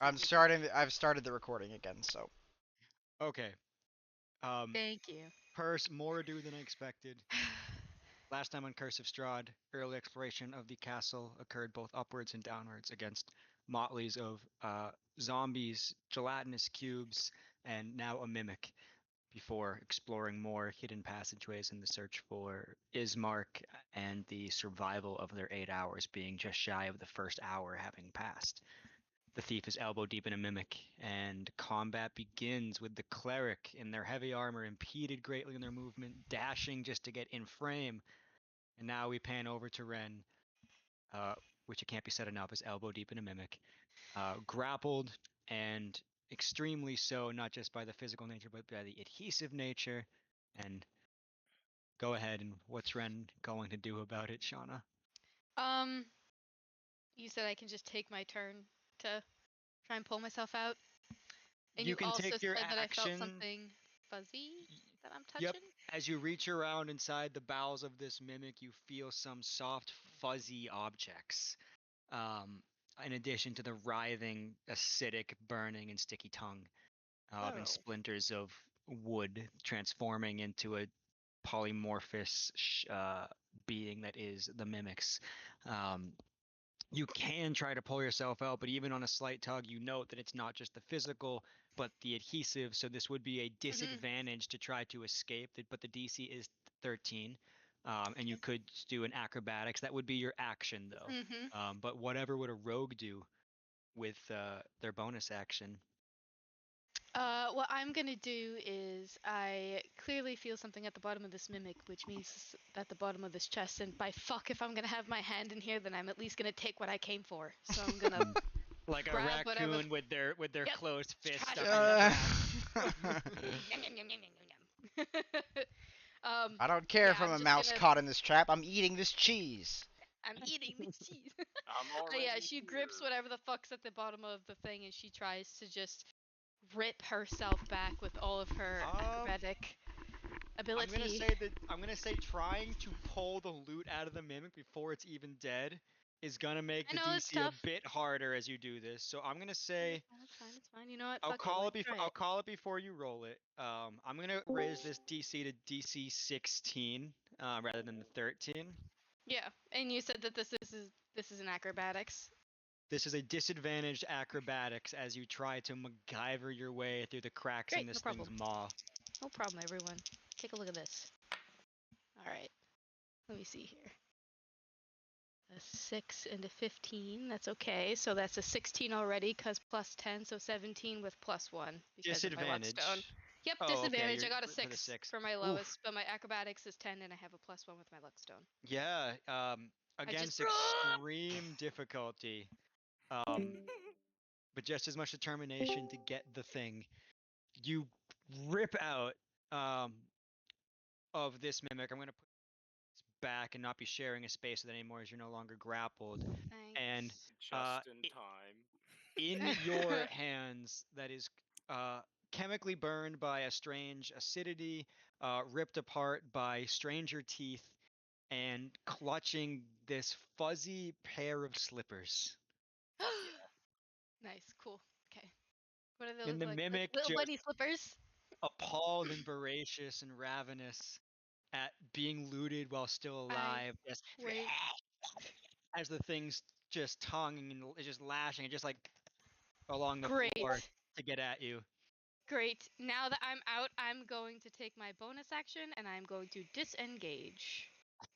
I'm starting. I've started the recording again. So Okay. Thank you. More ado than I expected. Last time on Curse of Strahd, early exploration of the castle occurred both upwards and downwards against motleys of zombies, gelatinous cubes, and now a mimic, before exploring more hidden passageways in the search for Ismark and the survival of their 8 hours being just shy of the first hour having passed. The thief is elbow deep in a mimic, and combat begins with the cleric in their heavy armor impeded greatly in their movement, dashing just to get in frame. And now we pan over to Ren, which it can't be said enough, is elbow deep in a mimic, grappled, and extremely so, not just by the physical nature, but by the adhesive nature. And go ahead, and what's Ren going to do about it, Shauna? Um, you said I can just take my turn to try and pull myself out, and You you can also take your said that I felt action. something fuzzy that I'm Yep. touching. As you reach around inside the bowels of this mimic, you feel some soft, fuzzy objects. In addition to the writhing, acidic, burning, and sticky tongue, and Oh. splinters of wood transforming into a polymorphous being that is the mimics. Um, you can try to pull yourself out, but even on a slight tug, you note that it's not just the physical, but the adhesive. So this would be a disadvantage to try to escape. But the DC is 13, and you could do an acrobatics. That would be your action, though. But whatever would a rogue do with their bonus action? What I'm gonna do is I clearly feel something at the bottom of this mimic, which means at the bottom of this chest. And by fuck, if I'm gonna have my hand in here, then I'm at least gonna take what I came for. So I'm gonna Like a grab whatever. raccoon with their Yep. closed fist Try stuck to in the I don't care Yeah, if I'm I'm a just mouse gonna. caught in this trap. I'm eating this cheese. I'm eating this cheese. I'm Oh, already yeah, she grips here. whatever the fuck's at the bottom of the thing, and she tries to just rip herself back with all of her acrobatic ability. I'm gonna say trying to pull the loot out of the mimic before it's even dead is gonna make I the know it's DC a tough. bit harder as you do this. So I'm gonna say It's fine. It's fine. You know what? I'll Fuck it. call it Let's try I'll it. call it before you roll it. I'm gonna raise this DC to DC 16 rather than the 13. Yeah, and you said that this is an acrobatics. This is a disadvantaged acrobatics as you try to MacGyver your way through the cracks in Great, no this problem. thing's maw. No problem, everyone. Take a look at this. All right. Let me see here. A 6 and a 15. That's okay. So that's a 16 already, cause plus 10, so 17 with plus 1 because of my Disadvantage. luckstone. Yep, Oh, okay, disadvantage. I got a for the 6 6. for my Oof. lowest, but my acrobatics is 10, and I have a plus 1 with my luckstone. Yeah, against extreme difficulty, but just as much determination to get the thing. You rip out of this mimic. I'm gonna put this back and not be sharing a space with it anymore as you're no longer grappled. Thanks. And Just in time. in your hands, that is chemically burned by a strange acidity, ripped apart by stranger teeth, and clutching this fuzzy pair of slippers. Nice, cool. Okay. What do they And look the like? Like mimic little just bunny slippers? appalled and voracious and ravenous at being looted while still alive, just Wait. as the thing's just tonguing and just lashing and just like along the Great. floor to get at you. Great. Now that I'm out, I'm going to take my bonus action and I'm going to disengage.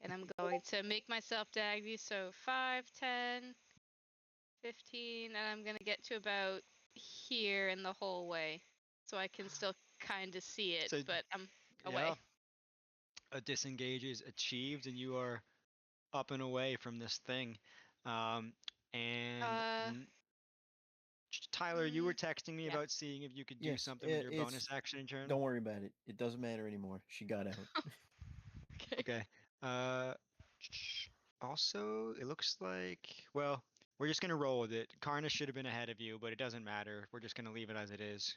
And I'm going to make myself daggy. So 5, 10, 15, and I'm going to get to about here in the hallway. So I can still kind of see it, So, but I'm away. yeah, a disengage is achieved and you are up and away from this thing. And Tyler, you were texting me about seeing if you could do something with your bonus action turn. Don't worry about it. It doesn't matter anymore. She got out. Okay. Also, it looks like, well, we're just gonna roll with it. Karna should have been ahead of you, but it doesn't matter. We're just gonna leave it as it is.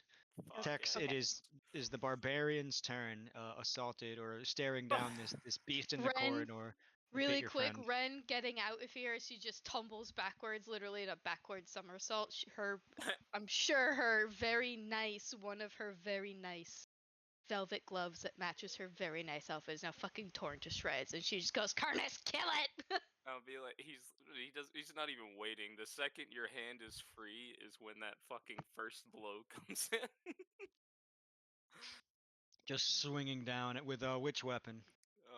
Fuck Tex, yeah. it is the barbarian's turn, assaulted or staring down this beast in the Ren, corridor. Really your quick, friend. Ren getting out of here, she just tumbles backwards, literally in a backward somersault. I'm sure her very nice, one of her very nice velvet gloves that matches her very nice outfit is now fucking torn to shreds, and she just goes, "Karnas, kill it!" I'll be like, he's not even waiting. The second your hand is free is when that fucking first blow comes in. Just swinging down it with which weapon?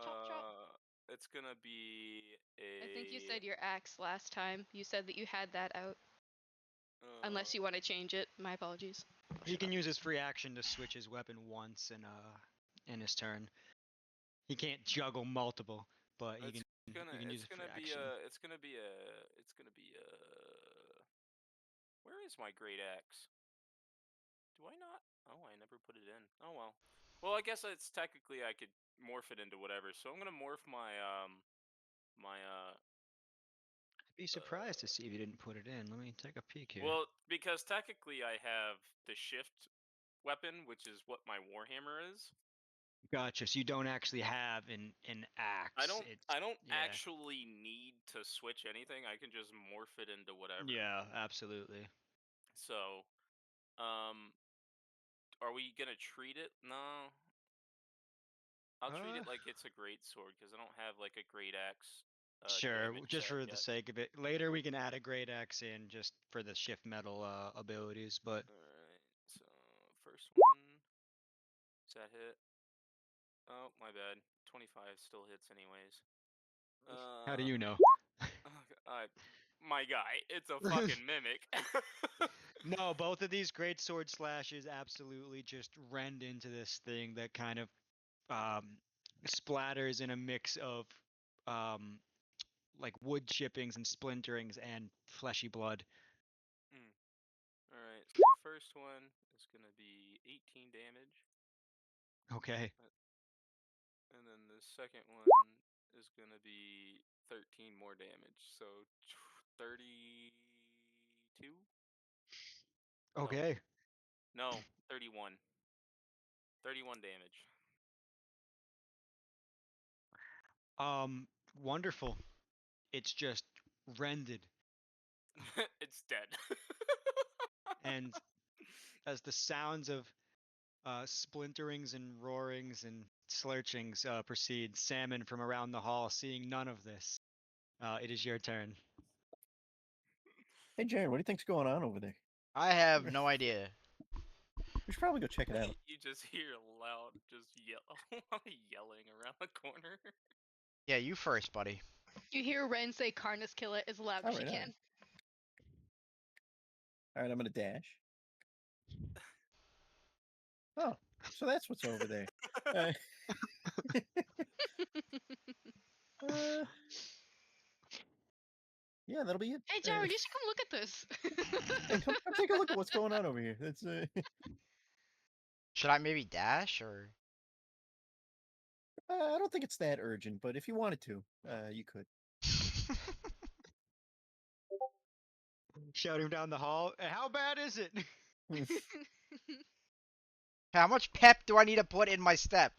Chop, chop. It's gonna be a. I think you said your axe last time. You said that you had that out. Unless you uh, want to change it. My apologies. He can use his free action to switch his weapon once in his turn. He can't juggle multiple, but he It's can use it's his free gonna be action. a. It's gonna be a. It's gonna be a. Where is my great axe? Do I not? Oh, I never put it in. Oh well. Well, I guess it's technically I could morph it into whatever. So I'm gonna morph my Be surprised to see if you didn't put it in. Let me take a peek here. well, because technically I have the shift weapon, which is what my warhammer is. Gotcha. So you don't actually have an axe. I don't Yeah. actually need to switch anything. I can just morph it into whatever. Yeah, absolutely. So, are we gonna treat it? No. I'll treat it like it's a great sword because I don't have like a great axe. Sure, Damage just set for the yet. sake of it. Later we can add a great axe in just for the shift metal abilities, but Alright, so first one. Does that hit? Oh, my bad. 25 still hits anyways. how do you know? My guy, it's a fucking mimic. No, both of these great sword slashes absolutely just rend into this thing that kind of splatters in a mix of um, like wood chippings and splinterings and fleshy blood. Alright, so the first one is gonna be 18 damage. Okay. And then the second one is gonna be 13 more damage. So 32? Okay. No, 31. 31 damage. Wonderful. It's just rended, It's dead. and as the sounds of splinterings and roarings and slurchings proceed, Salmon from around the hall, seeing none of this, it is your turn. Hey, Jared, what do you think's going on over there? I have no idea. We should probably go check it out. You just hear loud, just yelling around the corner. Yeah, you first, buddy. You hear Ren say, "Karnas, kill it," as loud as she Alright, can. Alright, I'm gonna dash. Oh, so that's what's over there. Uh, yeah, that'll be it. Hey, Jared, you should come look at this. Hey, come take a look at what's going on over here. That's Should I maybe dash or? I don't think it's that urgent, but if you wanted to, you could. Shout him down the hall. How bad is it? How much pep do I need to put in my step?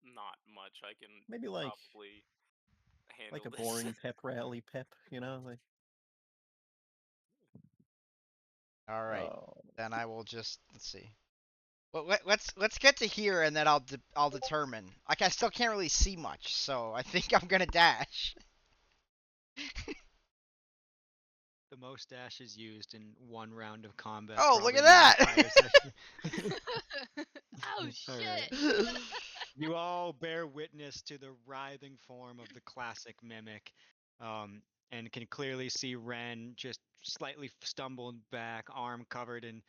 Not much. I can Maybe like probably handle like a this. boring pep rally pep, you know, like. All right, Oh, then I will just let's see. Well, let's get to here and then I'll determine. Like I still can't really see much, so I think I'm gonna dash. The most dashes used in one round of combat. Oh, look probably at in the that! entire session. Oh Alright. shit! You all bear witness to the writhing form of the classic mimic, and can clearly see Ren just slightly stumbled back, arm covered in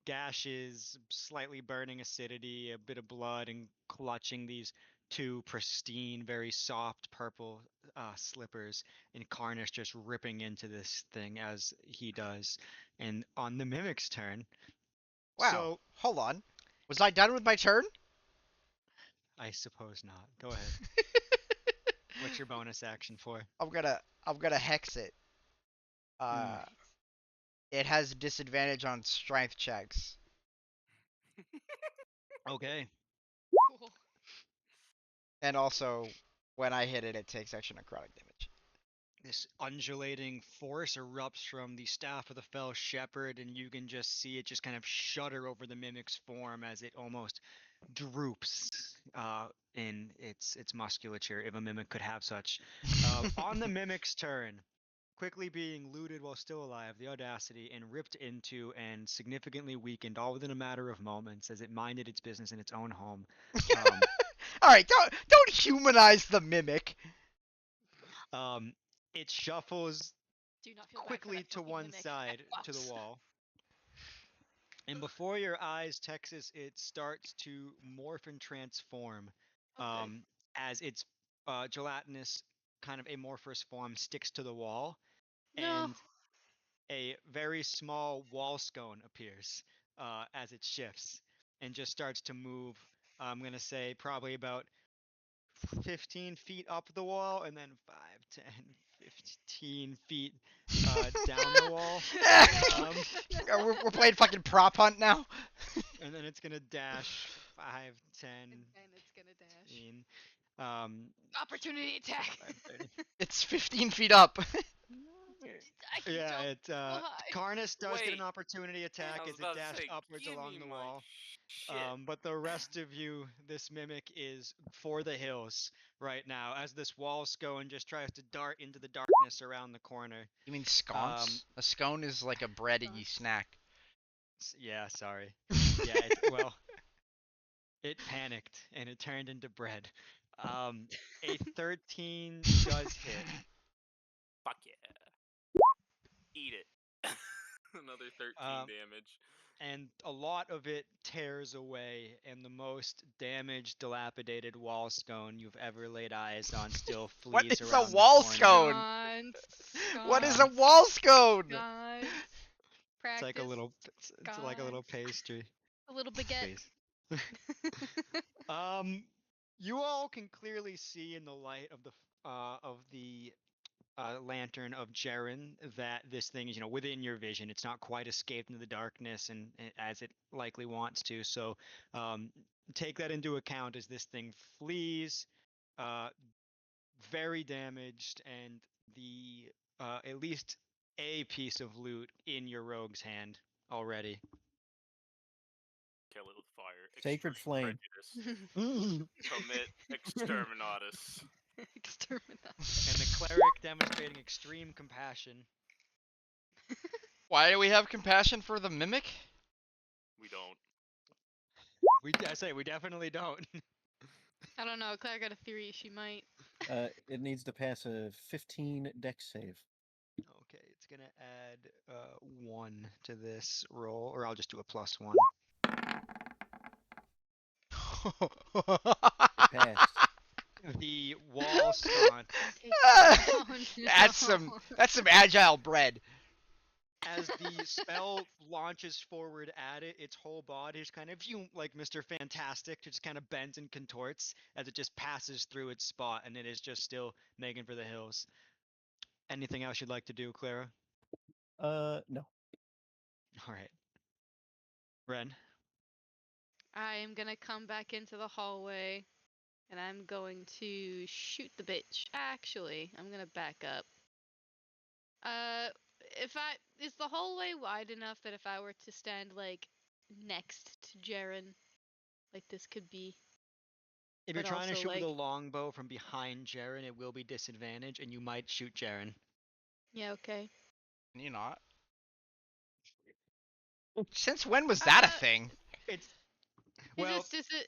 gashes, slightly burning acidity, a bit of blood, and clutching these two pristine, very soft purple slippers, and Karnish just ripping into this thing as he does. And on the mimic's turn, Wow, so hold on. Was I done with my turn? I suppose not. Go ahead. What's your bonus action for? I'm gonna hex it. Uh, it has disadvantage on strength checks. Okay. Cool. And also When I hit it, it takes extra necrotic damage. This undulating force erupts from the staff of the fell shepherd, and you can just see it just kind of shudder over the mimic's form as it almost droops in its musculature, if a mimic could have such. On the mimic's turn, quickly being looted while still alive, the audacity, and ripped into and significantly weakened, all within a matter of moments, as it minded its business in its own home. All right, don't humanize the mimic. It shuffles Do not feel bad for quickly that to fucking one mimic. side to the F-ups. wall. And before your eyes, Texas, it starts to morph and transform Okay. as its gelatinous kind of amorphous form sticks to the wall, No. and a very small wall scone appears as it shifts and just starts to move. I'm going to say probably about 15 feet up the wall, and then 5, 10, 15 feet down the wall. We're playing fucking prop hunt now. And then it's gonna dash 5, 10, And it's gonna dash. 15. Opportunity attack. 5, 30. It's 15 feet up. I can Yeah, jump it so high. Karnas does get an Wait, opportunity attack I was as it about to dashed say, upwards give along me the my wall. shit. But the rest of you, this mimic is for the hills right now, as this wall scone just tries to dart into the darkness around the corner. You mean sconce? A scone is like a bread you snack. Yeah, sorry. Yeah, well, it panicked and it turned into bread. A 13 does hit. Fuck yeah. Eat it. Another 13 damage. And a lot of it tears away, and the most damaged, dilapidated wall scone you've ever laid eyes on still flees What is a around the wall corner. scone? Sconce, What is a wall scone? Guys. It's Practice. like a little, it's like a little pastry. A little baguette. Please. You all can clearly see in the light of the lantern of Jaren that this thing is, within your vision. It's not quite escaped into the darkness and as it likely wants to. So take that into account as this thing flees, very damaged, and the at least a piece of loot in your rogue's hand already. Kill it with fire. Sacred Extreme flame. prejudice. Commit exterminatus. Exterminatus. And the cleric demonstrating extreme compassion. Why do we have compassion for the mimic? We don't. I say we definitely don't. I don't know. Claire got a theory. She might. It needs to pass a 15 dex save. Okay, it's gonna add 1 to this roll, or I'll just do a +1. It passed. The wall sconce, Oh, no. That's some agile bread. as the spell launches forward at it, its whole body is kind of like Mr. Fantastic, just kind of bends and contorts as it just passes through its spot, and it is just still making for the hills. Anything else you'd like to do, Clara? No. All right, Ren. I am gonna come back into the hallway, and I'm going to shoot the bitch. Actually, I'm gonna back up. Is the hallway wide enough that if I were to stand like next to Jaren, like this could be? If you're But trying to also, shoot with a like- longbow from behind Jaren, it will be disadvantage, and you might shoot Jaren. Yeah. Okay. Can you not? Since when was that a thing? It's well,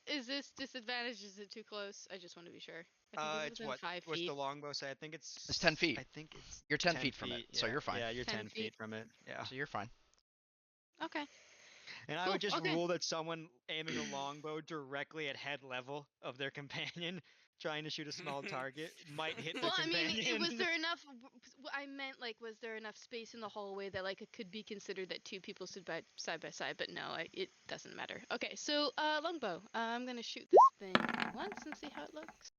Is this disadvantage? Is it too close? I just want to be sure. I think it's within what? 5 What's feet. the longbow say? I think it's. It's 10 feet. I think it's. You're 10 10 feet from it, so yeah. you're fine. Yeah, you're 10 10 feet from it. Yeah. So you're fine. Okay. And I Cool, would just okay. rule that someone aiming a longbow directly at head level of their companion, trying to shoot a small target, might hit the Well, I mean, companion. was there enough? I meant like, was there enough space in the hallway that like it could be considered that 2 people stood side by side? But no, it doesn't matter. Okay, so longbow. I'm gonna shoot this thing once and see how it looks.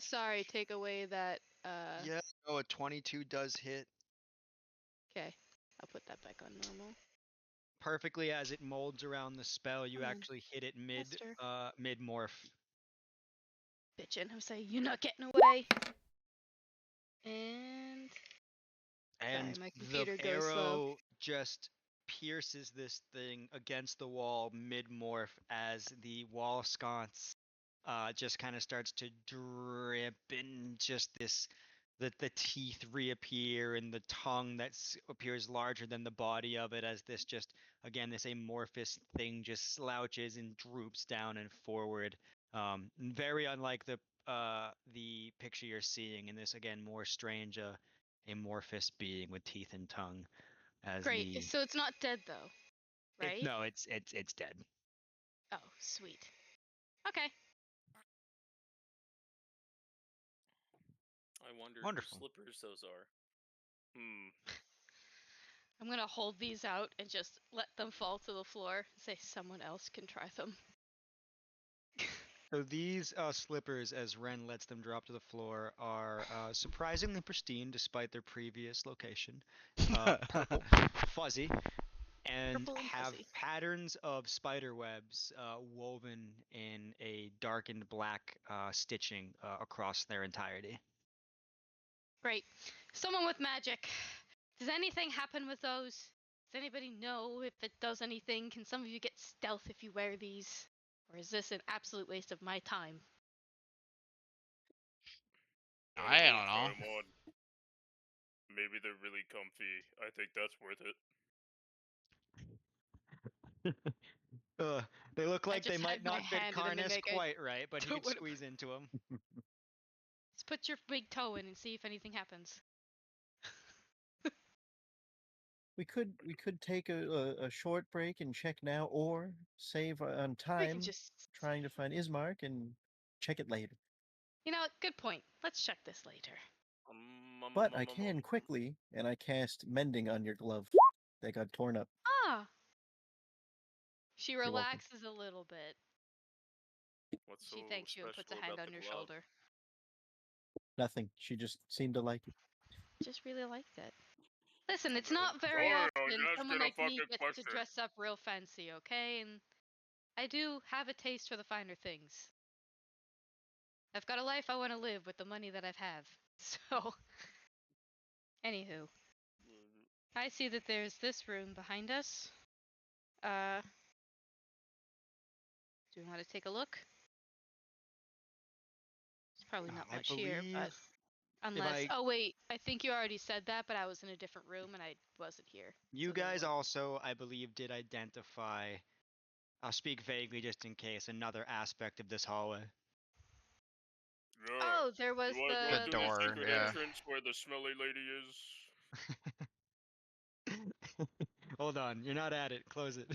Sorry, take away that. Yeah. Oh, a 22 does hit Okay, I'll put that back on normal. perfectly as it molds around the spell. You Come on, actually hit it mid faster. mid morph. bitching. I'm saying, you're not getting away. And And sorry, my the computer goes slow. arrow just pierces this thing against the wall mid-morph as the wall sconce just kind of starts to drip, and just the teeth reappear, and the tongue that appears larger than the body of it, as this just, again, this amorphous thing just slouches and droops down and forward. Very unlike the picture you're seeing in this, again, more strange amorphous being with teeth and tongue. As Great. the So it's not dead though, right? no, it's dead. Oh, sweet. Okay. I wonder whose Wonderful. slippers those are. Hmm. I'm gonna hold these out and just let them fall to the floor. Say someone else can try them. So these slippers, as Ren lets them drop to the floor, are surprisingly pristine despite their previous location. Purple, fuzzy, and Purple and have fuzzy. patterns of spider webs woven in a darkened black stitching across their entirety. Great. Someone with magic. Does anything happen with those? Does anybody know if it does anything? Can some of you get stealth if you wear these? Or is this an absolute waste of my time? I don't know. Try them on. Maybe they're really comfy. I think that's worth it. They look I like they just might had my not fit hand in a Karnas mimic. I quite right, but he don't could wanna- squeeze into them. Let's put your big toe in and see if anything happens. We could take a short break and check now, or save on We can time just. trying to find Ismark and check it later. You know, good point. Let's check this later. But I can quickly, and I cast Mending on your glove that got torn up. Ah! She You're welcome. relaxes a little bit. What's She so thanks you and puts a special hand about on the your glove? shoulder. Nothing. She just seemed to like it. Just really liked it. Listen, it's Okay. not very Sorry, I was often someone asking a like me fucking gets to question. dress up real fancy, okay? And I do have a taste for the finer things. I've got a life I want to live with the money that I've have. So, anywho, I see that there's this room behind us. Do we want to take a look? It's probably not I much here, but believe unless I oh wait, I think you already said that, but I was in a different room and I wasn't here. you So then guys what? also, I believe, did identify. I'll speak vaguely just in case, another aspect of this hallway. Yeah. Oh, there was You wanna go The the through the door, secret yeah. entrance where the smelly lady is? Hold on, you're not at it. Close it.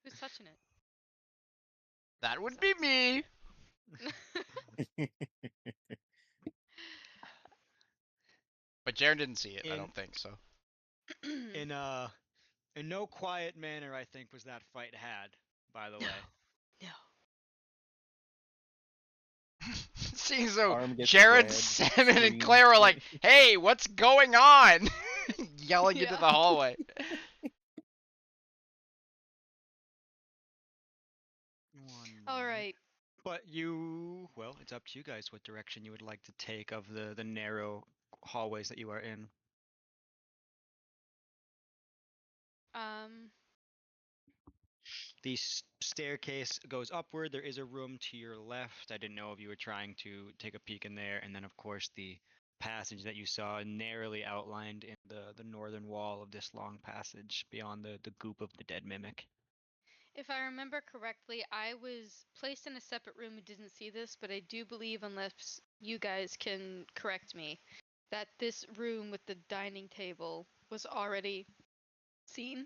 who's touching it? That would be me. But Jaren didn't see it, I in don't think so. in no quiet manner, I think, was that fight had. By the way. No. Seeing so Arm gets Jared, grabbed, Salmon, and scream. Claire were like, "Hey, what's going on?" Yelling into Yeah. the hallway. One All moment. right. But well, it's up to you guys what direction you would like to take of the narrow hallways that you are in. Um. The staircase goes upward. There is a room to your left. I didn't know if you were trying to take a peek in there. And then, of course, the passage that you saw narrowly outlined in the northern wall of this long passage beyond the goop of the dead mimic. If I remember correctly, I was placed in a separate room and didn't see this, but I do believe, unless you guys can correct me, that this room with the dining table was already seen.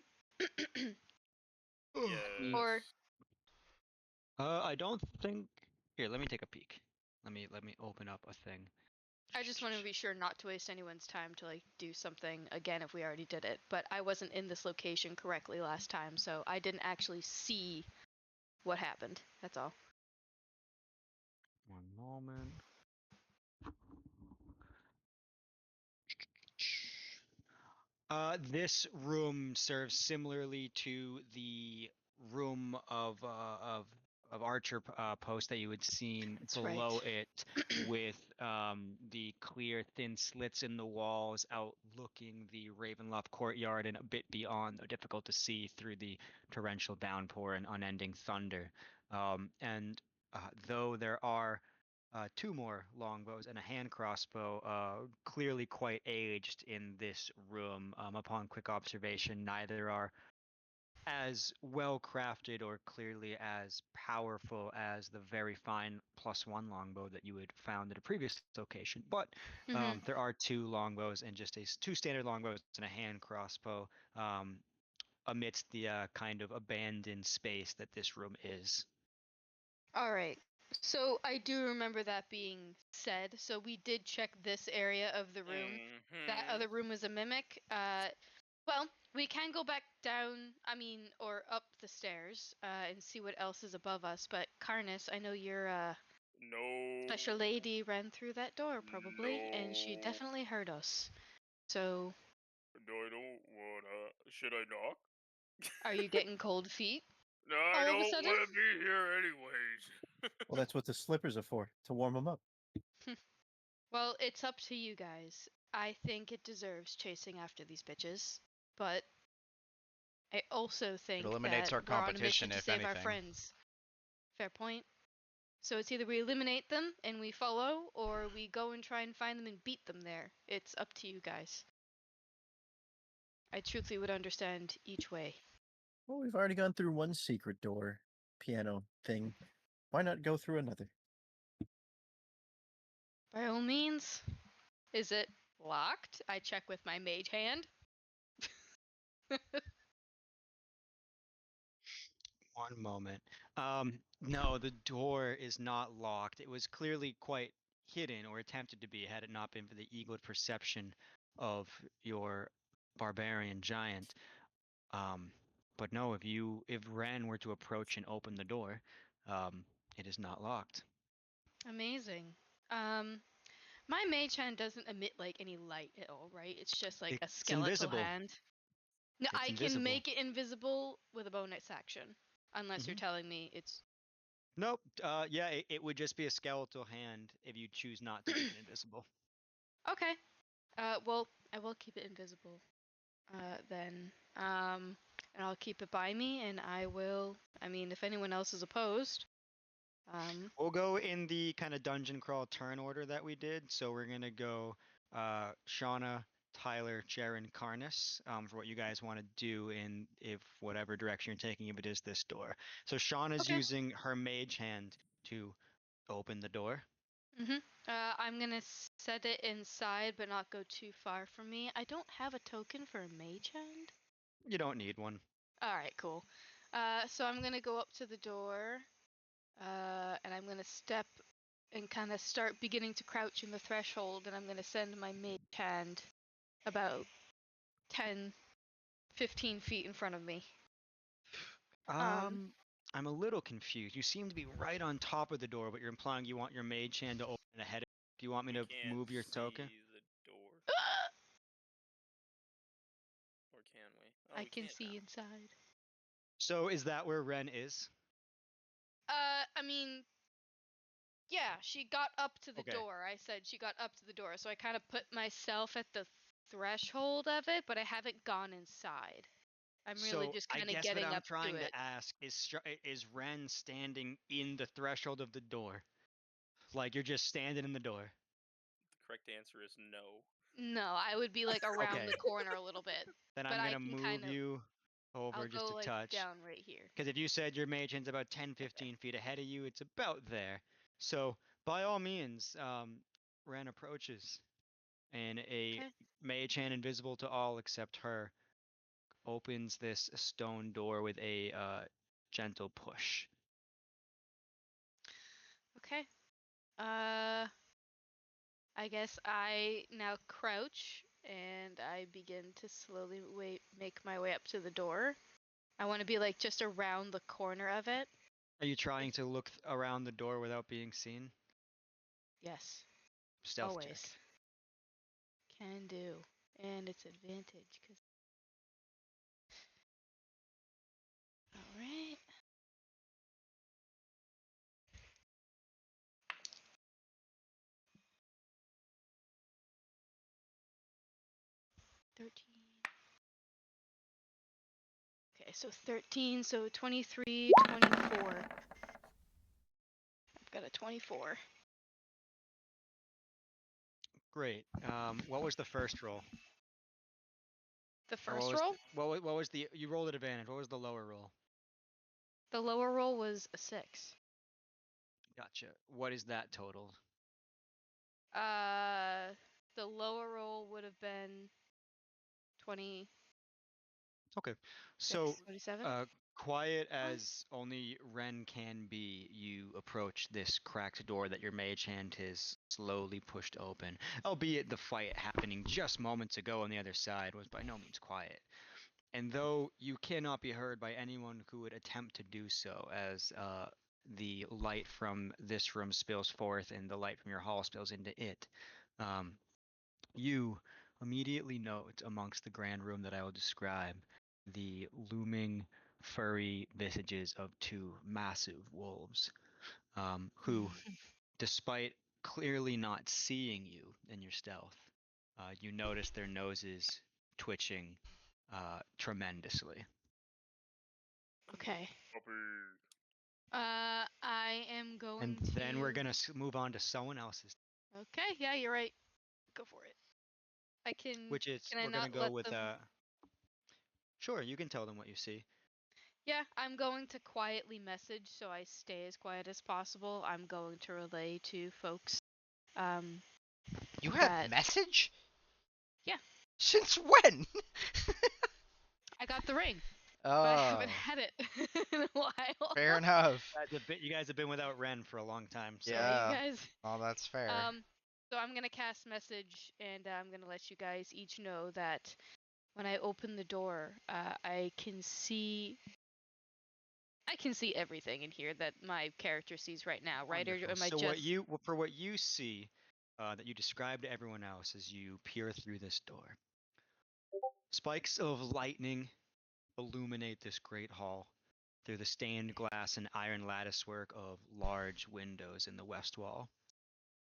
Yes. Or I don't think. Here, let me take a peek. Let me open up a thing. I just want to be sure not to waste anyone's time to like do something again if we already did it. But I wasn't in this location correctly last time, so I didn't actually see what happened. That's all. One moment. This room serves similarly to the room of archer post that you had seen That's below right. it, with the clear thin slits in the walls outlooking the Ravenloft courtyard and a bit beyond, though difficult to see through the torrential downpour and unending thunder. And though there are two more longbows and a hand crossbow, clearly quite aged in this room. Upon quick observation, neither are as well crafted or clearly as powerful as the very fine +1 longbow that you had found at a previous location. But Mhm. there are two longbows and just two standard longbows and a hand crossbow amidst the kind of abandoned space that this room is. All right. So I do remember that being said. So we did check this area of the room. That Mm-hmm. other room was a mimic. Well, we can go back down, or up the stairs, and see what else is above us. But Karnas, I know your No. special lady ran through that door probably, and she No. definitely heard us. So, No, I don't wanna. Should I knock? are you getting cold feet No, I all of a don't sudden? want to be here anyways. Well, that's what the slippers are for, to warm them up. Well, it's up to you guys. I think it deserves chasing after these bitches, but I also It think eliminates that our we're on a mission competition, to if save our anything. friends. Fair point. So it's either we eliminate them and we follow, or we go and try and find them and beat them there. It's up to you guys. I truthfully would understand each way. Well, we've already gone through one secret door piano thing. Why not go through another? By all means. Is it locked? I check with my mage hand. One moment. No, the door is not locked. It was clearly quite hidden, or attempted to be, had it not been for the eagle perception of your barbarian giant. Um, but no, if Ren were to approach and open the door, it is not locked. Amazing. Um, my mage hand doesn't emit like any light at all, right? It's just like a It's skeletal invisible. hand. No, It's I can invisible. make it invisible with a bonus action, unless you're Mhm. telling me it's Nope. Yeah, it would just be a skeletal hand if you choose not to make it invisible. okay. Well, I will keep it invisible. Then. And I'll keep it by me, and I will. I mean, if anyone else is opposed, We'll go in the kind of dungeon crawl turn order that we did. So we're gonna go Shauna, Tyler, Jaren, Karnas for what you guys want to do in if whatever direction you're taking, if it is this door. So Shauna's okay. using her mage hand to open the door. I'm gonna set it inside, but not go too far from me. I don't have a token for a mage hand. You don't need one. All right, cool. So I'm gonna go up to the door, and I'm gonna step and kind of start beginning to crouch in the threshold, and I'm gonna send my mage hand about 10, 15 feet in front of me. Um, I'm a little confused. You seem to be right on top of the door, but you're implying you want your mage hand to open ahead of. Do you want me We to can't move your token? see the door. Or can we? Oh, I we can can't see now. inside. So is that where Ren is? I mean, yeah, she got up to the Okay. door. I said she got up to the door, so I kind of put myself at the threshold of it, but I haven't gone inside. I'm really So just I kind of guess what getting I'm up to trying it. to ask is Ren standing in the threshold of the door? Like you're just standing in the door. The correct answer is no. No, I would be like around Okay. the corner a little bit, Then but I'm I gonna can move kind of. you I'll over just go a like touch. down right here. Because if you said your mage hand's about 10, 15 feet ahead of you, it's about there. So by all means, Ren approaches, and a Okay. mage hand invisible to all except her opens this stone door with a gentle push. Okay. Uh, I guess I now crouch and I begin to slowly make my way up to the door. I want to be like just around the corner of it. Are you trying to look around the door without being seen? Yes, Stealth check. always. Can do. And it's advantage because. Alright. 13. Okay, so 13, so 23, 24. I've got a 24. Great. What was the first roll? The Or what first was roll? what was the you rolled at advantage? What was the lower roll? The lower roll was a 6. Gotcha. What is that total? The lower roll would have been 20. Okay. So, 27? quiet as only Ren can be, you approach this cracked door that your mage hand has slowly pushed open. Albeit the fight happening just moments ago on the other side was by no means quiet. And though you cannot be heard by anyone who would attempt to do so, as the light from this room spills forth and the light from your hall spills into it, um, you immediately note amongst the grand room that I will describe the looming, furry visages of two massive wolves, who, despite clearly not seeing you in your stealth, you notice their noses twitching tremendously. Okay. Puppy. I am going And to. then we're gonna move on to someone else's, Okay, yeah, you're right. Go for it. I can. which is Can I we're gonna not go let with them? Sure, you can tell them what you see. Yeah, I'm going to quietly message so I stay as quiet as possible. I'm going to relay to folks. You have That. message? Yeah. Since when? I got the ring, but I Oh, haven't had it in a while. fair enough. You guys have been without Ren for a long time, so Yeah. You guys. Well, that's fair. So I'm gonna cast message, and I'm gonna let you guys each know that when I open the door, I can see everything in here that my character sees right now, right? Or wonderful. am I So just? what you see, that you describe to everyone else as you peer through this door, spikes of lightning illuminate this great hall through the stained glass and iron latticework of large windows in the west wall.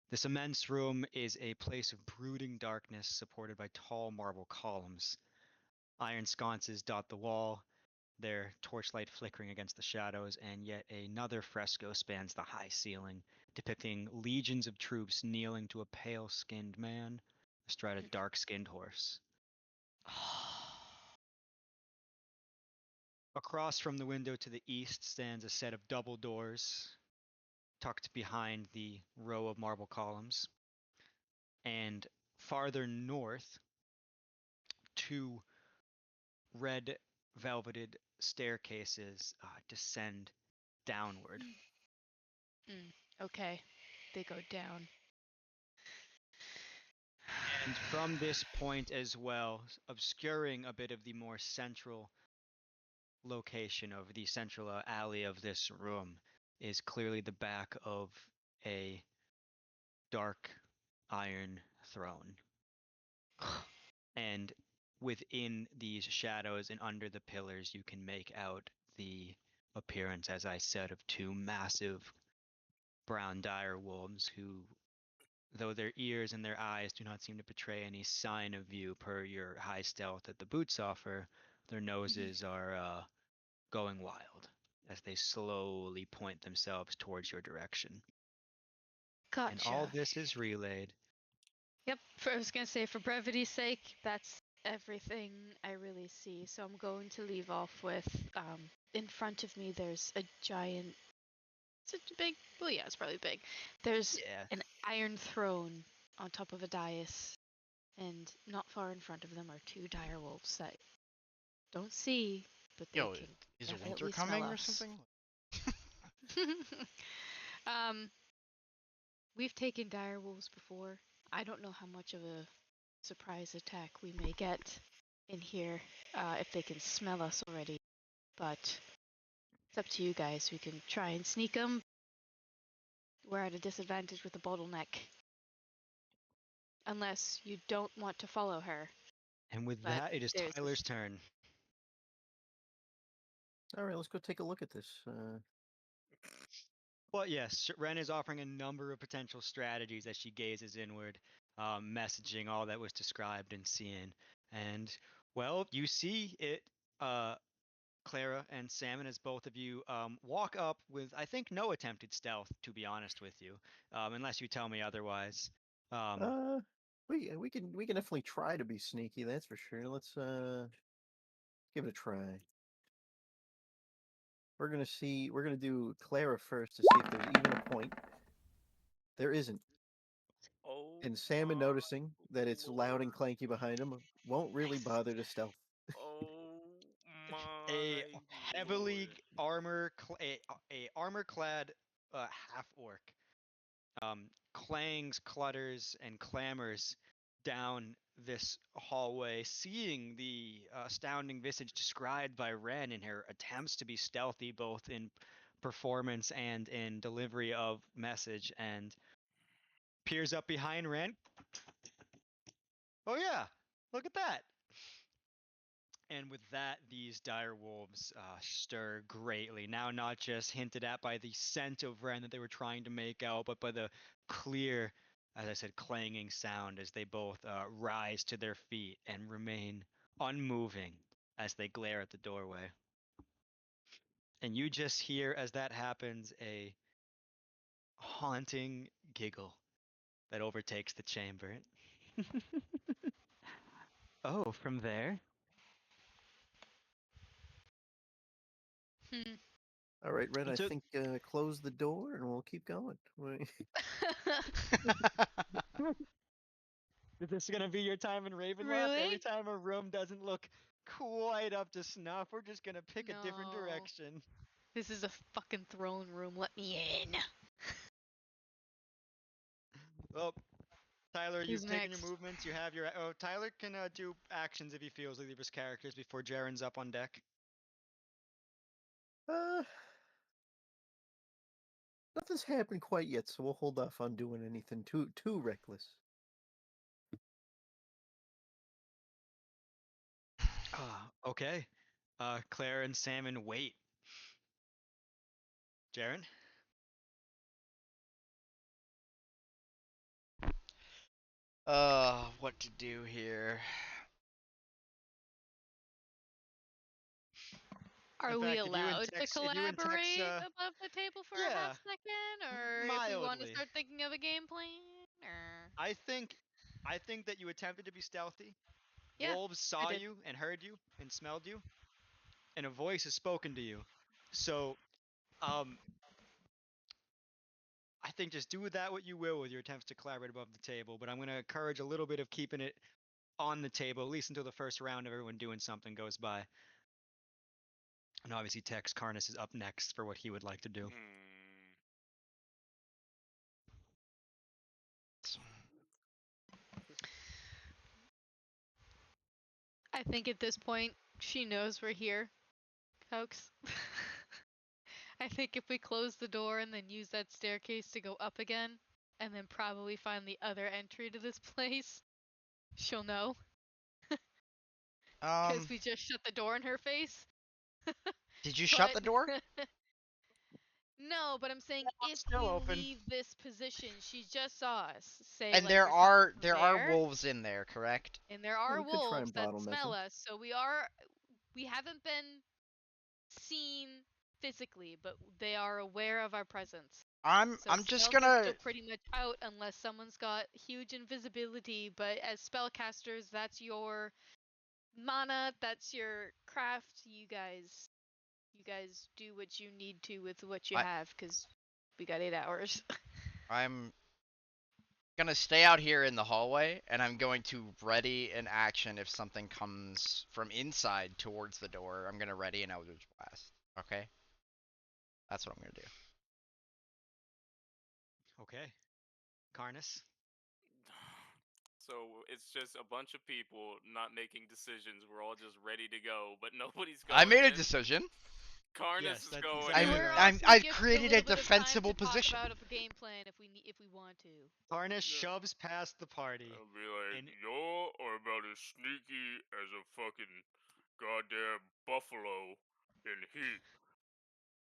This immense room is a place of brooding darkness supported by tall marble columns. Iron sconces dot the wall, their torchlight flickering against the shadows, and yet another fresco spans the high ceiling, depicting legions of troops kneeling to a pale-skinned man astride a dark-skinned horse. Across from the window to the east stands a set of double doors, tucked behind the row of marble columns. And farther north, two red velveted staircases descend downward. Okay, they go down. And from this point as well, obscuring a bit of the more central location of the central alley of this room, is clearly the back of a dark iron throne. And within these shadows and under the pillars, you can make out the appearance, as I said, of two massive brown dire wolves who, though their ears and their eyes do not seem to betray any sign of you per your high stealth that the boots offer, their noses are going wild as they slowly point themselves towards your direction. Gotcha. And all this is relayed. Yep. I was gonna say, for brevity's sake, that's everything I really see. So I'm going to leave off with, in front of me, there's a giant. Is it big? Well, yeah, it's probably big. There's Yeah. an iron throne on top of a dais, and not far in front of them are two dire wolves that don't see, but they Yo, can is winter definitely smell coming or us. something? um, we've taken dire wolves before. I don't know how much of a surprise attack we may get in here, if they can smell us already. But it's up to you guys. We can try and sneak them. We're at a disadvantage with the bottleneck. Unless you don't want to follow her. And with But that, it is there's Tyler's turn. All right, let's go take a look at this. But yes, Ren is offering a number of potential strategies as she gazes inward, messaging all that was described and seen. And well, you see it, Clara and Salmon, as both of you walk up with, I think, no attempted stealth, to be honest with you, unless you tell me otherwise. Uh, we can definitely try to be sneaky. That's for sure. Let's give it a try. We're gonna do Clara first to see if there's even a point. There isn't. Oh And Salmon, my noticing that it's loud and lord. clanky behind him, won't really Yes. bother to stealth. Oh A my heavily lord. a armor-clad half orc clangs, clutters, and clamors down this hallway, seeing the astounding visage described by Ren in her attempts to be stealthy, both in performance and in delivery of message, and peers up behind Ren. Oh yeah, look at that. And with that, these dire wolves stir greatly. Now, not just hinted at by the scent of Ren that they were trying to make out, but by the clear, as I said, clanging sound as they both rise to their feet and remain unmoving as they glare at the doorway. And you just hear, as that happens, a haunting giggle that overtakes the chamber. Oh, from there? Hmm. All right, Red. I So think close the door and we'll keep going. is this gonna be your time in Ravenloft? Every Really? time a room doesn't look quite up to snuff, we're just gonna pick a different No. direction. This is a fucking throne room. Let me in. Well, Tyler, Who's you've taken your next? movements. You have your. Oh, Tyler can do actions if he feels like his characters before Jaren's up on deck. uh, Nothing's happened quite yet, so we'll hold off on doing anything too reckless. Okay. Claire and Salmon wait. Jaren? What to do here? In Are we fact, allowed to if you and Tex, collaborate above the table for a half yeah, second, or if we want to mildly. start thinking of a game plan, or I think, I think that you attempted to be stealthy. yeah, Wolves I saw did. you and heard you and smelled you, and a voice has spoken to you. So, um, I think just do with that what you will with your attempts to collaborate above the table. But I'm going to encourage a little bit of keeping it on the table, at least until the first round of everyone doing something goes by. And obviously, Tex Carnus is up next for what he would like to do. Hmm. I think at this point she knows we're here, folks. I think if we close the door and then use that staircase to go up again, and then probably find the other entry to this place, she'll know. Because Um, we just shut the door in her face. did you shut But the door? no, but I'm saying if Still we open. leave this position, she just saw us. Say And like we're coming from there are there, wolves in there, correct? and there Yeah, are we could try wolves and that bottleneck smell them. us. So we haven't been seen physically, but they are aware of our presence. So I'm just stealth is gonna still pretty much out unless someone's got huge invisibility, but as spellcasters, that's your mana, that's your craft. You guys do what you need to with what you I have cuz we got 8 hours. I'm gonna stay out here in the hallway and I'm going to ready an action if something comes from inside towards the door. I'm gonna ready an Eldritch Blast. Okay? That's what I'm gonna do. Okay. Carnus? So it's just a bunch of people not making decisions. We're all just ready to go, but nobody's I going made a in. decision. Karnas Yes, is that's going exactly And in. we're right. also I've gifted a created a little bit of time defensible to talk position. about a game plan if we want to. Carnus Yeah. shoves past the party. I'll be like, And y'all are about as sneaky as a fucking goddamn buffalo in heat.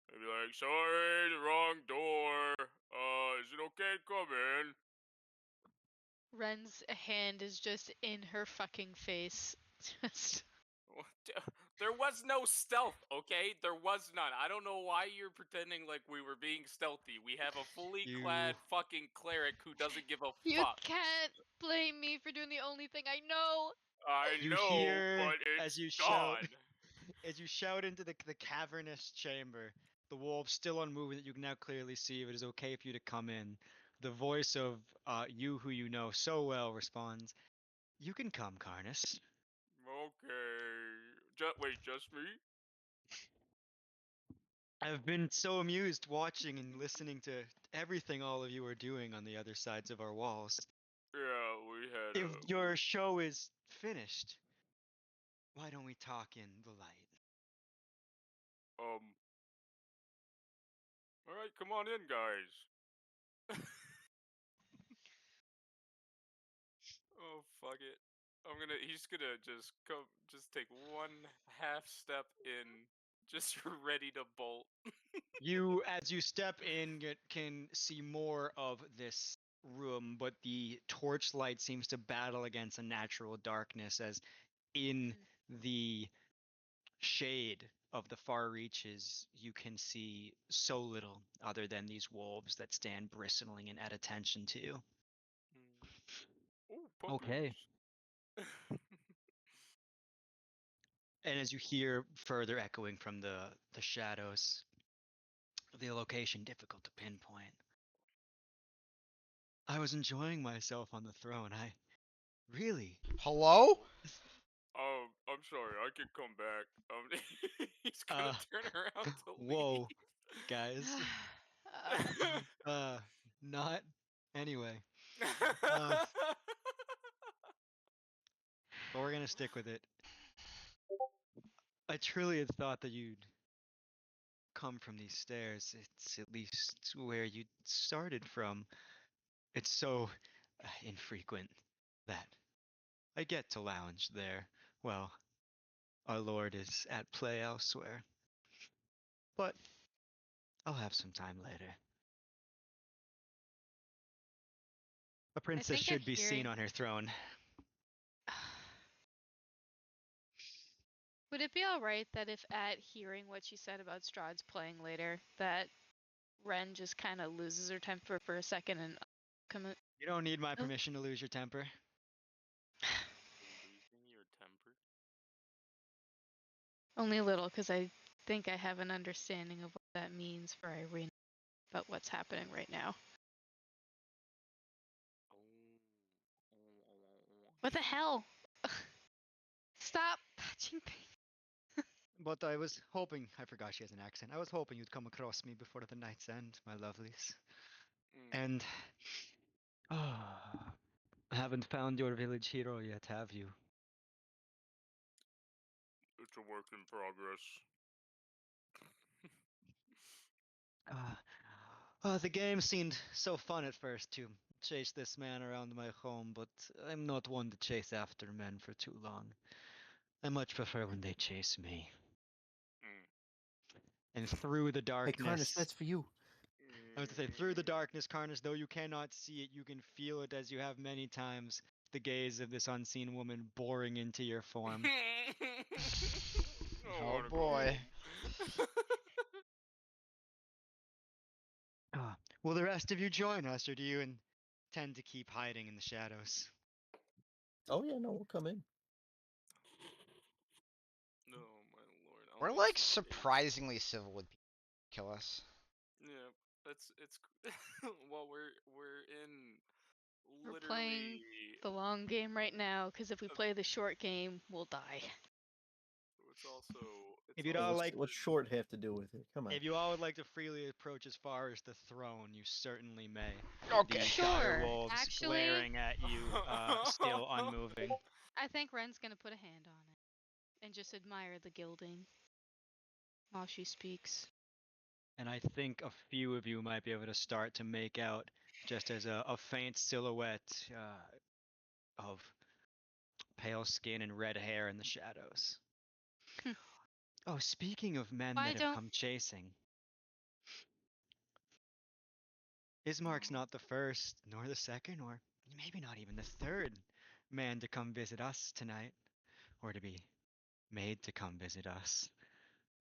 I'd be like, sorry, the wrong door. Is it okay to come in? Ren's hand is just in her fucking face. Just There was no stealth, okay? There was none. I don't know why you're pretending like we were being stealthy. We have a fully clad fucking cleric who doesn't give a you fuck. can't blame me for doing the only thing I know. I You know, hear but as it's you shout, gone. as you shout into the cavernous chamber, the wolf still unmoving that you can now clearly see if it is okay for you to come in. The voice of you who you know so well responds, "You can come, Carnus." Okay. Wait, just me? I've been so amused watching and listening to everything all of you are doing on the other sides of our walls. Yeah, we had If your show is finished, why don't we talk in the light? Alright, come on in, guys. Oh, fuck it. He's gonna just take one half step in, just ready to bolt. You, as you step in, can see more of this room, but the torchlight seems to battle against a natural darkness as in the shade of the far reaches you can see so little other than these wolves that stand bristling and at attention to you. Oh, Okay. puppies. And as you hear further echoing from the shadows, the location difficult to pinpoint. I was enjoying myself on the throne. I really. Hello? Oh, I'm sorry, I can come back. He's gonna turn around to Whoa, leave. guys. Not. Anyway. But we're gonna stick with it. I truly had thought that you'd come from these stairs. It's at least where you started from. It's so infrequent that I get to lounge there. Well, our lord is at play elsewhere. But I'll have some time later. A princess think at should be seen hearing- on her throne. Would it be alright that if at hearing what she said about Strahd's playing later, that Ren just kind of loses her temper for a second and You don't need my Oh. permission to lose your temper. Losing your temper? Only a little, because I think I have an understanding of what that means for Irene about what's happening right now. What the hell? Stop touching things. But I was hoping, I forgot she has an accent. I was hoping you'd come across me before the night's end, my lovelies. And, haven't found your village hero yet, have you? It's a work in progress. The game seemed so fun at first to chase this man around my home, but I'm not one to chase after men for too long. I much prefer when they chase me. And through the Hey, darkness, Carnus, that's for you. I was to say, through the darkness, Carnus, though you cannot see it, you can feel it as you have many times the gaze of this unseen woman boring into your form. Oh boy. Will the rest of you join us, or do you intend to keep hiding in the shadows? Oh yeah, no, we'll come in. No, my lord. We're like surprisingly civil with people who kill us. Yeah, it's well, we're in We're literally. playing the long game right now, because if we play the short game, we'll die. It's also. If you'd Hey, all like, what's short have to do with it? Come on. if you all would like to freely approach as far as the throne, you certainly may. Okay. The dire Sure. wolves Actually, glaring at you, still unmoving. I think Ren's gonna put a hand on it and just admire the gilding while she speaks. And I think a few of you might be able to start to make out just as a faint silhouette of pale skin and red hair in the shadows. Oh, speaking of men Why that have don't- come chasing, Ismark's not the first, nor the second, or maybe not even the third man to come visit us tonight. or to be made to come visit us.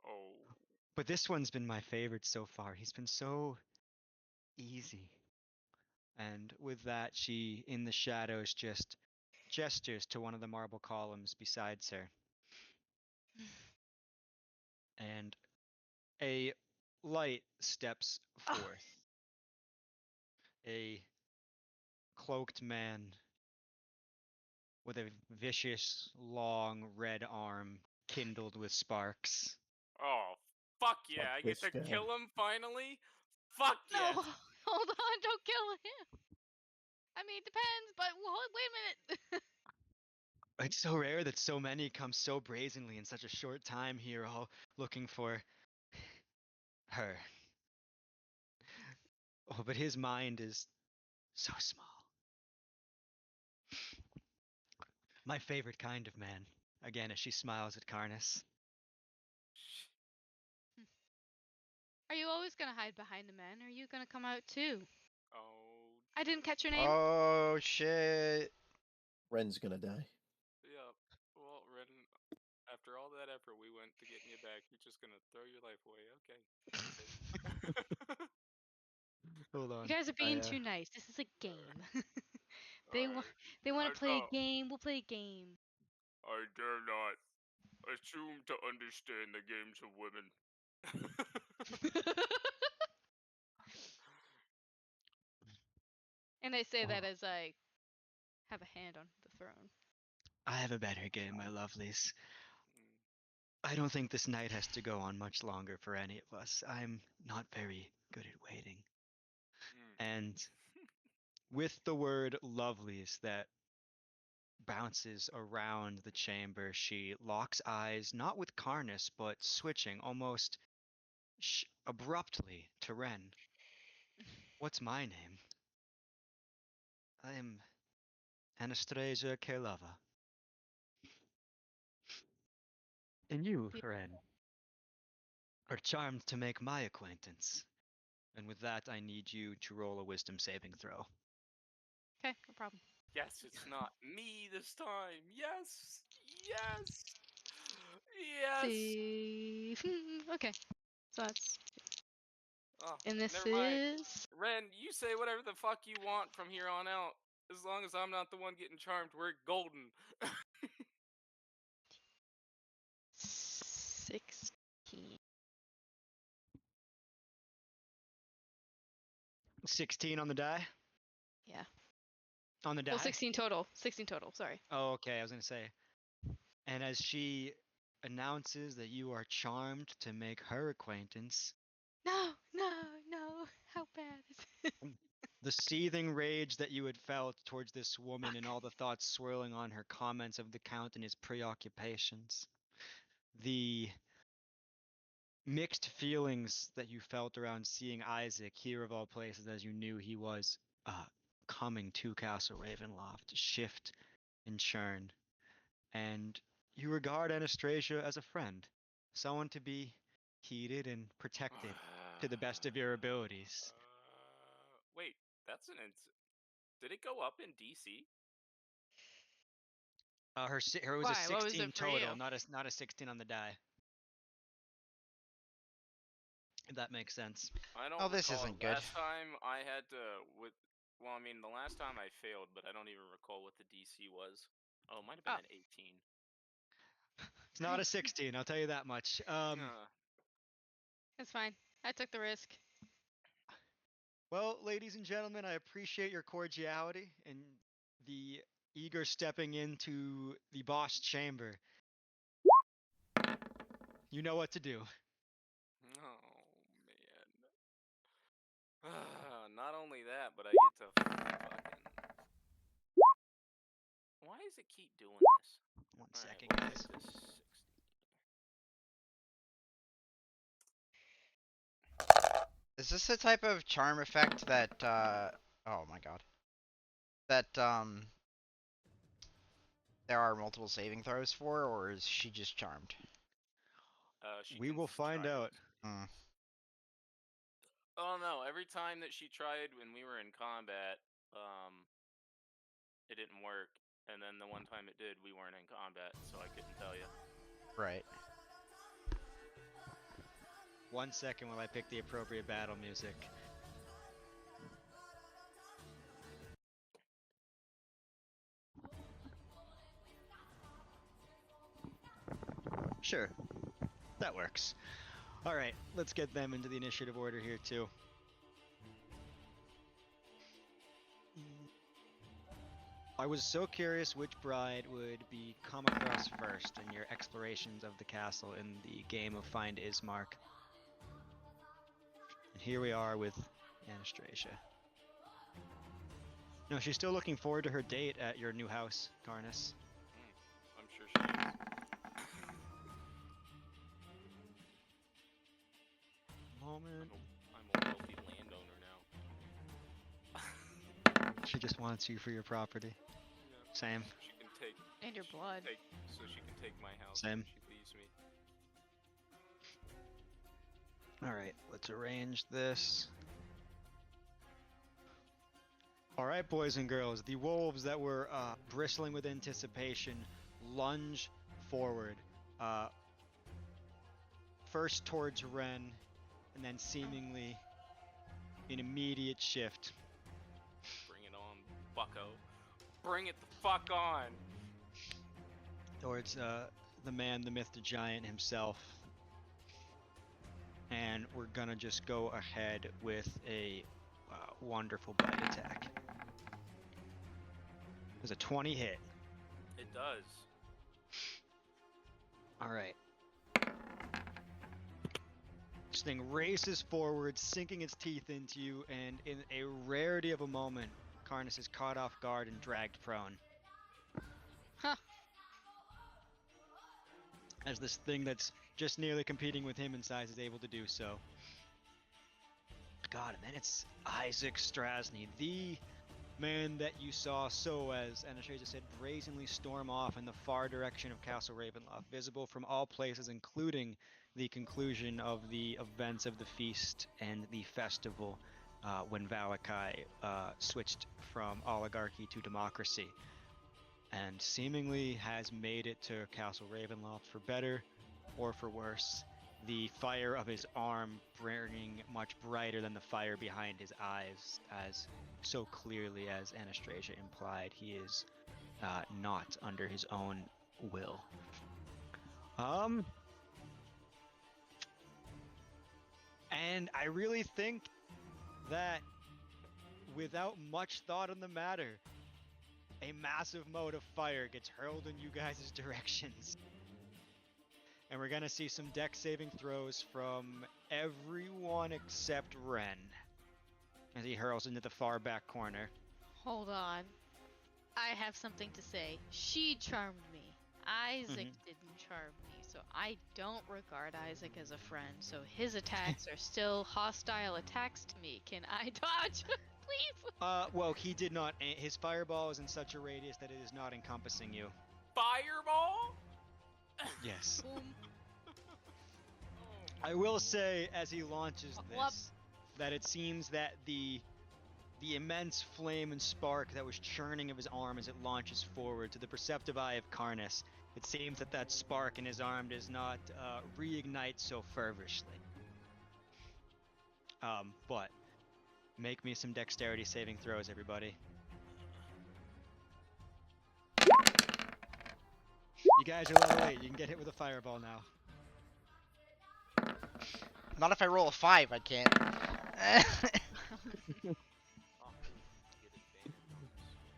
Oh. But this one's been my favorite so far. He's been so easy. And with that, she, in the shadows, just gestures to one of the marble columns besides her. And a light steps forth. A cloaked man with a vicious, long red arm kindled with sparks. Oh, fuck yeah! Fuck I get this to guy. kill him finally. Fuck No, yes. hold on, don't kill him. I mean, it depends, but wait a minute. It's so rare that so many come so brazenly in such a short time here, all looking for her. Oh, but his mind is so small. My favorite kind of man. Again, as she smiles at Karnas. Are you always gonna hide behind the men? Or are you gonna come out too? Oh. I didn't catch your name. Oh shit. Ren's gonna die. Yeah. Well, Ren, after all that effort we went to getting you back, you're just gonna throw your life away. Okay. Hold on. You guys are being too nice. This is a game. they want Alright. they want to play a No, game. We'll play a game. I dare not assume to understand the games of women. And I say that Oh, as I have a hand on the throne. I have a better game, my lovelies. Mm, I don't think this night has to go on much longer for any of us. I'm not very good at waiting. mm. And with the word lovelies that bounces around the chamber, she locks eyes, not with Karnas, but switching almost abruptly to Ren. What's my name? I am Anastasia Kerlova. And you, Be- Ren, are charmed to make my acquaintance. And with that, I need you to roll a wisdom saving throw. Okay, no problem. Yes, it's not me this time. Yes. Yes. Yes. See. Okay. So that's Oh, and this never mind. is Ren, you say whatever the fuck you want from here on out. As long as I'm not the one getting charmed, we're golden. 16. 16 on the die? Yeah. On the die? Well, 16 total. 16 total. Sorry. Oh, okay, I was going to say. And as she announces that you are charmed to make her acquaintance, No, no, no. How bad is it? the seething rage that you had felt towards this woman and Fuck. all the thoughts swirling on her comments of the Count and his preoccupations, the mixed feelings that you felt around seeing Isaac here of all places as you knew he was coming to Castle Ravenloft shift and churn. And you regard Anastasia as a friend, someone to be heeded and protected to the best of your abilities. Wait, that's an did it go up in DC? Her was a Why? What was 16 it for total, you? not a 16 on the die. If that makes sense. I don't Oh, this recall. isn't good. Last time I had to well, I mean, the last time I failed, but I don't even recall what the DC was. Oh, it might have been Oh. an 18. It's not a 16, I'll tell you that much. It's fine. I took the risk. Well, ladies and gentlemen, I appreciate your cordiality and the eager stepping into the boss chamber. You know what to do. Oh man. Not only that, but I get to fucking. Why does it keep doing this? One All right, second, we'll guys. make this 60. Is this the type of charm effect that oh my god. That there are multiple saving throws for, or is she just charmed? She We can will find try out. both. Hmm. Oh no! Every time that she tried when we were in combat, it didn't work, and then the one time it did, we weren't in combat, so I couldn't tell you. Right. 1 second while I pick the appropriate battle music. Sure, that works. All right, let's get them into the initiative order here too. I was so curious which bride would be come across first in your explorations of the castle in the game of Find Ismark. And here we are with Anastasia. No, she's still looking forward to her date at your new house, Karnas. I'm sure she is. Moment. I'm a wealthy landowner now. She just wants you for your property. Yeah. Same. So she can take. And your blood. So she can take my house. Same. If she leaves me. Alright, let's arrange this. Alright, boys and girls, the wolves that were bristling with anticipation lunge forward. First towards Ren, and then seemingly an immediate shift. Bring it on, bucko. Bring it the fuck on. Towards the man, the myth, the giant himself. And we're gonna just go ahead with a wonderful bite attack. There's a 20 hit. It does. Alright. This thing races forward, sinking its teeth into you, and in a rarity of a moment, Karnas is caught off guard and dragged prone. Huh. As this thing that's just nearly competing with him in size is able to do so. God, and then it's Isaac Strasny, the man that you saw so, as Anastasia said, brazenly storm off in the far direction of Castle Ravenloft, visible from all places, including the conclusion of the events of the feast and the festival when Valakai switched from oligarchy to democracy, and seemingly has made it to Castle Ravenloft for better or for worse. The fire of his arm burning much brighter than the fire behind his eyes, as so clearly as Anastasia implied, he is not under his own will. And I really think that without much thought on the matter, a massive mote of fire gets hurled in you guys' directions. And we're gonna see some deck saving throws from everyone except Ren as he hurls into the far back corner. Hold on. I have something to say. She charmed me. Isaac didn't charm me, so I don't regard Isaac as a friend. So his attacks are still hostile attacks to me. Can I dodge? Please? Well, he did not. His fireball is in such a radius that it is not encompassing you. Fireball? Yes. Boom. I will say, as he launches Whoop. this, that it seems that the immense flame and spark that was churning of his arm as it launches forward, to the perceptive eye of Karnas, it seems that that spark in his arm does not reignite so fervently. But make me some dexterity saving throws, everybody. You guys are level 8. You can get hit with a fireball now. Not if I roll a 5, I can't.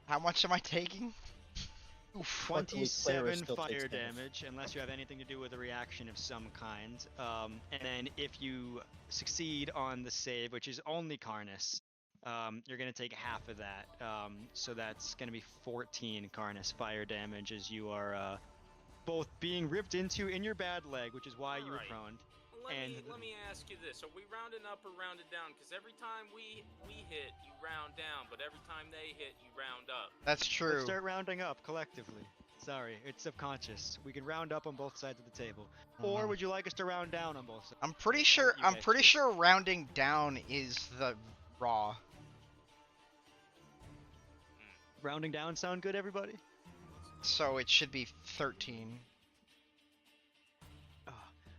How much am I taking? Oof. Luckily, Clara 27 still takes fire damage. damage, unless you have anything to do with a reaction of some kind. And then if you succeed on the save, which is only Karnas, you're going to take half of that. So that's going to be 14 Karnas fire damage as you are both being ripped into in your bad leg, which is why you were Alright. prone. Let me ask you this: are we rounding up or rounded down? Because every time we hit, you round down, but every time they hit, you round up. That's true. Let's start rounding up collectively. Sorry, it's subconscious. We can round up on both sides of the table. Or would you like us to round down on both sides? I'm pretty sure. You I'm guys pretty choose. sure rounding down is the raw. Rounding down sound good, everybody? So it should be 13.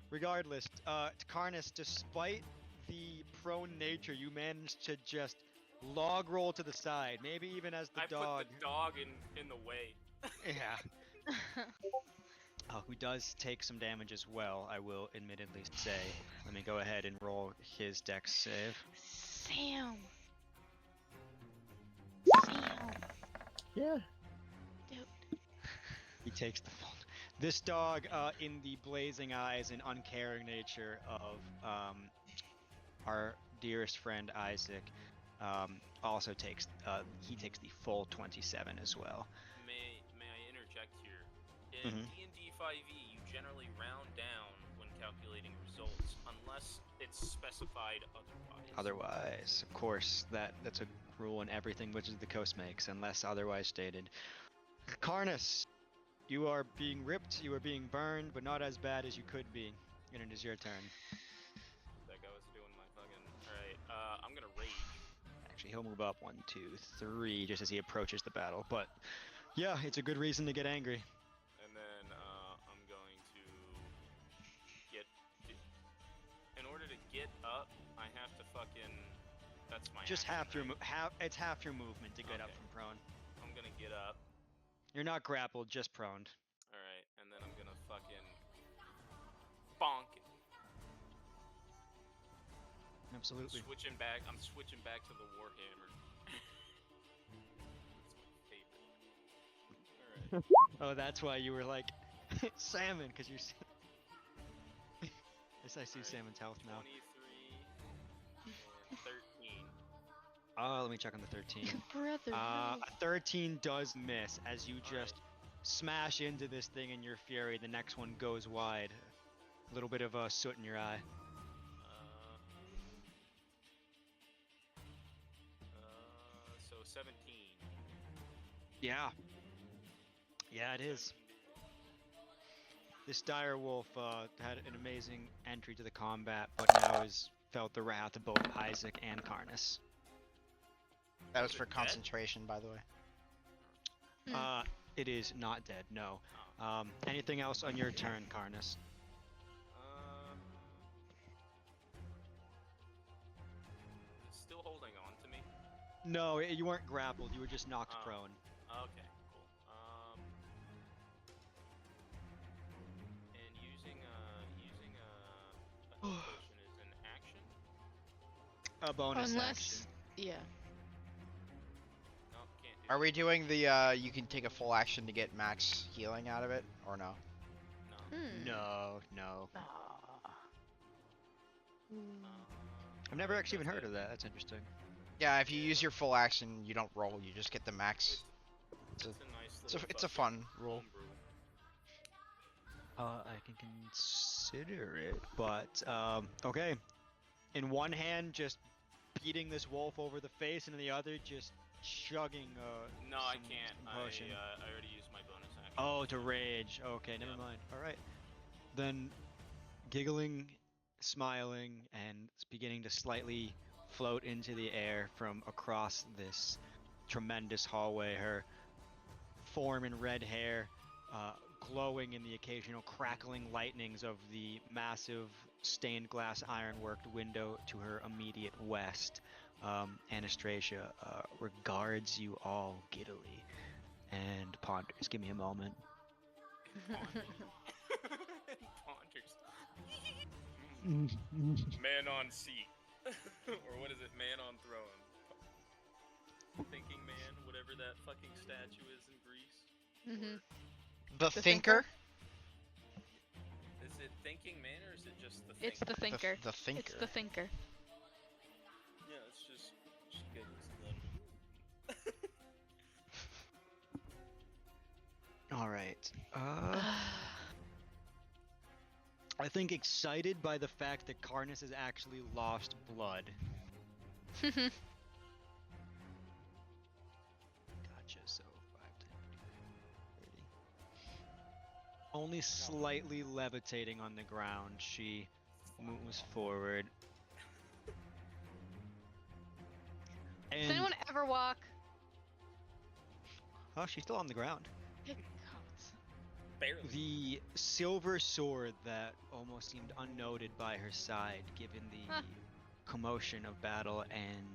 Regardless, Karnas, despite the prone nature, you managed to just log roll to the side. Maybe even as the I dog. put the dog in the way. Yeah. Who does take some damage as well, I will admittedly say. Let me go ahead and roll his dex save. Sam. Sam. Yeah. Dude. He takes the fault. This dog, in the blazing eyes and uncaring nature of our dearest friend Isaac, also takes he takes the full 27 as well. May I interject here? In Mhm. D&D 5e, you generally round down when calculating results, unless it's specified otherwise. Otherwise, of course, that's a rule in everything which is the coast makes, unless otherwise stated. Karnas, you are being ripped, you are being burned, but not as bad as you could be. And it is your turn. That guy was doing my fucking. Alright, I'm gonna rage. Actually, he'll move up 1, 2, 3, just as he approaches the battle. But yeah, it's a good reason to get angry. And then, I'm going to get. In order to get up, I have to fucking. That's my. Just action, right? it's half your movement to get up Okay. from prone. I'm gonna get up. You're not grappled, just proned. Alright, and then I'm gonna fucking. Bonk it. Absolutely. I'm switching back to the Warhammer. That's my favorite. Alright. Oh, that's why you were like salmon, because you're. Yes, I see Alright, salmon's health now. 23 and 13. Oh, let me check on the 13. Brother. No. A 13 does miss as you Alright. just smash into this thing in your fury. The next one goes wide. A little bit of soot in your eye. So 17. Yeah. Yeah, it is. This dire wolf had an amazing entry to the combat, but now has felt the wrath of both Isaac and Karnas. That was Is for it dead? concentration, by the way. It is not dead, no. Oh. Anything else on your turn, Karnas? It's still holding on to me. No, you weren't grappled. You were just knocked Oh. prone. Okay, cool. And using a health potion is an action. A bonus Unless. action. Yeah. No, can't do Are that. we doing the you can take a full action to get max healing out of it, or no? No. No. Aw. I've never Alright, actually even that's heard it. of that. That's interesting. Yeah, if you use your full action, you don't roll. You just get the max. It's It's a, a nice it's a, little it's a fucking fun rule. homebrew. I can consider it, but okay. In one hand, just beating this wolf over the face, and in the other, just chugging No, I some can't. potion. I already used my bonus action. Oh, to rage. Okay, never Yep. mind. All right. Then, giggling, smiling, and beginning to slightly float into the air from across this tremendous hallway, her form in red hair glowing in the occasional crackling lightnings of the massive stained glass ironworked window to her immediate west. Anastasia regards you all giddily and ponders. Give me a moment. Ponders. Man on seat. Or what is it? Man on throne. Thinking man, whatever that fucking statue is in Greece. Mhm. The The thinker? Is it thinking man or is it just the It's the thinker? thinker. The thinker. It's the thinker. Yeah, it's just giggles a little. All right. I think excited by the fact that Karnas has actually lost blood. Gotcha. So 5, 10, 30. Only slightly levitating on the ground, she moves forward. Does And anyone ever walk? oh, she's still on the ground. Good God. Barely. The silver sword that almost seemed unnoted by her side, given the Huh. commotion of battle and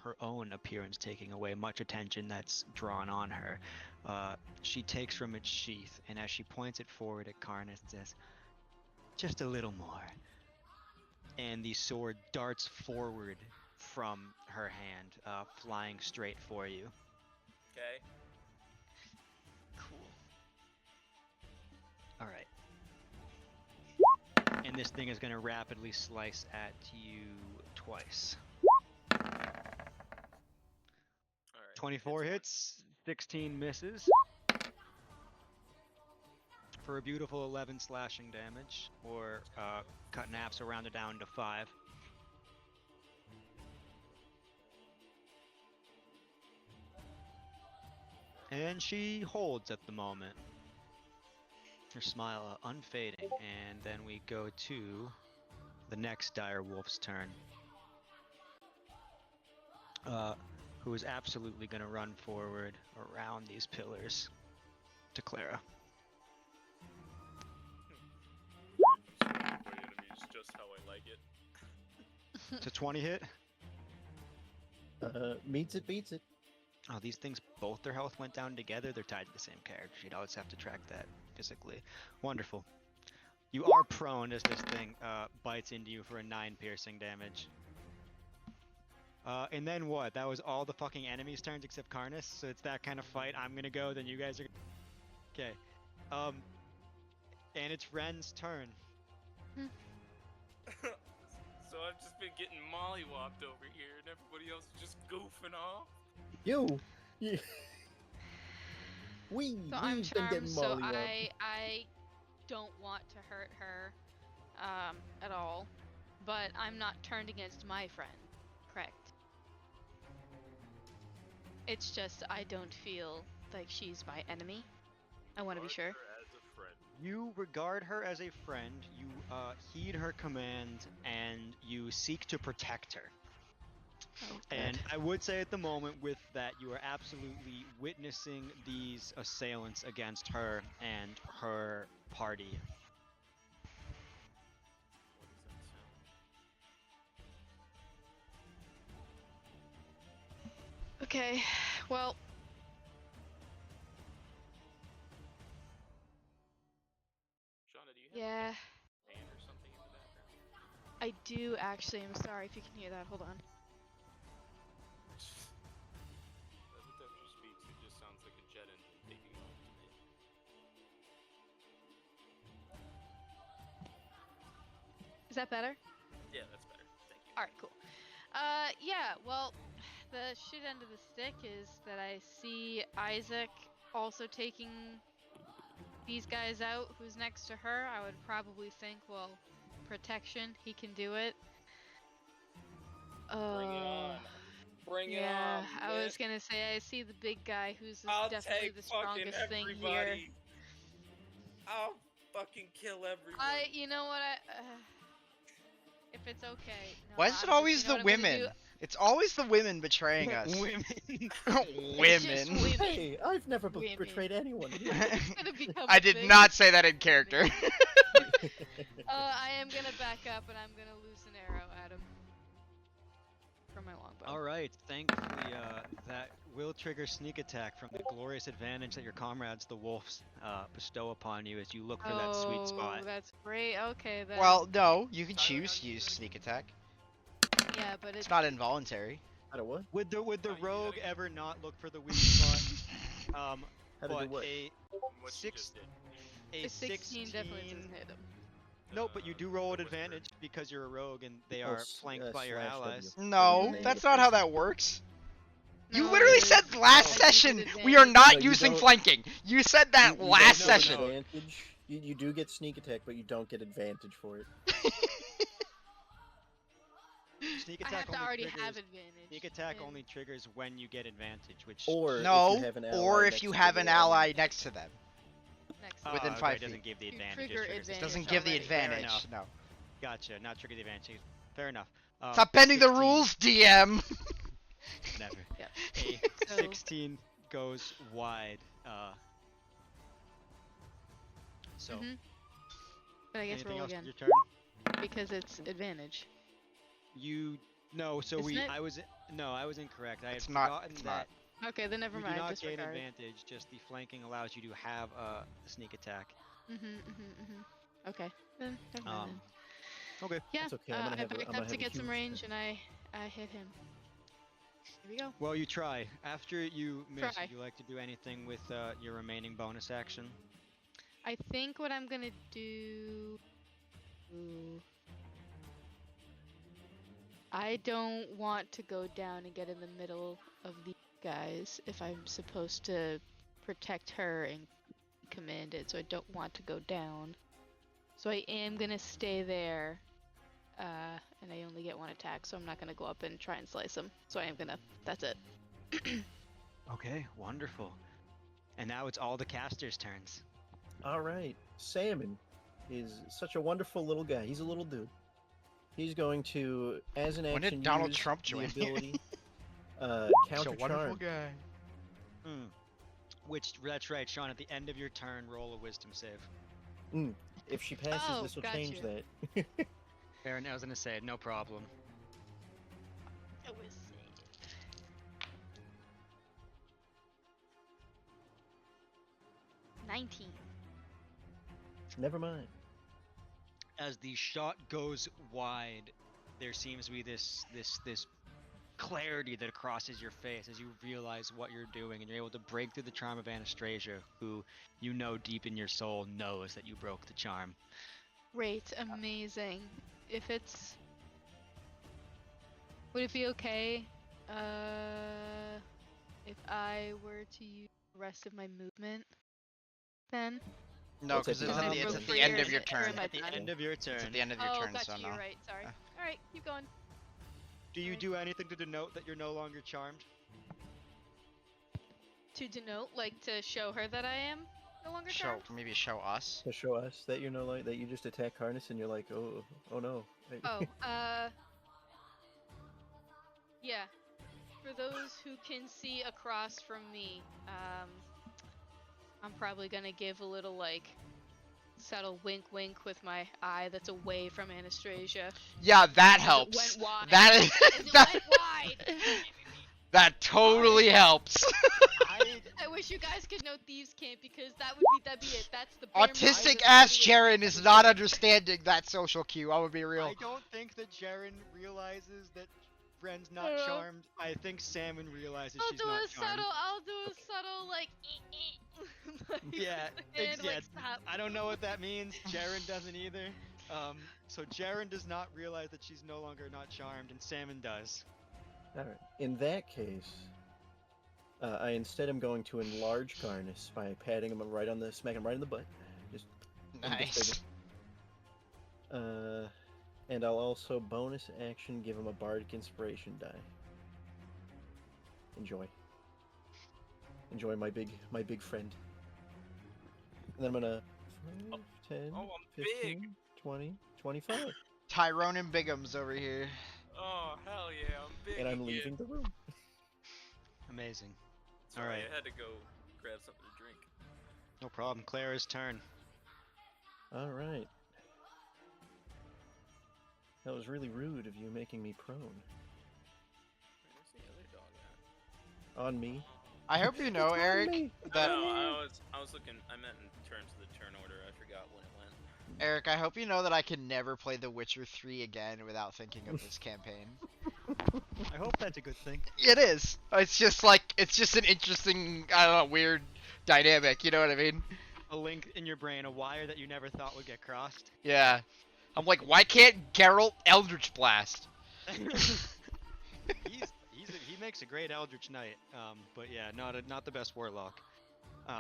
her own appearance taking away much attention that's drawn on her, she takes from its sheath, and as she points it forward at Karnas, says, "Just a little more." And the sword darts forward from her hand, flying straight for you. Okay. Cool. All right. And this thing is going to rapidly slice at you twice. All right. 24 hits, 16 misses. For a beautiful 11 slashing damage, or cut in half, so round it down to 5. And she holds at the moment. Her smile unfading, and then we go to the next dire wolf's turn. Who is absolutely going to run forward around these pillars to Clara. My enemies just how I like it. It's a 20 hit. Meets it, beats it. Oh, these things, both their health went down together. They're tied to the same character. You'd always have to track that physically. Wonderful. You are prone as this thing bites into you for a 9 piercing damage. And then what? That was all the fucking enemies' turns except Karnas. So it's that kind of fight. I'm gonna go, then you guys are. Okay. And it's Ren's turn. So I've just been getting mollywopped over here, and everybody else is just goofing off. You. Yeah. We've I'm been getting charmed, so mollywopped. I don't want to hurt her at all, but I'm not turned against my friend, correct? It's just I don't feel like she's my enemy. I want to be sure. Regard her as a friend. You regard her as a friend. You heed her command, and you seek to protect her. Oh, And good. I would say at the moment with that, you are absolutely witnessing these assailants against her and her party. What does that sound? Okay, well, Shauna, do you have yeah, a fan or something in the background? I do actually. I'm sorry if you can hear that. Hold on. Every time she speaks, it just sounds like a jet engine taking off to me. Is that better? Yeah, that's better. Thank you. All right, cool. Yeah, well, the shit end of the stick is that I see Isaac also taking these guys out. Who's next to her? I would probably think, well, protection, he can do it. Bring it on. Bring it Yeah, on. I was miss. gonna say I see the big guy who's I'll definitely take the fucking strongest thing here. everybody. I'll fucking kill everyone. You know what? If it's okay. No, Why is it I'm always you know the what I'm gonna women? do? It's always the women betraying us. Women. It's just Women. women. Hey, I've never Women. betrayed anyone. It's gonna become I a did thing. not say that in character. I am gonna back up and I'm gonna loose an arrow at him from my longbow. All right. Thankfully, that will trigger sneak attack from the glorious advantage that your comrades, the wolves, bestow upon you as you look for that sweet spot. Oh, that's great. Okay then. Well, no, you can Tyler, choose how to do you use do it? sneak attack. yeah, but It's not involuntary. How to what? Would the Oh, you rogue gotta- ever not look for the weak spot? How to But do what? What six- you just did. a a 16 definitely doesn't hit him. No, but you do roll at Whisper. advantage because you're a rogue and they Oh, are flanked by your slash allies. W. No, Negative that's not how person. that works. You No, literally it said is. last I use session it we are advantage. not No, you using don't- flanking. You said that You last don't get session. Advantage. You do get sneak attack, but you don't get advantage for it. Sneak I attack have to only already triggers. have advantage. Sneak attack and- only triggers when you get advantage, which Or No, if you have an ally or if next you to have the an one- ally next to them. Next within okay, 5 it doesn't feet. give the You advantage. trigger It triggers advantage. Doesn't give the already. Fair advantage. enough. No. Gotcha. Not trigger the advantage. Fair enough. Stop bending the 16. rules, DM. Never. Yep. A So- 16 goes wide. So But I guess anything roll else again with your turn? because it's advantage. You no. So Isn't it? I was incorrect. I had It's not. forgotten It's that not. Okay, then never you do mind. not gain Disregard. advantage. Just the flanking allows you to have a sneak attack. Okay, then never mind. Um, Then. Okay. Yeah, That's okay. I'm I gonna have backed I'm gonna up to have a get some huge range, turn. and I hit him. Here we go. Well, you try. After you miss, Try. would you like to do anything with your remaining bonus action? I think what I'm gonna do. Ooh. I don't want to go down and get in the middle of these guys if I'm supposed to protect her and command it, so I don't want to go down. So I am gonna stay there, and I only get one attack, so I'm not gonna go up and try and slice him. So I am gonna. That's it. Okay, wonderful. And now it's all the casters' turns. All right, Salmon is such a wonderful little guy. He's a little dude. He's going to, as an When action, did Donald use Trump the join? ability He's a counter wonderful charm. guy. Which, that's right, Sean. At the end of your turn, roll a wisdom save. If she passes, Oh, this will gotcha. change that. Aaron, I was gonna say, no problem. It was 19. Never mind. As the shot goes wide, there seems to be this clarity that crosses your face as you realize what you're doing, and you're able to break through the charm of Anastasia, who you know deep in your soul knows that you broke the charm. Great, amazing. If it's, would it be okay, if I were to use the rest of my movement, then? No, It's at because the it's end at of the, your it's turn. at the end of your Or turn. am I At the done? end of your turn, It's at the end of your Oh, turn, gotcha, so no. you're right, sorry. Alright, keep going. do you Sorry. do anything to denote that you're no longer charmed? To denote, like, to show her that I am no longer Show charmed? maybe show us. To show us that you're no like that you just attack Harness and you're like, oh no. Oh, yeah. For those who can see across from me, I'm probably gonna give a little, like, subtle wink with my eye that's away from Anastasia. Yeah, that As helps. it went wide. That is As it that, went wide! that totally helps. I wish you guys could know Thieves Camp because that'd be it. That's the bare minimum Autistic that ass I would Jaren is not understanding that social cue. I would be real. I don't think that Jaren realizes that Bren's not charmed. I think Salmon realizes I'll she's do not a charmed. I'll do a subtle like, like Yeah, and like yeah, stop. I don't know what that means. Jaren doesn't either. So Jaren does not realize that she's no longer not charmed, and Salmon does. All right. In that case, I instead am going to enlarge Garnus by patting him right on the smack him right in the butt. Just make him Nice. bigger. And I'll also bonus action give him a bardic inspiration die. Enjoy. Enjoy my big friend. And then I'm gonna 5, 10, Oh, I'm 15, big. 20, 25. Tyrone and Bigum's over here. Oh, hell yeah, I'm big And I'm again. leaving the room. Amazing. Sorry, Alright. I had to go grab something to drink. No problem. Clara's turn. Alright. That was really rude of you making me prone. Where's the other dog at? On me. I hope you know, It's on Eric, me. that No, I was looking. I meant in terms of the turn order. I forgot when it went. Eric, I hope you know that I can never play The Witcher 3 again without thinking of this campaign. I hope that's a good thing. It is. It's just like it's just an interesting, I don't know, weird dynamic. You know what I mean? A link in your brain, a wire that you never thought would get crossed. Yeah. I'm like, why can't Geralt Eldritch Blast? He makes a great Eldritch Knight. But yeah, not the best warlock.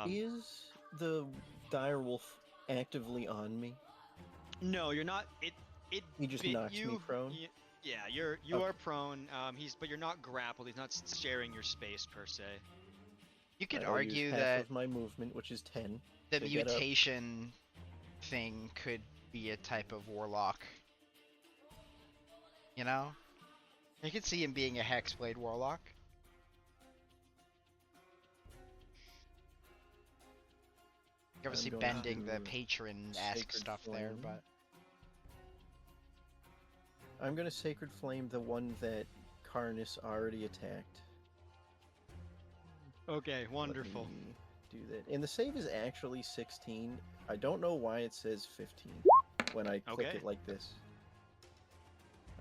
Is the direwolf actively on me? No, you're not. It He just bit knocks me you. prone? Yeah, you Okay. are prone. But you're not grappled. He's not sharing your space per se. You could I'll use argue half that of my movement, which is 10. the to get up. mutation thing could be a type of warlock. You know? I could see him being a Hexblade warlock. Obviously going bending the to patron-esque Sacred stuff there, Flame. but I'm gonna Sacred Flame the one that Karnas already attacked. Okay, Let wonderful. me do that. And the save is actually 16. I don't know why it says 15 when I click Okay. it like this.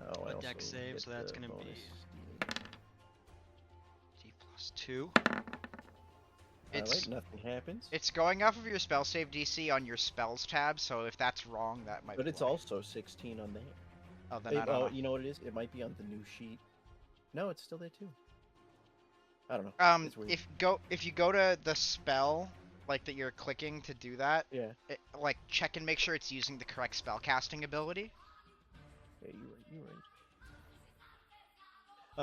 Oh, I A also dex save, get so that's the gonna bonus. D plus 2. it's Alright, nothing happens. it's going off of your spell save DC on your spells tab. So if that's wrong, that might But be it's why. also 16 on that. Oh, then I don't Oh, know. you know what it is? It might be on the new sheet. No, it's still there too. I don't know. It's weird. If you go to the spell like that you're clicking to do that, Yeah. like check and make sure it's using the correct spell casting ability. Yeah, you're right. You're right.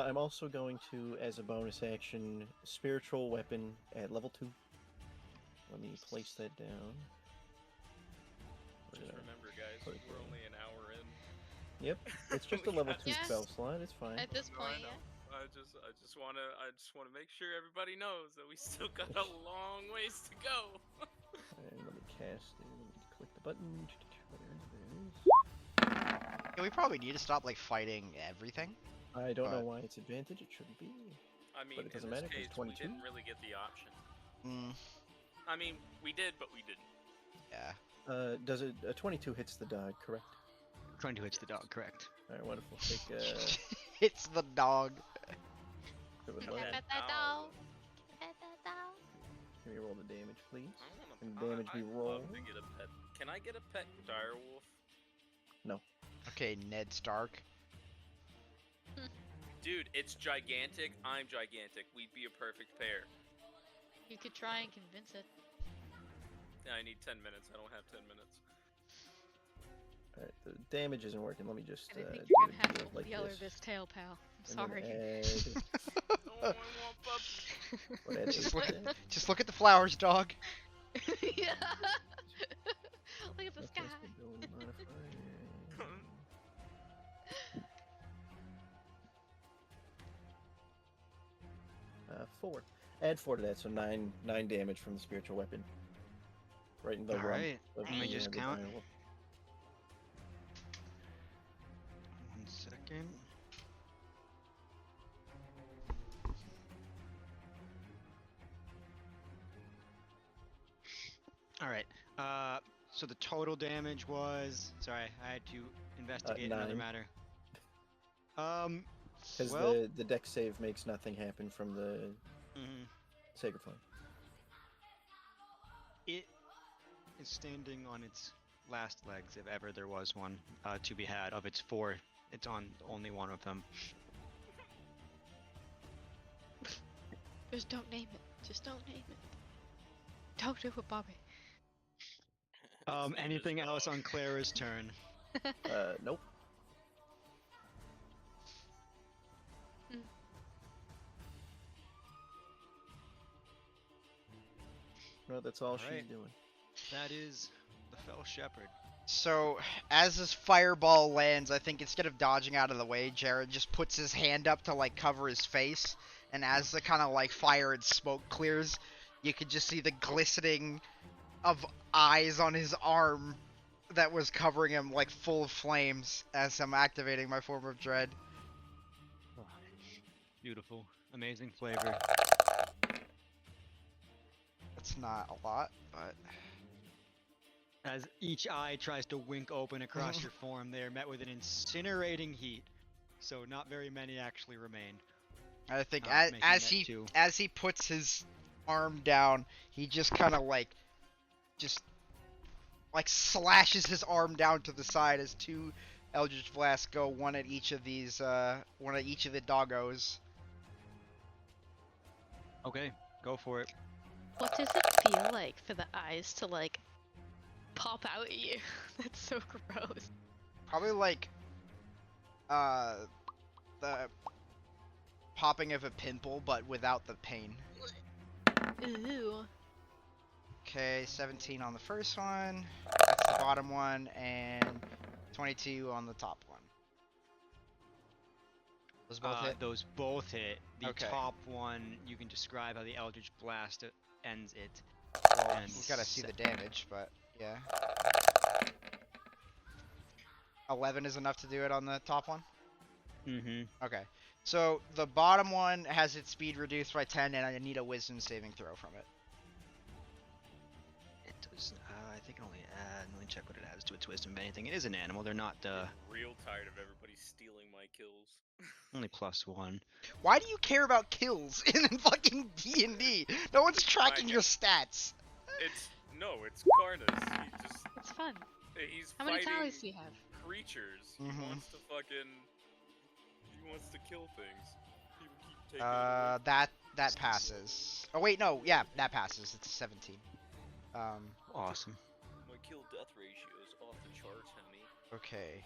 I'm also going to, as a bonus action, Spiritual Weapon at level 2. Let me place that down. Where Just did I remember, guys, put it we're there? only an hour in. Yep, it's just a We level got 2 Yeah. spell slot. It's fine. At this No, I point, know. yeah. I just wanna make sure everybody knows that we still got a long ways to go. And let me cast it. Let me click the button. There it is. Yeah, we probably need to stop like fighting everything. I don't know But- why it's advantage. It shouldn't be. I mean, But it in doesn't this matter, 'cause case, 22. we didn't really get the option. Mm, I mean, we did, but we didn't. yeah. Does it? 22 hits the dog, correct? 22 hits the dog, correct. All right, wonderful. Take It's the dog. give it Pet what? that Ow. dog. Pet that dog. Can you roll the damage, please? I wanna. Can the damage be I'd love rolled? to get a pet. Can I get a pet direwolf? Okay, Ned Stark. Dude, it's gigantic. I'm gigantic. We'd be a perfect pair. You could try and convince it. I need 10 minutes. I don't have 10 minutes. All right, the damage isn't working. Let me just And I think do you're gonna it have to like yell this. this tail, pal. I'm And then sorry. add- No, I want puppy. what, add Just 8 look to at that? just look at the flowers, dog. Yeah. Look at the Okay, sky. ability modifier. 4. Add 4 to that, so 9 damage from the spiritual weapon. Right in the rump Alright, of let me the, just the count. direwolf. 1 second. Alright, so the total damage was... Sorry, I had to investigate another 9. matter. Because Well- the dex save makes nothing happen from the mhm. Sacred Flame. It is standing on its last legs, if ever there was one to be had. Of its 4, it's on only one of them. Just don't name it. Just don't name it. Don't do it, Bobby. Its name is Anything else dog. on Clara's turn? Nope. No, that's all she's Alright. doing. That is the Fell Shepherd. So, as this fireball lands, I think instead of dodging out of the way, Jared just puts his hand up to like cover his face, and as the kind of like fire and smoke clears, you can just see the glistening of eyes on his arm that was covering him like full of flames as I'm activating my form of dread. Beautiful. Amazing flavor. That's not a lot, but As each eye tries to wink open across your form, they are met with an incinerating heat. So not very many actually remain. I think Making as that he two. as he puts his arm down, he just kind of like slashes his arm down to the side as 2 Eldritch Blasts go, one at each of the doggos. Okay, go for it. What does it feel like for the eyes to like pop out at you? That's so gross. Probably like the popping of a pimple, but without the pain. Ooh. Okay, 17 on the first one. That's the bottom one, and 22 on the top one. Those both hit? Those both hit. The Okay. top one, you can describe how the Eldritch Blast ends it. Well, And we've got to see se- the damage, but yeah. 11 is enough to do it on the top one? Mhm. Okay. So the bottom one has its speed reduced by 10, and I need a wisdom saving throw from it. It does. I think it only. Let me check what it adds to its wisdom. If anything, it is an animal. They're not I'm real tired of everybody stealing my kills. only +1. Why do you care about kills in fucking D&D? No one's tracking your stats. It's Karnas. It's fun. He's How many fighting tallies do you have? creatures. Mhm. He wants to kill things. People keep taking it away. That passes. Oh wait, no, yeah, that passes. It's a 17. Awesome. My kill death ratio is off the charts, homie. Okay.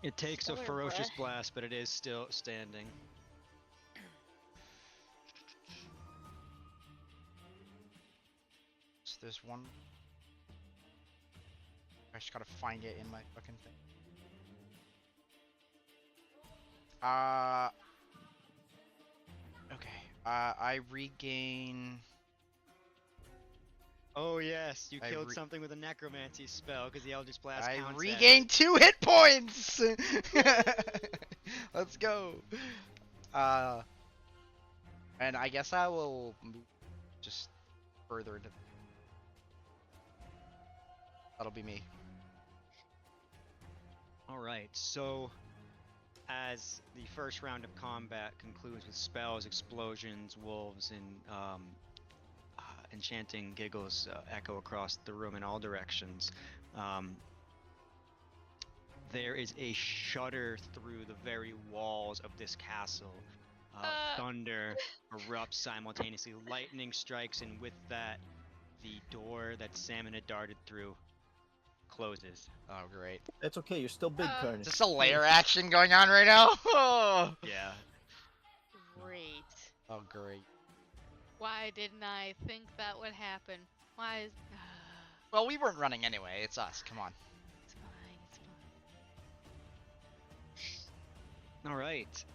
It takes a Stellar ferocious breath. blast, but it is still standing. So there's one. I just gotta find it in my fucking thing. Okay. I regain. Oh yes, you I killed re- something with a necromancy spell because the Eldritch Blast I counts regain 2 hit points. Let's go. And I guess I will move just further into. That'll be me. All right, so as the first round of combat concludes with spells, explosions, wolves, and enchanting giggles echo across the room in all directions, there is a shudder through the very walls of this castle. Thunder erupts simultaneously. Lightning strikes, and with that, the door that Salmon had darted through closes. Oh great. That's okay. You're still big, Uh, Is Carnage. this a lair action going on right now? Oh, Yeah. Great. oh great. Why didn't I think that would happen? Why is... Well, we weren't running anyway. It's us. Come on. It's fine, it's fine. All right.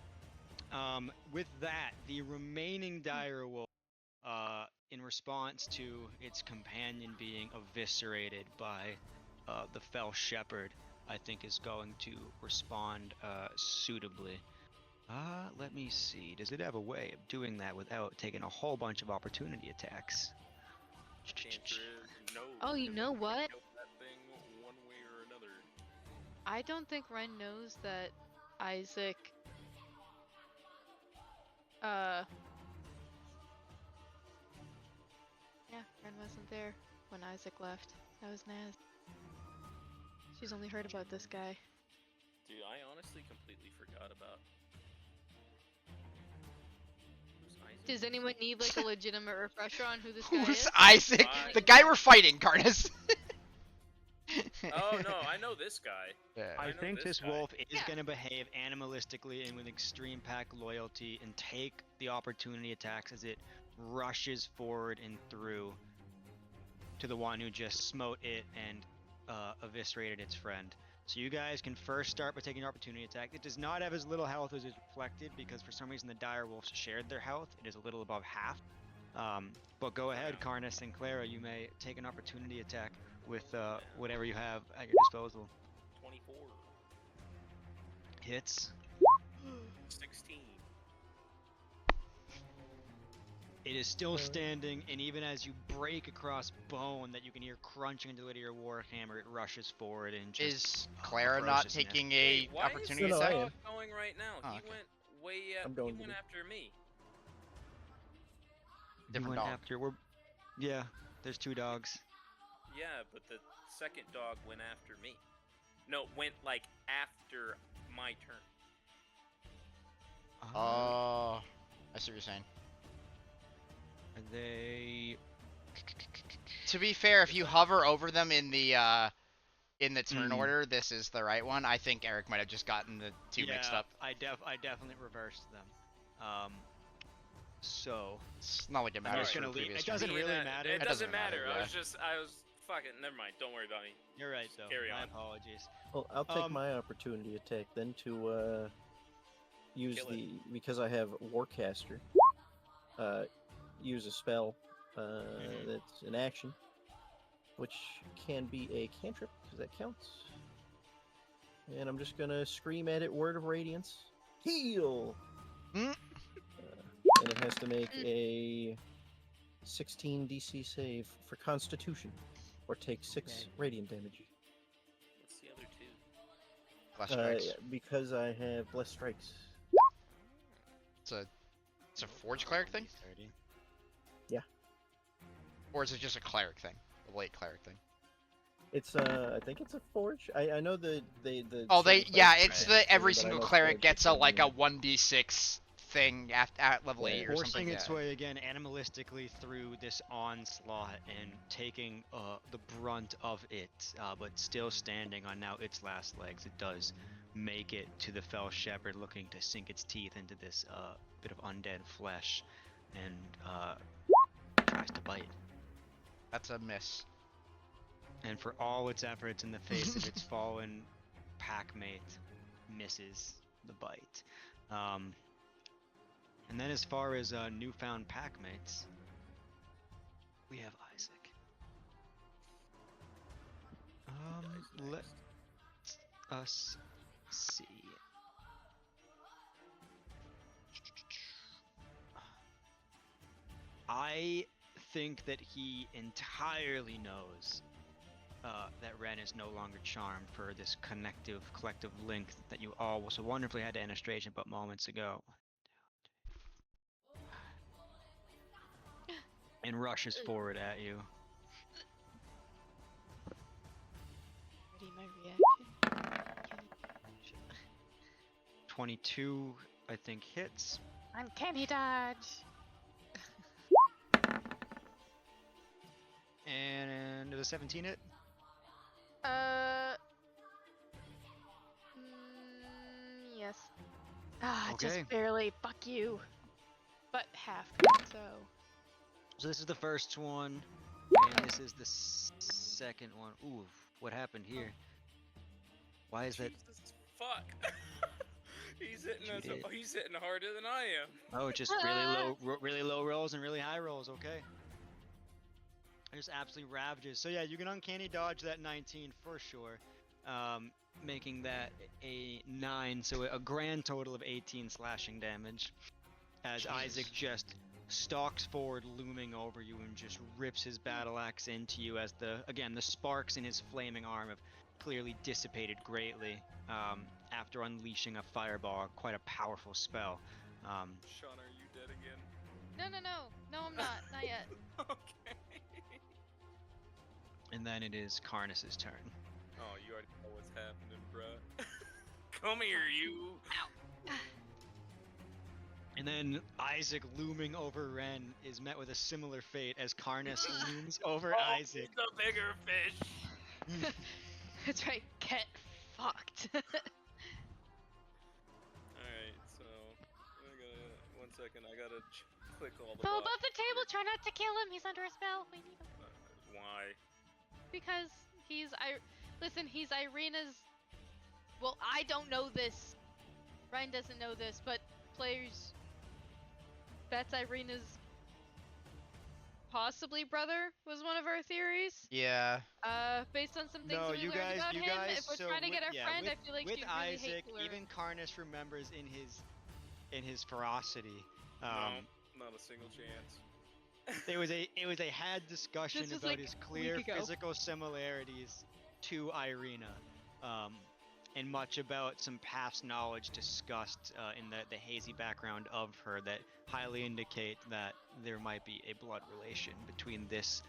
With that, the remaining direwolf, in response to its companion being eviscerated by the fell shepherd, I think is going to respond suitably. Let me see. Does it have a way of doing that without taking a whole bunch of opportunity attacks? Cantrip, no. Oh, you know we're gonna what? kill that thing one way or another. I don't think Ren knows that Isaac... Yeah, Ren wasn't there when Isaac left. That was Naz. She's only heard about this guy. Dude, I honestly completely forgot about. Who's Isaac? Does anyone need like a legitimate refresher on who this guy Who's is? Isaac? Why? The guy we're fighting, Carnus. Oh no, I know this guy. Yeah. I know think this this guy. wolf is Yeah. going to behave animalistically and with extreme pack loyalty and take the opportunity attacks as it rushes forward and through to the one who just smote it and eviscerated its friend. So you guys can first start by taking an opportunity attack. It does not have as little health as is reflected because for some reason the dire wolves shared their health. It is a little above half. But go ahead, Yeah. Karnas and Clara. You may take an opportunity attack with whatever you have at your disposal. 24. Hits. 16. It is still standing, and even as you break across bone that you can hear crunching into your warhammer, it rushes forward and just Is Clara not ferociousness. taking a Wait, why opportunity is No, no, I attack? am. dog going right now? Oh, He okay. went way. I'm He going went to. after me. You Different went dog. after. Yeah, there's two dogs. Yeah, but the second dog went after me. No, went like after my turn. Oh, I see what you're saying. They. To be fair, if you hover over them in the turn Mm. order, this is the right one. I think Eric might have just gotten the two mixed up. I definitely reversed them. So It's not like it I'm matters just for gonna leave- previous it doesn't turns. really that- matter. It It doesn't doesn't matter, matter. yeah. I was fucking. Never mind. Don't worry about me. you're right though. Carry My on. apologies. Well, I'll take Um, my opportunity attack then to use Kill it. because I have Warcaster. Use a spell That's an action, which can be a cantrip because that counts. And I'm just gonna scream at it, Word of Radiance, heal. Mm. And it has to make a 16 DC save for Constitution, or take 6 radiant damage. What's the other 2? Blast strikes. Because I have Blessed Strikes. It's a forge cleric thing, 30. or is it just a cleric thing? A late cleric thing. It's I think it's a forge. I know the Oh, certain yeah, clerics it's have the it, every but I single know cleric forge gets is a the like a main- 1d6 thing at level Yeah. 8 or Forcing something. its Yeah. way again animalistically through this onslaught and taking the brunt of it, but still standing on now its last legs. It does make it to the fell shepherd, looking to sink its teeth into this bit of undead flesh, and tries to bite. That's a miss. And for all its efforts in the face of its fallen packmate, misses the bite. And then as far as newfound packmates, we have Isaac. Let us see. I think that he entirely knows that Ren is no longer charmed for this collective link that you all so wonderfully had to Anastration but moments ago. And rushes forward at you. Ready my reaction. 22, I think, hits. Uncanny dodge. And does a 17 hit? Yes. Ah, Okay. just barely. Fuck you. But half. So. So this is the first one, and this is the second one. Ooh, what happened here? Why is that? Jesus fuck. He's hitting You us. did. He's hitting harder than I am. Oh, just really low rolls and really high rolls. Okay. Just absolutely ravages. So yeah, you can uncanny dodge that 19 for sure, making that a 9, so a grand total of 18 slashing damage. As Jeez. Isaac just stalks forward, looming over you, and just rips his battle axe into you. As the sparks in his flaming arm have clearly dissipated greatly after unleashing a fireball, quite a powerful spell. Sean, are you dead again? No, I'm not. Not yet. Okay. And then it is Karnas's turn. Oh, you already know what's happening, bruh. Come here, you. And then Isaac, looming over Ren, is met with a similar fate as Karnas looms over Isaac. He's a bigger fish. That's right. Get fucked. Alright, so I gotta 1 second. I gotta click all the Go boxes. above the table. Try not to kill him. He's under a spell. We need him. Why? Because he's he's Irina's. Well, I don't know this. Ryan doesn't know this, but players. That's Irina's possibly brother was one of our theories. Yeah. Based on some things No, that we you learned guys, about you him. guys. If we're So trying to with, get our yeah, friend, with, I feel like with she'd really Isaac, hate Glura. even Karnas remembers in his ferocity. No, not a single chance. It was a had discussion This was about like his a clear week ago. physical similarities to Irina, and much about some past knowledge discussed in the hazy background of her that highly indicate that there might be a blood relation between this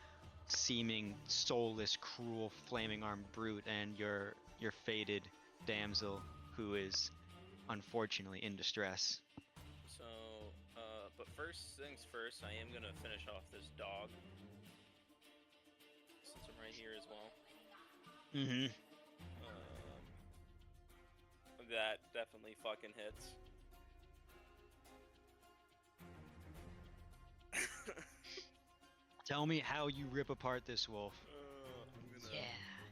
seeming soulless, cruel, flaming-armed brute and your fated damsel, who is unfortunately in distress. So, but first things first, I am gonna finish off this dog. Since I'm right here as well. Mm-hmm. That definitely fucking hits. Tell me how you rip apart this wolf.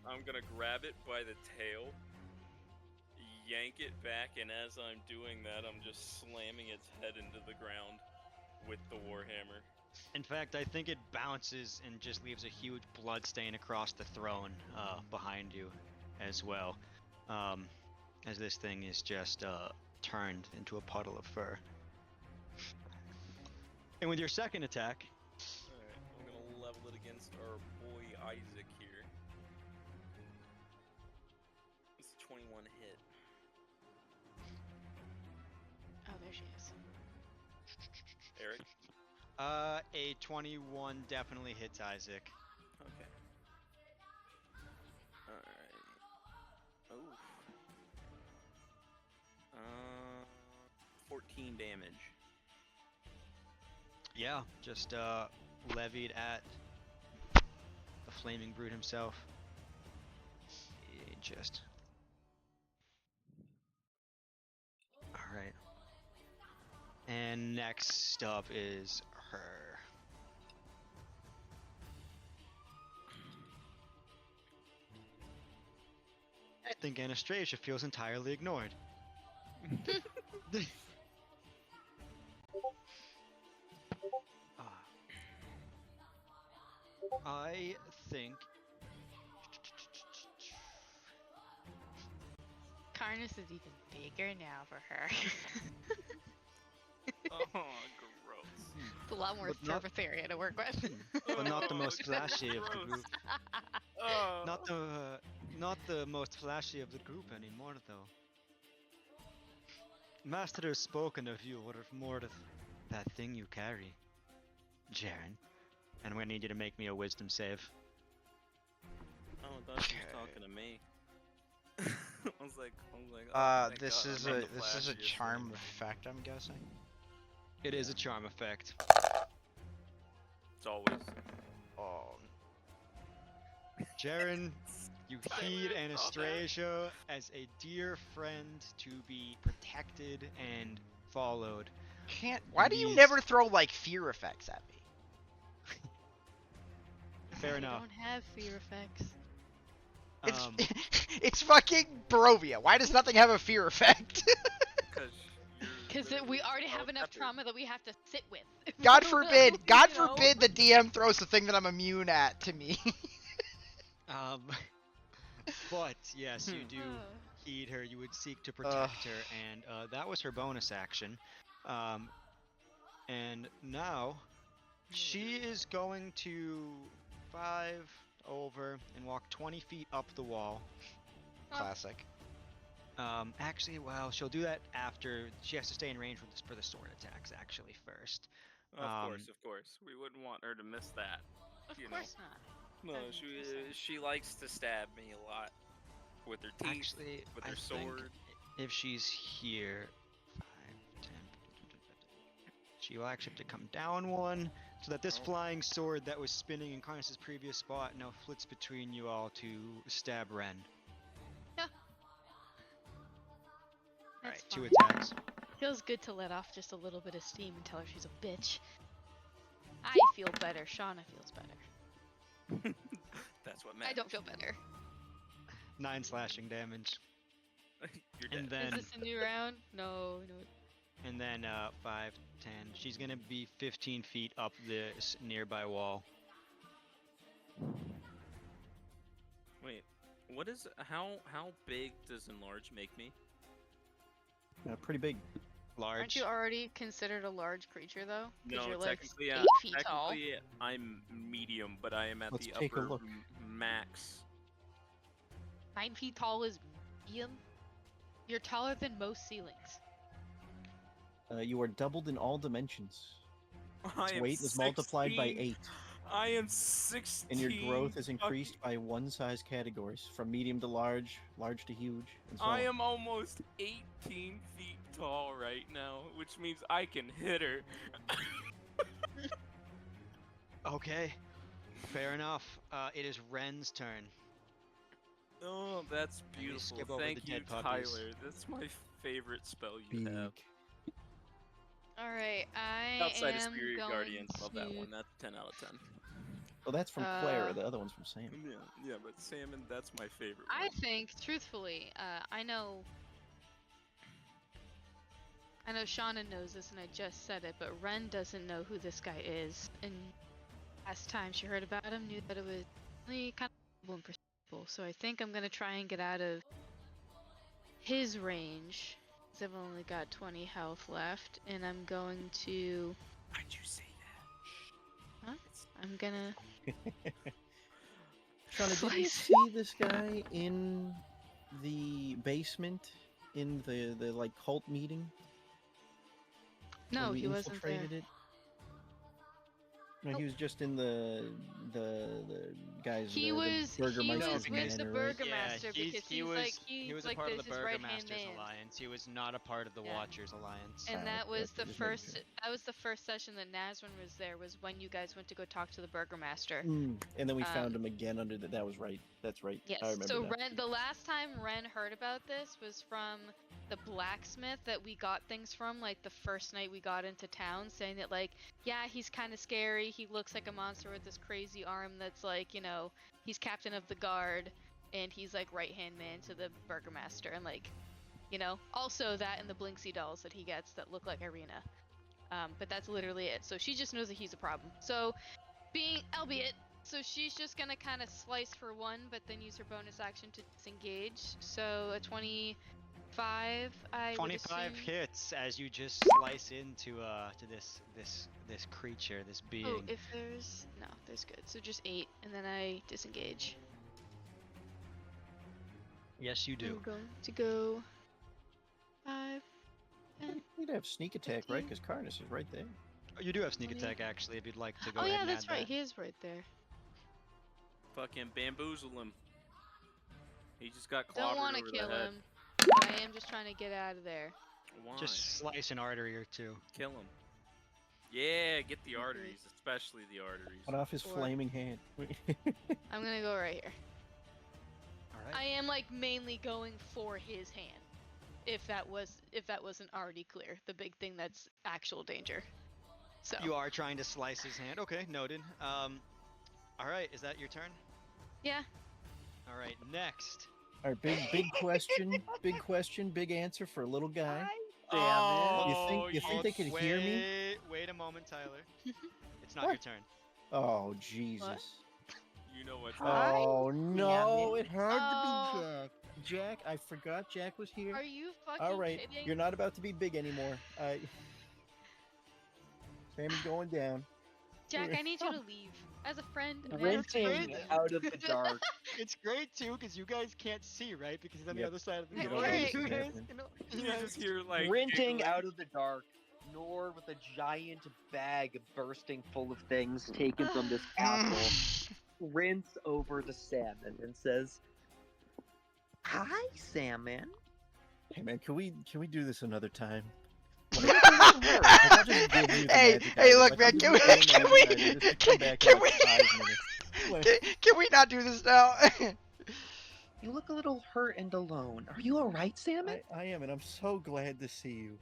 I'm gonna grab it by the tail, yank it back, and as I'm doing that, I'm just slamming its head into the ground with the warhammer. In fact, I think it bounces and just leaves a huge blood stain across the throne behind you as well. As this thing is just turned into a puddle of fur. And with your second attack, Alright, I'm gonna level it against our boy Isaac here. It's a 21 hit. Oh, there she is. Eric? a 21 definitely hits Isaac. Okay. Alright. Oh. 14 damage. Yeah, just levied at the flaming brute himself. Just. Alright. And next up is her. I think Anastasia feels entirely ignored. Ah. I think. Karnus is even bigger now for her. Oh, gross. It's a lot more But not- surface area to work with. But not the Oh, most it's flashy of the gross. group. Oh. Not the most flashy of the group anymore, though. Master has spoken of you, what of more of that thing you carry, Jaren. And I'm gonna need you to make me a wisdom save. Oh, I thought she was talking to me. I was like, oh, thank This God, is I made a the this is a flashiest charm thing. effect, I'm guessing. It is a charm effect. It's always. Oh, Jaren, you heed Anastasia as a dear friend to be protected and followed. can't. Why do you These- never throw like fear effects at me? Fair I enough. don't have fear effects. It's Um, it's fucking Barovia. Why does nothing have a fear effect? Because we already have enough trauma that we have to sit with. God forbid. God You know? forbid the DM throws the thing that I'm immune at to me. um, but yes, you do Uh, heed her. You would seek to protect her, and that was her bonus action. And now she is going to 5 over and walk 20 feet up the wall. Classic. Actually, well, she'll do that after she has to stay in range for the sword attacks. Actually, first. Of course. We wouldn't want her to miss that. Of You know. course not. No, 100%. she likes to stab me a lot with her teeth, Actually, with I her think sword. if she's here, 5, 10, she will actually have to come down one, so that this Oh. flying sword that was spinning in Karnus' previous spot now flits between you all to stab Ren. That's Alright, 2 fine. attacks. Feels good to let off just a little bit of steam and tell her she's a bitch. I feel better. Shauna feels better. That's what matters. I don't feel better. 9 slashing damage. You're dead. And then, Is this a new round? No. 5, 10. She's gonna be 15 feet up this nearby wall. Wait, what is how big does enlarge make me? Pretty big. Large. Aren't you already considered a large creature though? 'Cause No, you're like technically, 8 feet tall. technically I'm medium, but I am at Let's the take a upper look. max. 9 feet tall is medium. You're taller than most ceilings. You are doubled in all dimensions. I Its am weight is multiplied by 16 8, I am 16. and your growth is fucking- increased by 1 size categories, from medium to large, large to huge, and so I on. am almost 18 feet tall right now, which means I can hit her. Okay. Fair enough. It is Ren's turn. Oh, that's And we beautiful. skip over Thank the you, dead puppies. Tyler. That's my favorite spell you Big. have. Alright, I Outside of am Spirit going Guardians, love that to- one. That's 10 out of 10. Well, that's from Clara. Uh, The other one's from Sam. Yeah, but Salmon, that's my favorite I one. think, truthfully, I know I know Shauna knows this, and I just said it, but Ren doesn't know who this guy is. And last time she heard about him, knew that it was only kind of one people. So I think I'm gonna try and get out of his range. 'Cause I've only got 20 health left, and I'm going to. Why'd you say that? Huh? I'm gonna. Shauna, did you Slice. see this guy in the basement in the like cult meeting? No, when we he wasn't there. infiltrated it? No, Nope. he was just in the guys. He the was Burgermeister's with the manor, right? Burgermaster because he he's was a like part of this the his right-hand Burgermaster's man. Alliance. He was not a part of the Yeah. Watchers Alliance. And that okay, was okay, the just making first. sure. That was the first session that Nazrin was there. Was when you guys went to go talk to the Burgermaster. And then we found Um, him again under the. That was right. That's right. I Yes. remember So now. Ren, the last time Ren heard about this was from the blacksmith that we got things from, like the first night we got into town, saying that like, yeah, he's kind of scary. He looks like a monster with this crazy arm that's like, he's captain of the guard, and he's like right-hand man to the Burgermaster, and like, also that and the Blinksy dolls that he gets that look like Irina. But that's literally it. So she just knows that he's a problem. So, albeit. So she's just gonna kind of slice for one, but then use her bonus action to disengage. So a 25, I would 25 assume. hits as you just slice into to this creature, this being. Oh, if there's good. So just 8, and then I disengage. Yes, you do. I'm going to go 5, 10. You'd have sneak attack, right? 15. Because Karnas is right there. You do have sneak 20. attack actually, if you'd like to go Oh ahead yeah, and that's add right. that. He is right there. Fucking bamboozle him. He just got Don't clobbered want to over kill the head. him. But I am just trying to get out of there. Why? Just slice an artery or two. kill him. Yeah, get the arteries, especially the arteries. Cut off his 4. flaming hand. I'm gonna go right here. All I right. am like mainly going for his hand. If that wasn't already clear, the big thing that's actual danger. So You are trying to slice his hand. Okay, noted. All right, is that your turn? yeah. All right, next. All right, big question, big answer for a little guy. Oh, You think they can hear me? Wait a moment, Tyler. It's not What? your turn. Oh Jesus! You know what's Hi. Oh no! man. It had Oh. to be Jack. Jack, I forgot Jack was here. Are you fucking All right, kidding? you're not about to be big anymore. Sammy's going down. Jack, I need you to leave. As a friend. and as a Renting friend. out of the dark. It's great too, because you guys can't see, right? Because he's on the Yep. other side of the Hey, door. Alright. You guys, Happening. you You guys- just hear like Renting giggling. out of the dark, nor with a giant bag bursting full of things taken from this castle, rinse over the salmon and says, "Hi, salmon." Hey man, can we do this another time? hey, hey, look, man, can we not do this now? You look a little hurt and alone. Are you all right, salmon? I am, and I'm so glad to see you.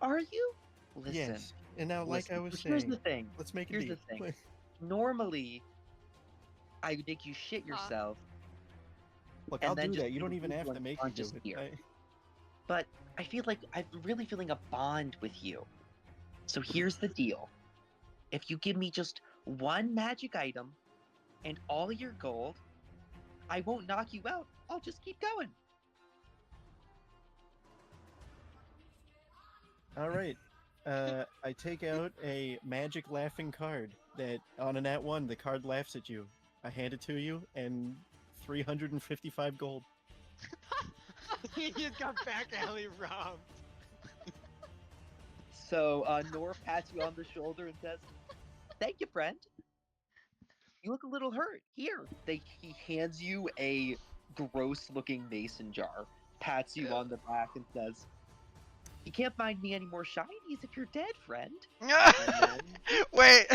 Are you? Listen. Yes. And now, like listen, I was here's the saying, thing. let's make it Here's be. the thing. Normally, I would make you shit yourself, Look, and I'll then do just that. You don't leave even you have to make me do unconscious it. here. but I feel like I'm really feeling a bond with you. So here's the deal. If you give me just one magic item and all your gold, I won't knock you out. I'll just keep going. All right. I take out a magic laughing card that on a nat 1, the card laughs at you. I hand it to you, and 355 gold. He just got back alley robbed. So Nor pats you on the shoulder and says, "Thank you, friend. You look a little hurt. Here." He hands you a gross-looking mason jar, pats you on the back, and says, "You can't find me any more shinies if you're dead, friend." Wait,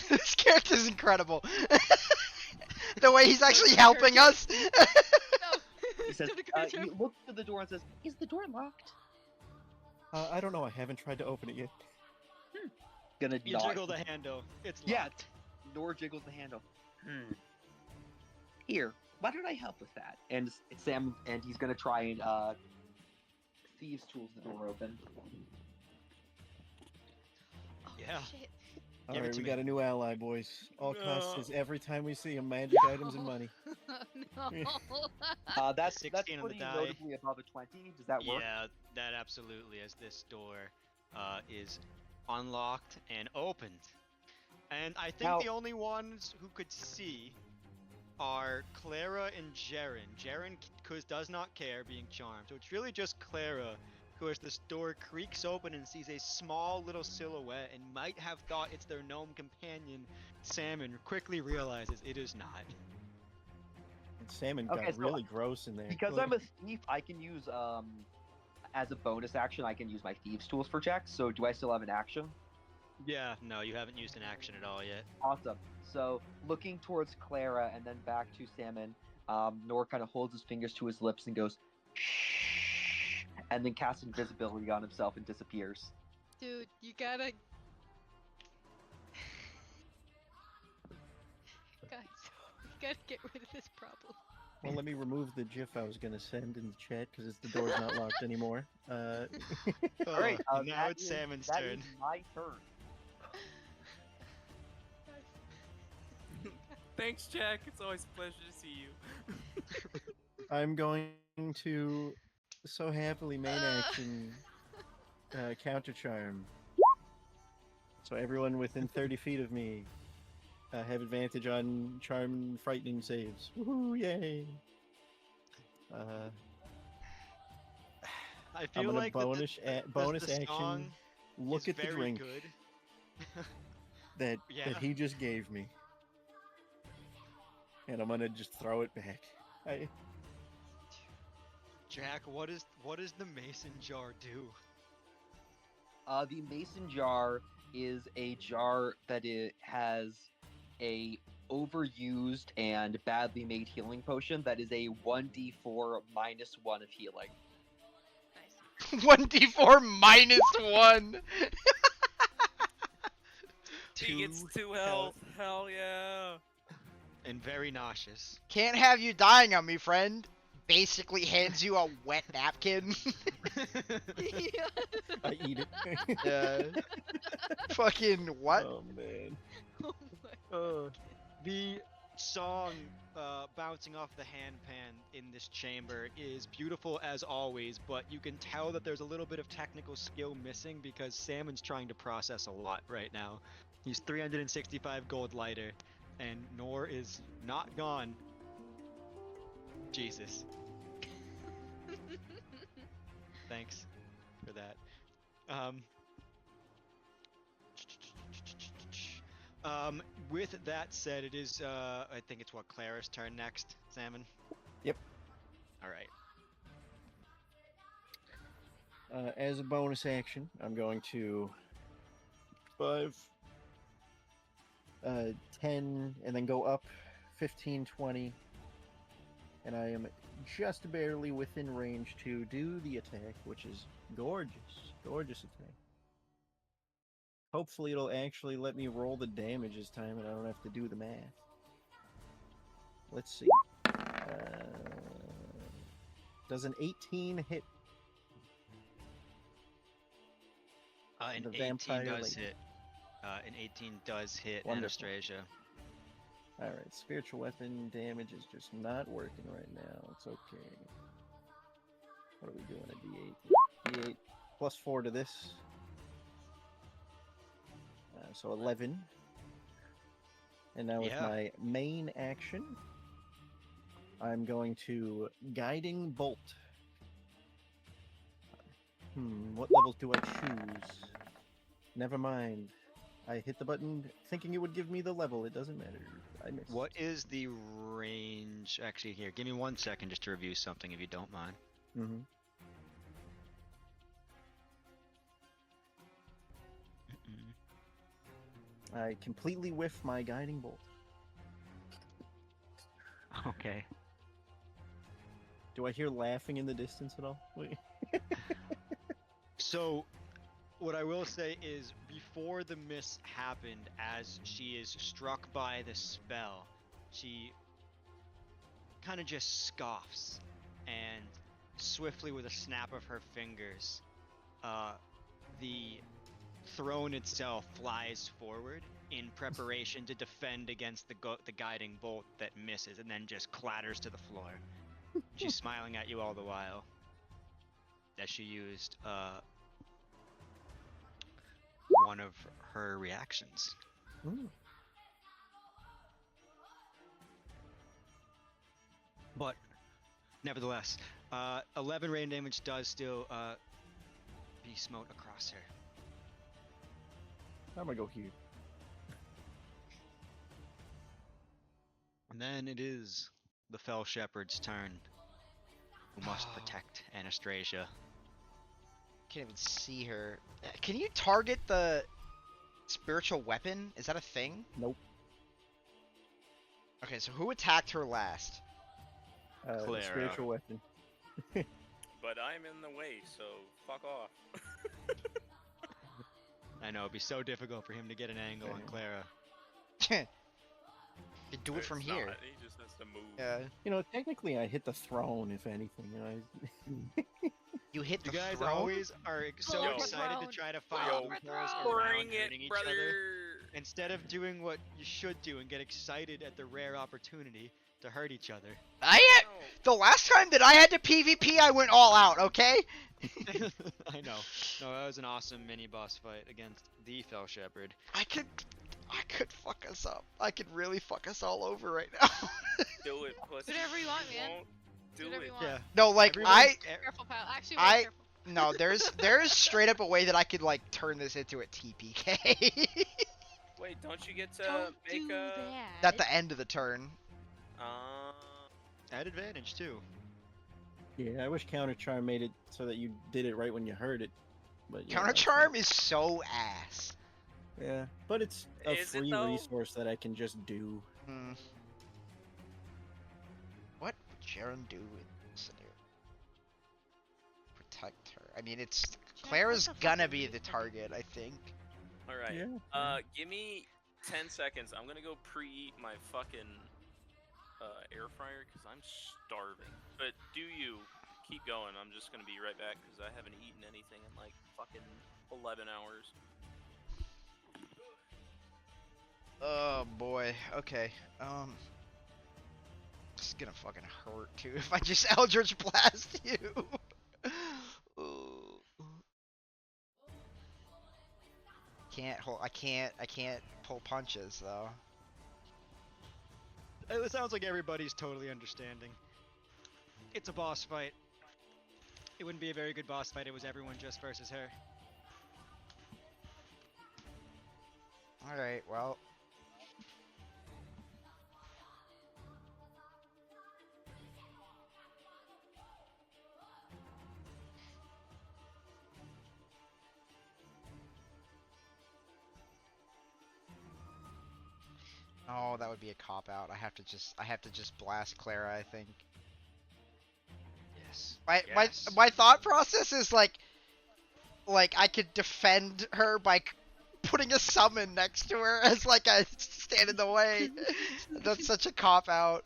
this character's incredible. The way he's actually helping us. He says, he looks to the door and says, "Is the door locked?" I don't know. I haven't tried to open it yet. Gonna You nod. jiggle the handle. It's Yeah, locked. Nor jiggles the handle. Here, why don't I help with that? And Sam, and he's gonna try and thieves' tools the door open. Oh, Yeah. shit. All Give it right, to we me. got a new ally, boys. All costs No. is every time we see him, magic items and money. No. That's 16 on the pretty die. notably above a 20. Does that work? Yeah, that absolutely, as this door is unlocked and opened. And I think Now- the only ones who could see are Clara and Jaren. Jaren does not care being charmed, so it's really just Clara who, as this door creaks open and sees a small little silhouette and might have thought it's their gnome companion, Salmon, quickly realizes it is not. And Salmon Okay, got so really gross in there. Because Like, I'm a thief, I can use as a bonus action, I can use my thieves' tools for checks. So do I still have an action? Yeah, no, you haven't used an action at all yet. Awesome. So looking towards Clara and then back to Salmon, Nor kind of holds his fingers to his lips and goes, shh, and then casts invisibility on himself and disappears. Dude, you gotta. Guys, you gotta get rid of this problem. well, let me remove the GIF I was gonna send in the chat because the door's not locked anymore. All right, and now that it's is- Salmon's that turn. is my turn. Thanks, Jack. It's always a pleasure to see you. I'm going to so happily main action counter charm. So everyone within 30 feet of me have advantage on charm and frightening saves. Woohoo! Yay! I I'm feel gonna like bonus bonus the action. song Look is at the very drink good. that Yeah. he just gave me, and I'm gonna just throw it back. Jack, what does the mason jar do? The mason jar is a jar that it has a overused and badly made healing potion that is a 1d4 minus 1 of healing. Nice. 1d4 minus 1. He gets 2 Two health. Hell yeah. And very nauseous. Can't have you dying on me, friend. Basically hands you a wet napkin. Yeah. I eat it. Yeah. Fucking what? Oh man. Oh my. The song bouncing off the handpan in this chamber is beautiful as always, but you can tell that there's a little bit of technical skill missing because Salmon's trying to process a lot right now. He's 365 gold lighter, and Nor is not gone. Jesus. Thanks for that. With that said, it is I think it's Clara's turn next. Salmon. Yep. All right. As a bonus action, I'm going to 5, 10, and then go up 15, 20, and I am just barely within range to do the attack, which is gorgeous, gorgeous attack. Hopefully it'll actually let me roll the damage this time and I don't have to do the math. Let's see. Does an 18 hit? An The 18 vampire does lady. hit. An 18 does hit Wonderful. Anastasia. Alright, spiritual weapon damage is just not working right now. It's okay. What are we doing? A D8. D8 plus 4 to this. So 11. And now with Yeah. my main action, I'm going to Guiding Bolt. What levels do I choose? Never mind. I hit the button thinking it would give me the level. It doesn't matter. I missed. What is the range? Actually, here, give me 1 second just to review something if you don't mind. Mm-hmm. I completely whiff my Guiding Bolt. Okay. Do I hear laughing in the distance at all? Wait. So, what I will say is, before the miss happened, as she is struck by the spell, she kind of just scoffs and swiftly with a snap of her fingers, the throne itself flies forward in preparation to defend against the guiding bolt that misses and then just clatters to the floor. She's smiling at you all the while as she used one of her reactions. Ooh. But nevertheless, 11 rain damage does still be smote across her. I'm gonna go here. And then it is the Fell Shepherd's turn, who must protect Anastasia. Can't even see her. Can you target the spiritual weapon? Is that a thing? Nope. Okay, so who attacked her last? The Clara. spiritual weapon. But I'm in the way, so fuck off. I know, it'd be so difficult for him to get an angle on Clara. You do it from It's here. not, he just has to move. Yeah. You know, technically, I hit the throne. If anything, You hit You the guys throne? always are so Yo. excited to Throne. try to find Yo. loopholes Bring around Bring hurting it, each brother! other, instead of doing what you should do and get excited at the rare opportunity to hurt each other. The last time that I had to PvP, I went all out, okay? I know. No, that was an awesome mini boss fight against the Fell Shepherd. I could fuck us up. I could really fuck us all over right now. Do it, pussy. Do whatever you want, man. Don't Do do whatever it. you want. Yeah. No, like Everyone's- Careful, pal. Actually, I- wait, careful. no, there's straight up a way that I could like turn this into a TPK. Wait, don't you get to Don't make do a... that. At the end of the turn. At advantage too. yeah, I wish Counter Charm made it so that you did it right when you heard it. But yeah, Counter that's charm is so ass. not- Yeah, but it's a Is it, free though? resource that I can just do. Hmm. What would Jaren do in this scenario? Protect her. I mean, it's Clara's what the fuck gonna are be you the doing? target, I think. Alright. Yeah. Give me 10 seconds. I'm gonna go preheat my fucking air fryer because I'm starving. But do you keep going? I'm just gonna be right back because I haven't eaten anything in like fucking 11 hours. Oh boy. Okay. It's gonna fucking hurt too if I just Eldritch Blast you. Ooh. Can't hold. I can't pull punches though. It sounds like everybody's totally understanding. It's a boss fight. It wouldn't be a very good boss fight. It was everyone just versus her. All right. Well. Oh, that would be a cop out. I have to just blast Clara, I think. Yes. My thought process is like I could defend her by putting a summon next to her as like I stand in the way. That's such a cop out.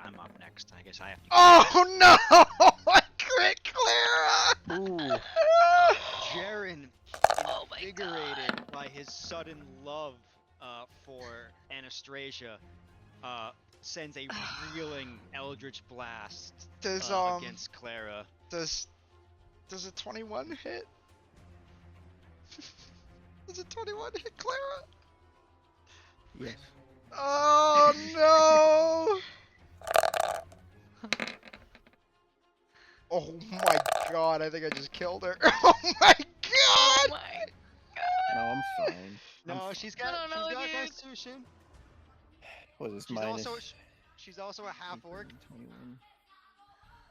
I'm up next. I guess I have to. Oh no! I crit Clara! Ooh. Jaren, Oh my invigorated by his sudden love for Anastasia, sends a reeling Eldritch Blast Does against Clara. does a 21 hit? Does a 21 hit Clara? Yes. Oh no! Oh my god, I think I just killed her. Oh my Oh god! my No, I'm fine. No, she's got I don't know, she's got dude. Constitution. What is this She's minus? also she's also a half orc. 21.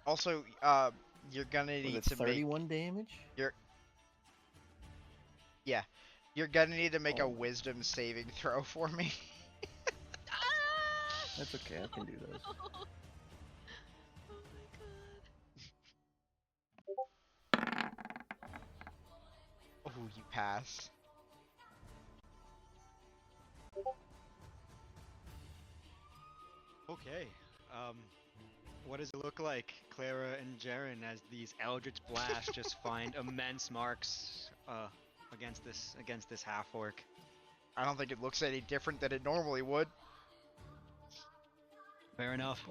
Also, you're gonna Was need it to make 31 damage? you're gonna need to make a Oh. wisdom saving throw for me. That's okay, I can do those. Oh my god. Oh, you pass. Okay. What does it look like, Clara and Jaren, as these Eldritch blasts just find immense marks against this half orc? I don't think it looks any different than it normally would. Fair enough.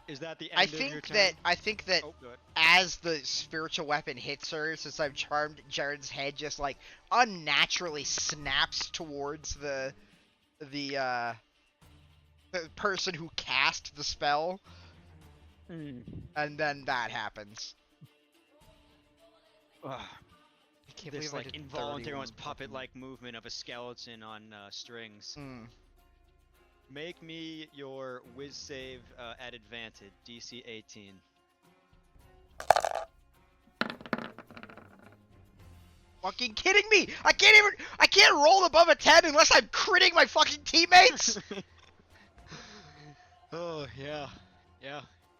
Is that the end of your turn? I think that Oh, good. as the spiritual weapon hits her, since I've charmed, Jared's head just like unnaturally snaps towards the person who cast the spell, and then that happens. Ugh. I can't This believe I like did involuntary, 31 almost puppet-like movement of a skeleton on strings. Mm. Make me your whiz save at advantage, DC 18. Fucking kidding me! I can't roll above a 10 unless I'm critting my fucking teammates! Oh yeah,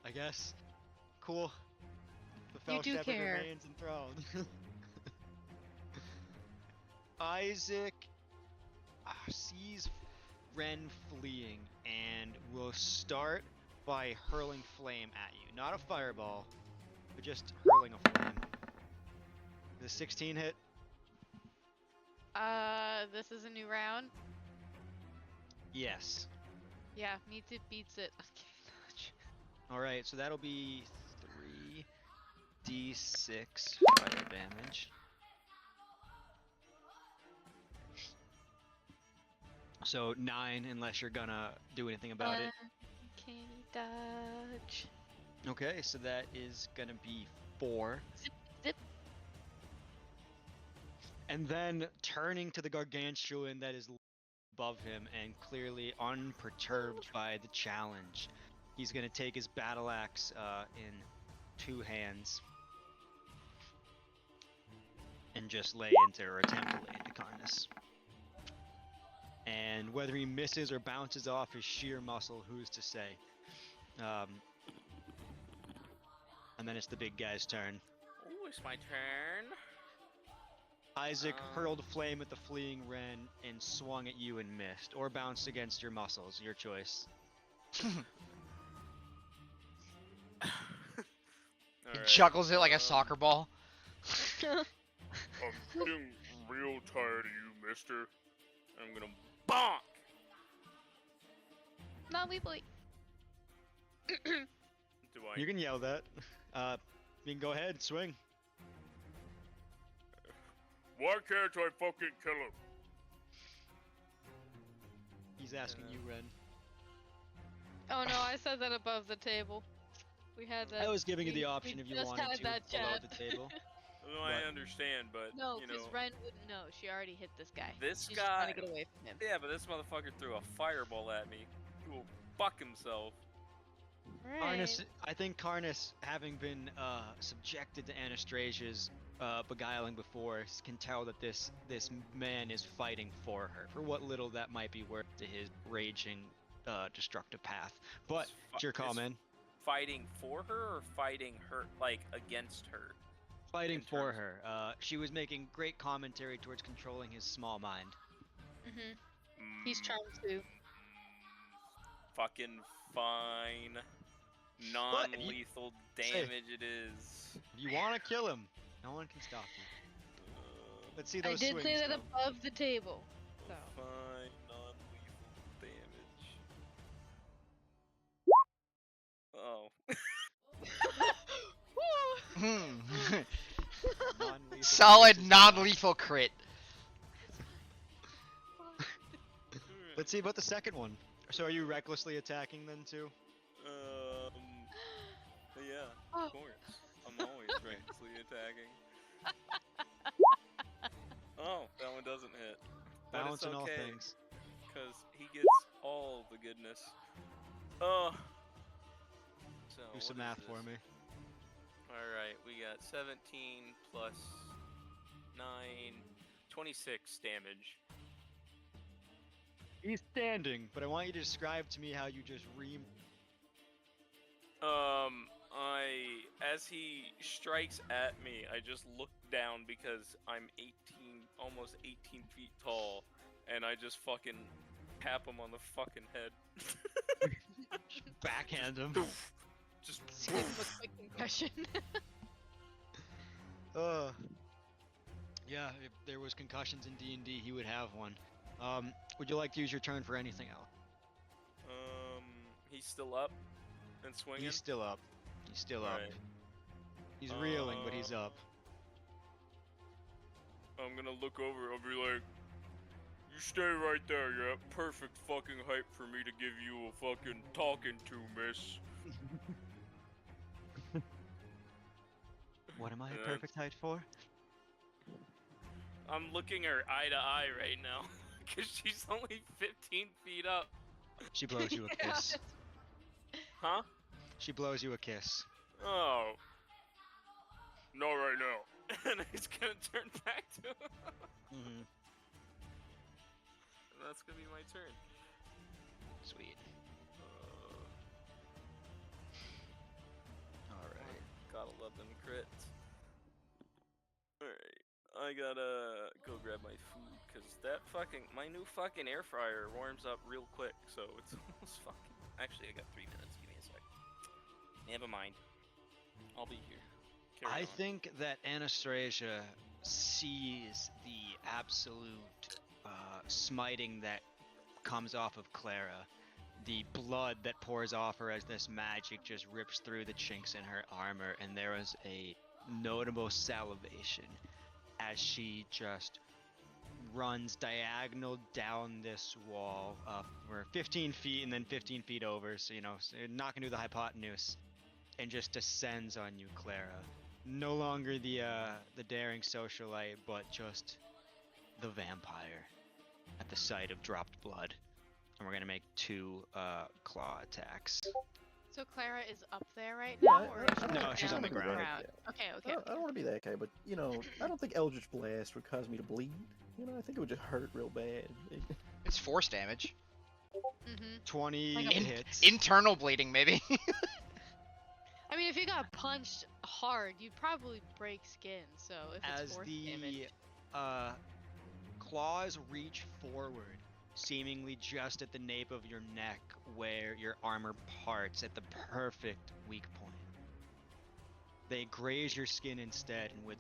I guess. Cool. The You fell do shepherd care. remains enthroned. Isaac sees Ren fleeing and will start by hurling flame at you. Not a fireball, but just hurling a flame. The 16 hit. This is a new round. Yes. Yeah, meets it, beats it. All right, so that'll be 3d6 fire damage. So 9, unless you're gonna do anything about it. Can you dodge? Okay, so that is gonna be 4. Zip. And then turning to the gargantuan that is above him and clearly unperturbed by the challenge, he's gonna take his battle axe in 2 hands and just lay into, or attempt to lay into Karnas. And whether he misses or bounces off his sheer muscle, who's to say? And then it's the big guy's turn. Oh, it's my turn. Isaac hurled flame at the fleeing Ren and swung at you and missed, or bounced against your muscles, your choice. He Alright, chuckles it like a soccer ball. I'm getting real tired of you, mister. I'm gonna bonk! No, we boy. Do I? You can yell that. You can go ahead, swing. Why can't I fucking kill him? He's asking you, Ren. Oh no, I said that above the table. We had that. I was giving you we- the option we if you just wanted had to that below chat. the table. No, I understand, but No, you because know, Ren wouldn't know. She already hit this guy. this She's just trying guy. to get away from him. Yeah, but this motherfucker threw a fireball at me. He will fuck himself. Karnas, I think Karnas, having been subjected to Anastrasia's beguiling before, can tell that this man is fighting for her, for what little that might be worth to his raging, destructive path. But it's your call, man. Fighting for her or fighting her, like, against her? Fighting in for terms- her. She was making great commentary towards controlling his small mind. Mm-hmm. He's charmed too. Fucking fine. Non-lethal damage it is. If you want to kill him, no one can stop you. Let's see I those did swings. say that though. above the table. So. Fine, non-lethal damage. Oh. Non-lethal Solid versus non-lethal crit. Let's see about the second one. So are you recklessly attacking then too? Yeah, Oh. of course. I'm always recklessly attacking. Oh, that one doesn't hit. But it's Balancing all okay, things. because he gets all the goodness. So Do some what is math this? for me. Alright, we got 17 plus 9, 26 damage. He's standing, but I want you to describe to me how you just As he strikes at me, I just look down because I'm almost 18 feet tall, and I just fucking tap him on the fucking head. Backhand him. Just Just give him a quick concussion. Yeah, if there was concussions in D&D, he would have one. Would you like to use your turn for anything else? He's still up and swinging. He's still up. He's still up. Alright. He's reeling, but he's up. I'm gonna look over. I'll be like, "You stay right there. You're at perfect fucking height for me to give you a fucking talking to, miss." What am I And at then- perfect height for? I'm looking her eye to eye right now, cause she's only 15 feet up. She blows you a Yeah. kiss. Huh? She blows you a kiss. Oh. No, right now. And he's gonna turn back to him. Mm-hmm. And that's gonna be my turn. Sweet. Uh, Alright. Gotta love them crits. Alright. I gotta go grab my food, cause my new fucking air fryer warms up real quick, so it's almost fucking. Actually, I got 3 minutes. Give me a sec. Never mind. I'll be here. Carry I on. think that Anastasia sees the absolute smiting that comes off of Clara, the blood that pours off her as this magic just rips through the chinks in her armor, and there is a notable salivation as she just runs diagonal down this wall for 15 feet and then 15 feet over, so not gonna do the hypotenuse, and just descends on you, Clara. No longer the daring socialite, but just the vampire at the sight of dropped blood. And we're gonna make 2 claw attacks. So Clara is up there right Yeah, now, or I is she don't- No, she's I on don't the wanna be ground. that guy. Okay, I okay. don't want to be that guy, but I don't think Eldritch Blast would cause me to bleed. I think it would just hurt real bad. It's force damage. Mm-hmm. 20 Like a- hits. Internal bleeding, maybe. I mean, if you got punched hard, you'd probably break skin. So if it's As force the damage, claws reach forward, seemingly just at the nape of your neck where your armor parts at the perfect weak point. They graze your skin instead, and with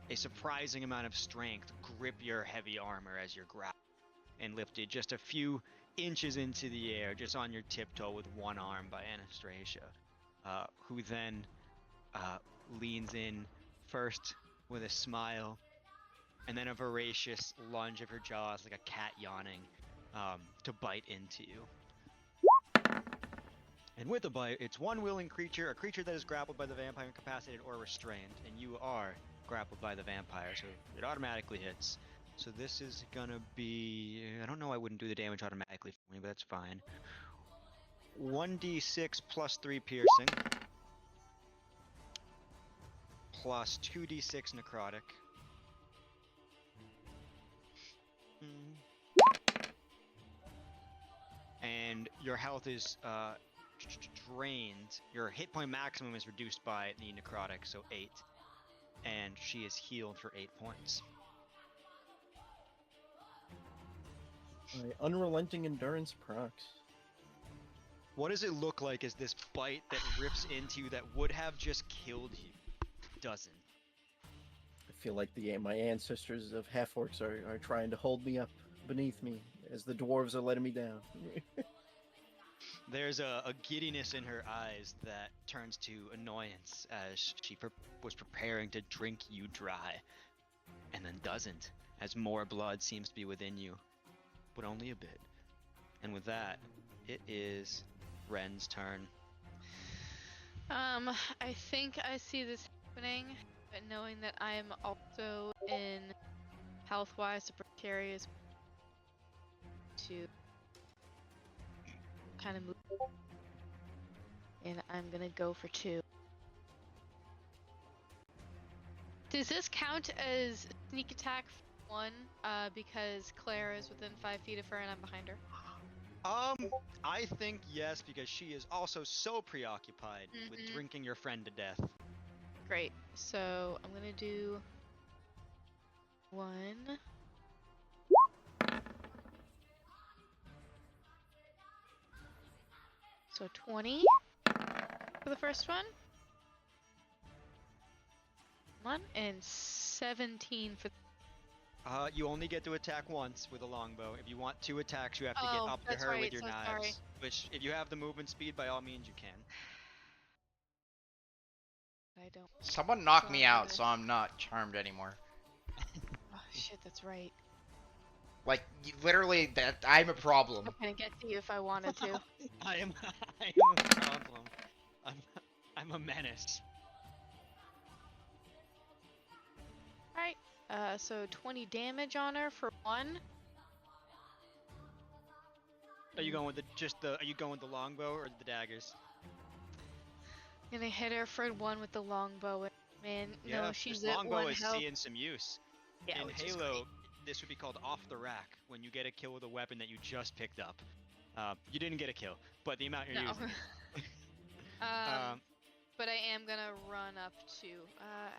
a surprising amount of strength, grip your heavy armor as you're grabbed and lifted just a few inches into the air, just on your tiptoe with one arm by Anastasia, who then leans in first with a smile, and then a voracious lunge of her jaws like a cat yawning to bite into you. And with the bite, it's one willing creature, a creature that is grappled by the vampire, incapacitated, or restrained, and you are grappled by the vampire, so it automatically hits. So this is gonna be, I don't know, I wouldn't do the damage automatically for me, but that's fine. 1d6 plus 3 piercing, plus 2d6 necrotic. And your health is drained. Your hit point maximum is reduced by the necrotic, so 8. And she is healed for 8 points. My unrelenting endurance procs. What does it look like as this bite that rips into you that would have just killed you doesn't? I feel like my ancestors of half orcs are trying to hold me up beneath me as the dwarves are letting me down. There's a giddiness in her eyes that turns to annoyance as she was preparing to drink you dry, and then doesn't, as more blood seems to be within you, but only a bit. And with that, it is Ren's turn. I think I see this happening, but knowing that I am also in health-wise a precarious to kind of move, and I'm gonna go for 2. Does this count as sneak attack 1? Because Claire is within 5 feet of her and I'm behind her. I think yes, because she is also so preoccupied with Mhm. drinking your friend to death. Great. So I'm gonna do 1. So 20 for the first one. And 17 for. You only get to attack once with a longbow. If you want 2 attacks, you have to get Oh, up to that's her right, with your so knives. sorry. Which, if you have the movement speed, by all means, you can. I don't. Someone knock So me I'm out gonna- so I'm not charmed anymore. Oh shit, that's right. Like, literally, that I'm a problem. I couldn't get to you if I wanted to. I am a problem. I'm a menace. Alright. So 20 damage on her for 1. Are you going with are you going with the longbow or the daggers? Gonna hit her for 1 with the longbow. Man, Yeah, no, she's this at longbow 1 is health. seeing some use. Yeah, In which is Halo, this would be called off the rack when you get a kill with a weapon that you just picked up. You didn't get a kill, but the amount you're No. using. But I am gonna run up to.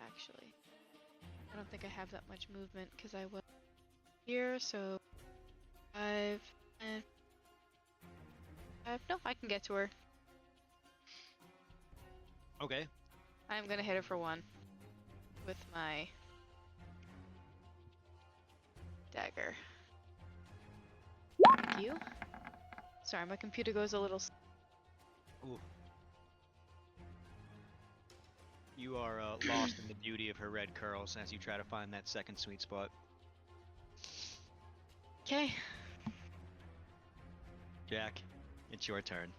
Actually, I don't think I have that much movement because I was here. So 5, 10, 5. No, I can get to her. Okay. I'm gonna hit her for 1 with my dagger. Thank you. Sorry, my computer goes a little. Ooh. You are lost in the beauty of her red curls as you try to find that second sweet spot. Okay. Jack, it's your turn.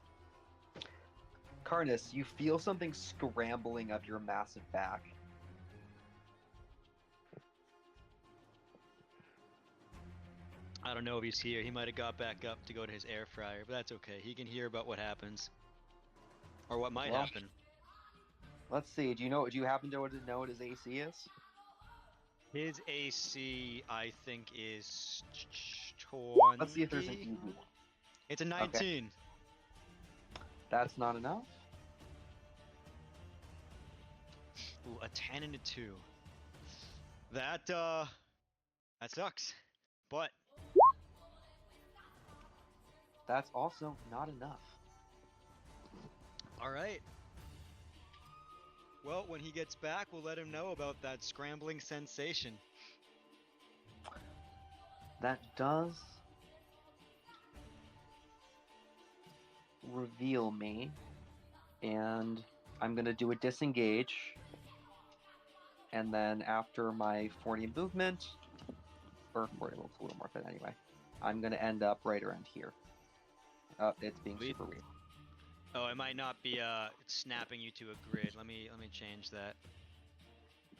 Karnas, you feel something scrambling up your massive back. I don't know if he's here. He might have got back up to go to his air fryer, but that's okay. He can hear about what happens. Or what might Well, happen. Let's see. Do you happen to know what his AC is? His AC, I think, is 20. Let's see if there's an easy one. It's a 19. That's not enough. Ooh, a 10 and a 2. That sucks. But That's also not enough. all right. Well, when he gets back, we'll let him know about that scrambling sensation. That does reveal me, and I'm gonna do a disengage, and then after my 40 movement, or 40 movement's a little more fit anyway, I'm gonna end up right around here. It's being Sweet. super weird. Oh, it might not be snapping you to a grid. Let me change that.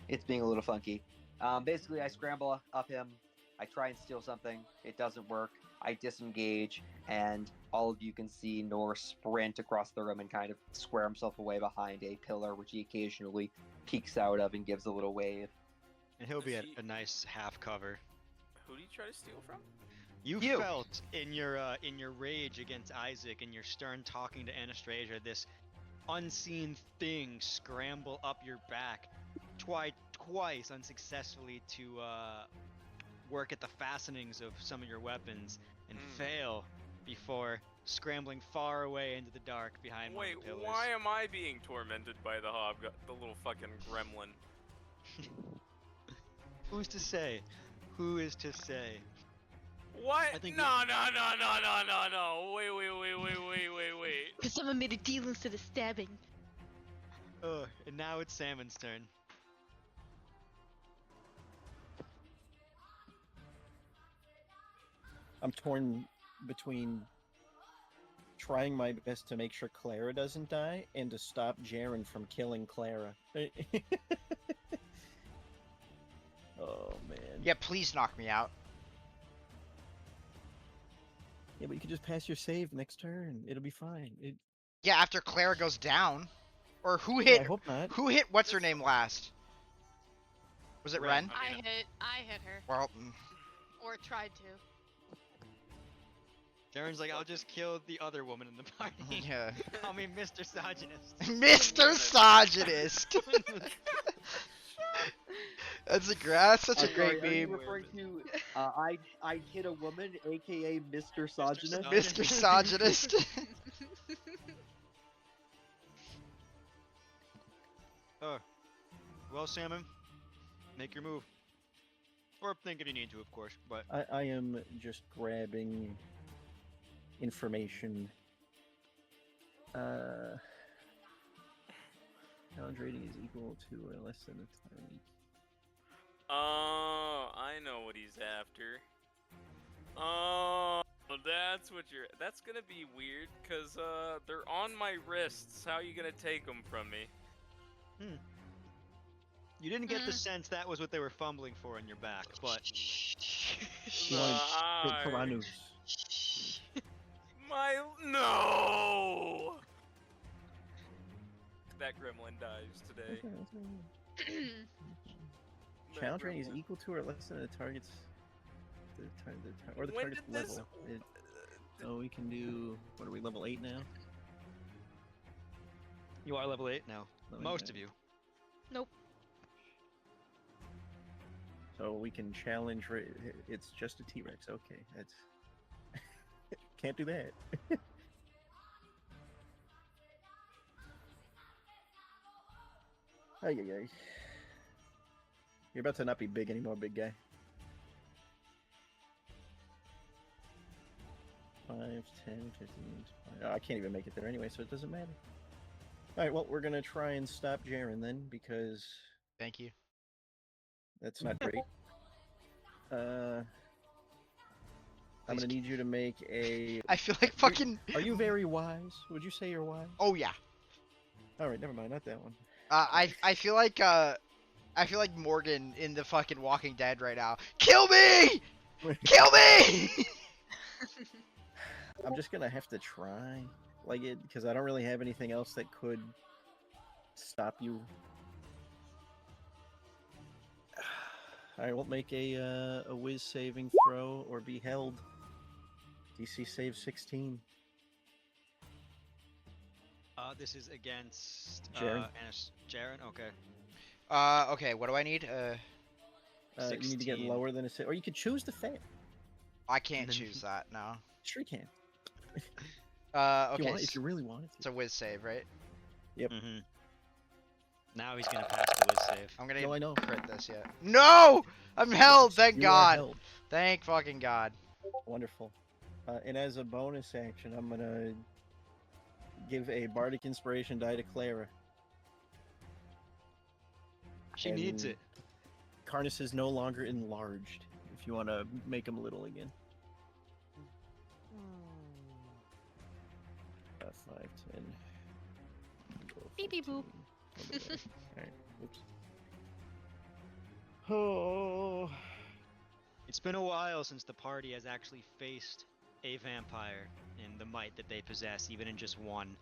It's being a little funky. Basically, I scramble up him. I try and steal something. It doesn't work. I disengage, and all of you can see Nor sprint across the room and kind of square himself away behind a pillar, which he occasionally peeks out of and gives a little wave. And he'll be Is at he- a nice half cover. Who do you try to steal from? You You. felt in your rage against Isaac and your stern talking to Anastasia this unseen thing scramble up your back twice unsuccessfully to work at the fastenings of some of your weapons and fail before scrambling far away into the dark behind one Wait, of the pillars. why am I being tormented by the the little fucking gremlin? Who's to say? Who is to say? What? I think No. Wait. Because someone made a deal instead of stabbing. Oh, and now it's Salmon's turn. I'm torn between trying my best to make sure Clara doesn't die and to stop Jaren from killing Clara. Oh man. Yeah, please knock me out. Yeah, but you can just pass your save next turn. It'll be fine. Yeah, after Clara goes down. Or who Yeah, I hit? hope not. Who hit? What's her name last? Was it Ren. Ren? I mean, I hit her. Well, Or tried to. Jaren's like, I'll just kill the other woman in the party. yeah. Call me Mr. Misogynist. Mr. Misogynist. That's such a great Are you meme. referring to I hit a woman, aka Mr. Misogynist? Mr. Misogynist. Well, Salmon, make your move. Or think if you need to, of course. But I am just grabbing information. Challenge rating is equal to or less than a target. Oh, I know what he's after. Oh, that's what you're. That's gonna be weird, cause they're on my wrists. How are you gonna take them from me? you didn't get the Mm. sense that was what they were fumbling for in your back. But You wanted My- Piranus. No. That gremlin dies today. That Challenge rating is gremlin. equal to or less than the target's or the When target's did this- level. So we can do. What are we? Level 8 now. you are level 8 now. Level Most 8. of you. Nope. So we can challenge. It's just a T-Rex. Okay, that's. Can't do that. Ay, ay, ay. You're about to not be big anymore, big guy. 5, 10, 15. 20. Oh, I can't even make it there anyway, so it doesn't matter. All right, well, we're gonna try and stop Jaren then, because Thank you. that's not great. I'm Please gonna need you to make a. I feel like fucking. Are you very wise? Would you say you're wise? Oh yeah. All right, never mind, not that one. I feel like Morgan in the fucking Walking Dead right now. Kill me! Kill me! I'm just gonna have to try, like it, because I don't really have anything else that could stop you. I won't make a whiz saving throw or be held. DC save 16. This is against Jaren. Jaren. Okay. Okay, what do I need? You need to get 16. lower than a save, or you could choose to fail. I can't then- choose that, no. Sure you can. If Okay, you want, if you really wanted it's a whiz save, right? Mm-hmm. Now he's gonna pass the whiz save. I'm gonna No, I know. crit this yet. No! I'm held, thank You are God! held. Thank fucking God. Wonderful. And as a bonus action, I'm gonna give a bardic inspiration die to Clara. She needs And it. Carnus is no longer enlarged. If you want to make him little again. 5, 10. Beep, beep, boop. Alright, oops. Oh. It's been a while since the party has actually faced a vampire in the might that they possess, even in just one,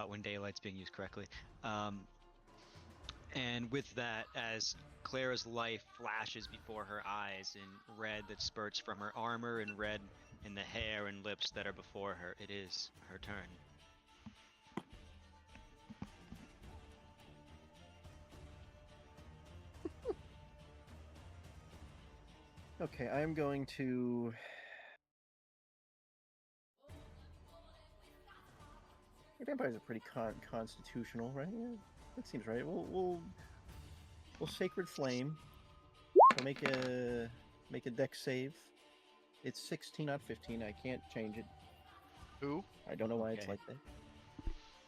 when daylight's being used correctly. And with that, as Clara's life flashes before her eyes in red that spurts from her armor and red in the hair and lips that are before her, it is her turn. Okay, I'm going to. Your vampires are pretty constitutional, right? Yeah, that seems right. We'll sacred flame. So make a dex save. It's 16 out of 15. I can't change it. Who? I don't know why it's Okay. like that.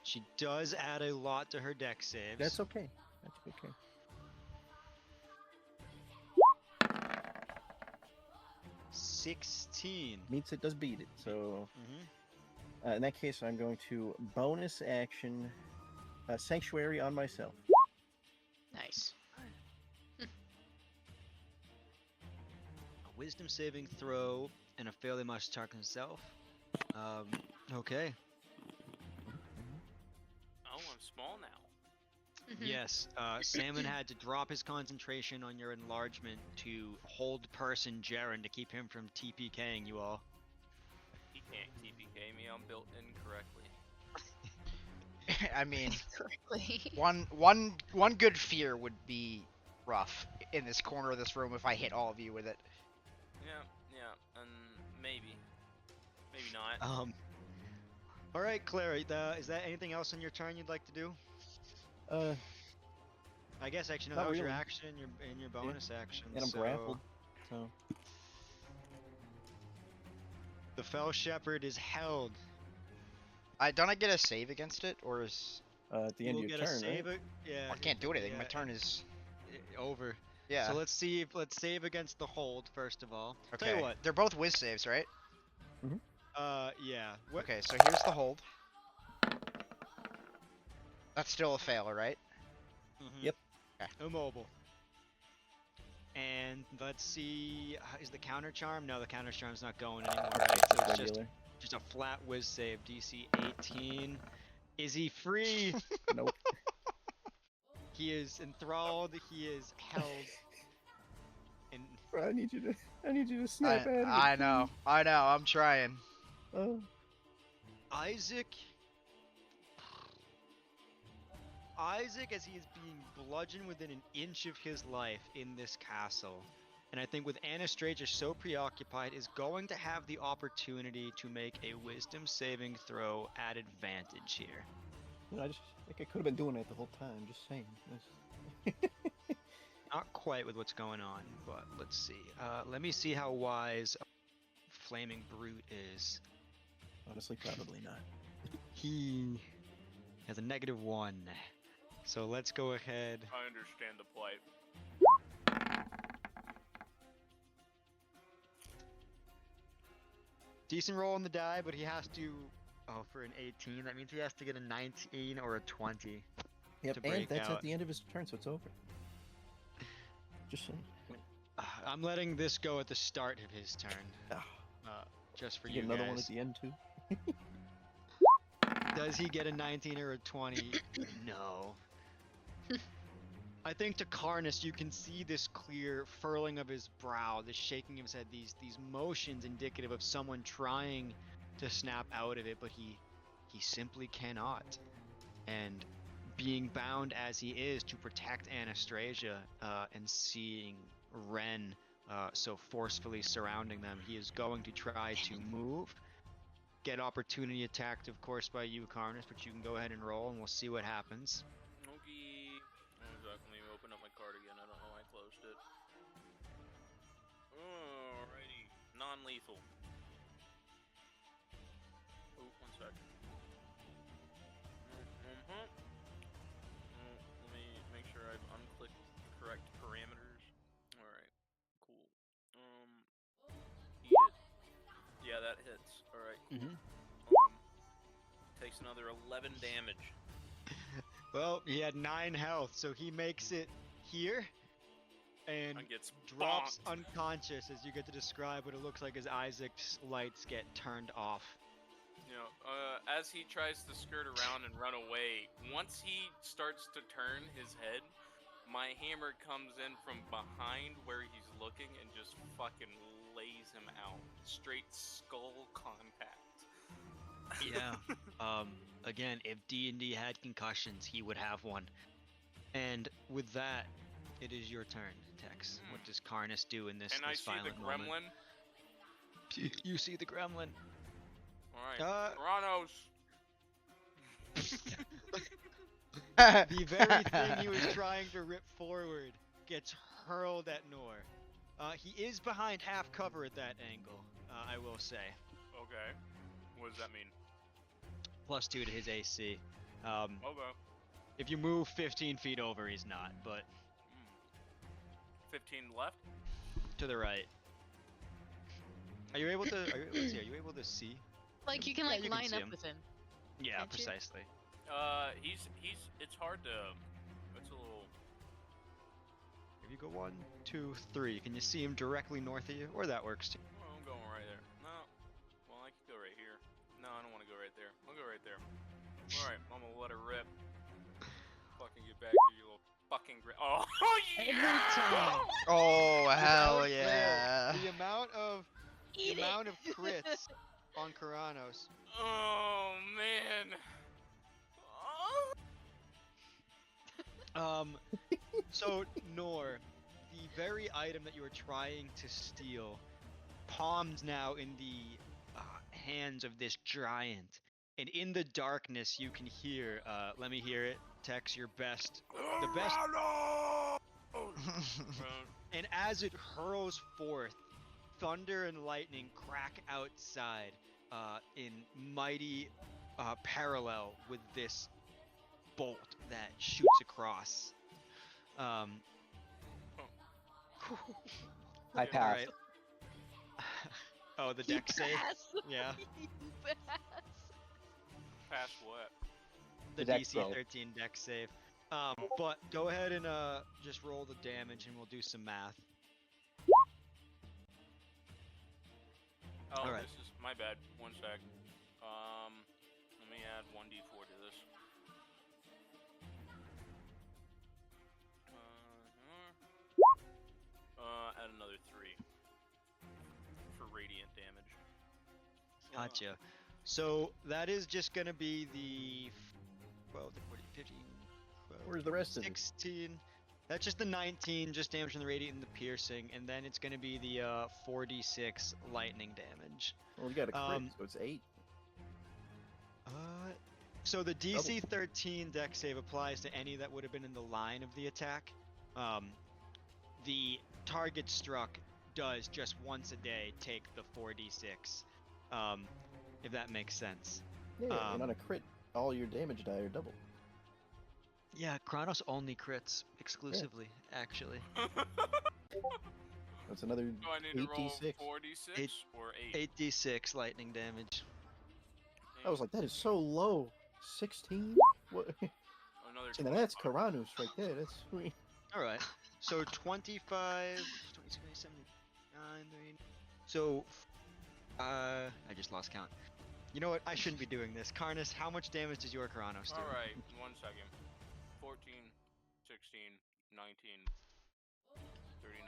She does add a lot to her dex saves. That's okay. That's okay. 16. Meets it, does beat it. So Mm-hmm. in that case, I'm going to bonus action sanctuary on myself. Nice. A wisdom saving throw and a failure must target himself. Okay. Oh, I'm small now. Mhm. Yes, Salmon had to drop his concentration on your enlargement to hold person Jaren to keep him from TPKing you all. He can't TPK me. I'm built incorrectly. I mean, Correctly. one good fear would be rough in this corner of this room if I hit all of you with it. Yeah, and maybe not. All right, Claire. Is that anything else on your turn you'd like to do? I guess actually no, Not that was your really. action and your bonus action. And I'm so grappled. So the Fell Shepherd is held. Don't I get a save against it, or is at the end We'll of your get a turn, save. right? Yeah. I can't do anything? My yeah, turn is over. yeah. So let's see. Let's save against the hold first of all. Okay. Tell you what. They're both whiz saves, right? Yeah. What? Okay, so here's the hold. That's still a fail, right? Mhm. Yep. Okay. Immobile. And let's see. Is the counter charm? No, the counter charm's not going anymore. Right? So it's Regular. just a flat whiz save. DC 18. Is he free? Nope. He is enthralled. He is held. And Bro, I need you to snap out of it. I know. I know. I'm trying. Oh. Isaac, as he is being bludgeoned within an inch of his life in this castle, and I think with Anastasia so preoccupied, is going to have the opportunity to make a wisdom saving throw at advantage here. I just think I could have been doing it the whole time. Just saying. Not quite with what's going on, but let's see. Let me see how wise Flaming Brute is. Honestly, probably not. He has a -1. So let's go ahead. I understand the plight. Decent roll on the die, but he has to. Oh, for an 18, that means he has to get a 19 or a 20. Yep, To and break that's out. at the end of his turn, so it's over. Just saying. I'm letting this go at the start of his turn. Ah, Just for you you get another guys. one at the end too. Does he get a 19 or a 20? No. I think to Karnas, you can see this clear furling of his brow, this shaking of his head, these motions indicative of someone trying to snap out of it, but he simply cannot. And being bound as he is to protect Anastasia, and seeing Ren so forcefully surrounding them, he is going to try to move. Get opportunity attacked, of course, by you, Karnas, but you can go ahead and roll, and we'll see what happens. Okay. Let me open up my card again. I don't know why I closed it. Alrighty. Non-lethal. Oh, 1 sec. Let me make sure I've unclicked the correct parameters. Alright. Cool. Eat it. Yeah, that hits. Alright, cool. Takes another 11 damage. Well, he had 9 health, so he makes it here and And gets drops bonked. unconscious as you get to describe what it looks like as Isaac's lights get turned off. You know, as he tries to skirt around and run away, once he starts to turn his head, my hammer comes in from behind where he's looking and just fucking lays him out. Straight skull contact. Yeah. Again, if D&D had concussions, he would have one. And with that, it is your turn, Tex. What does Karnas do in this, And I this see the violent moment? gremlin. You see the gremlin. Alright, Kronos. The very thing he was trying to rip forward gets hurled at Nor. He is behind half cover at that angle, I will say. Okay. What does that mean? +2 to his AC. Okay. If you move 15 feet over, he's not, but 15 left? to the right. Are you able to? Let's see. Are you able to see? Like you can Yeah, like you can line see up him. with him. Yeah, Can't you? precisely. It's hard to. It's a little. If you go 1, 2, 3, can you see him directly north of you? Or that works too. Well, I'm going right there. No. Well, I could go right here. No, I don't want to go right there. I'll go right there. Alright, I'm gonna let her rip. Fucking get back to you little fucking oh, Every yeah! time. Oh hell Without fail, yeah! The amount of Eat the it. amount of crits on Karanos. Oh, man. Oh. So Nor, the very item that you were trying to steal, palms now in the hands of this giant, and in the darkness you can hear. Let me hear it. Tex, your best, the best, and as it hurls forth, thunder and lightning crack outside, in mighty parallel with this bolt that shoots across. I All passed. right. Oh, the You deck save. pass. Yeah, You pass. Pass what? the The deck DC roll. 13 deck save. But go ahead and just roll the damage, and we'll do some math. Oh, Alright. this is my bad. One sec. Let me add 1d4 to this. Add another 3 for radiant damage. Gotcha. So that is just gonna be the 12, the 14, 15, 12, Where's the rest of it? 16. That's just the 19, just damage from the radiant and the piercing, and then it's gonna be the 4d6 lightning damage. Well, you got a crit, Um, so it's 8. So the DC 13 deck save applies to any that would have been in the line of the attack. The target struck does just once a day take the 4d6, if that makes sense. Yeah, and on a crit, all your damage die are double. Yeah, Kronos only crits exclusively, actually. That's another Do I need to roll 8d6. 4d6 Eight- or 8? 8d6 lightning damage. I was like, that is so low. 16? What? Another See, now that's 25. Karanos right there. That's sweet. Alright, so 25, 26, 79, 30. So, I just lost count. You know what? I shouldn't be doing this. Karnas, how much damage does your Karanos do? Alright, 1 second. 14, 16, 19, 39,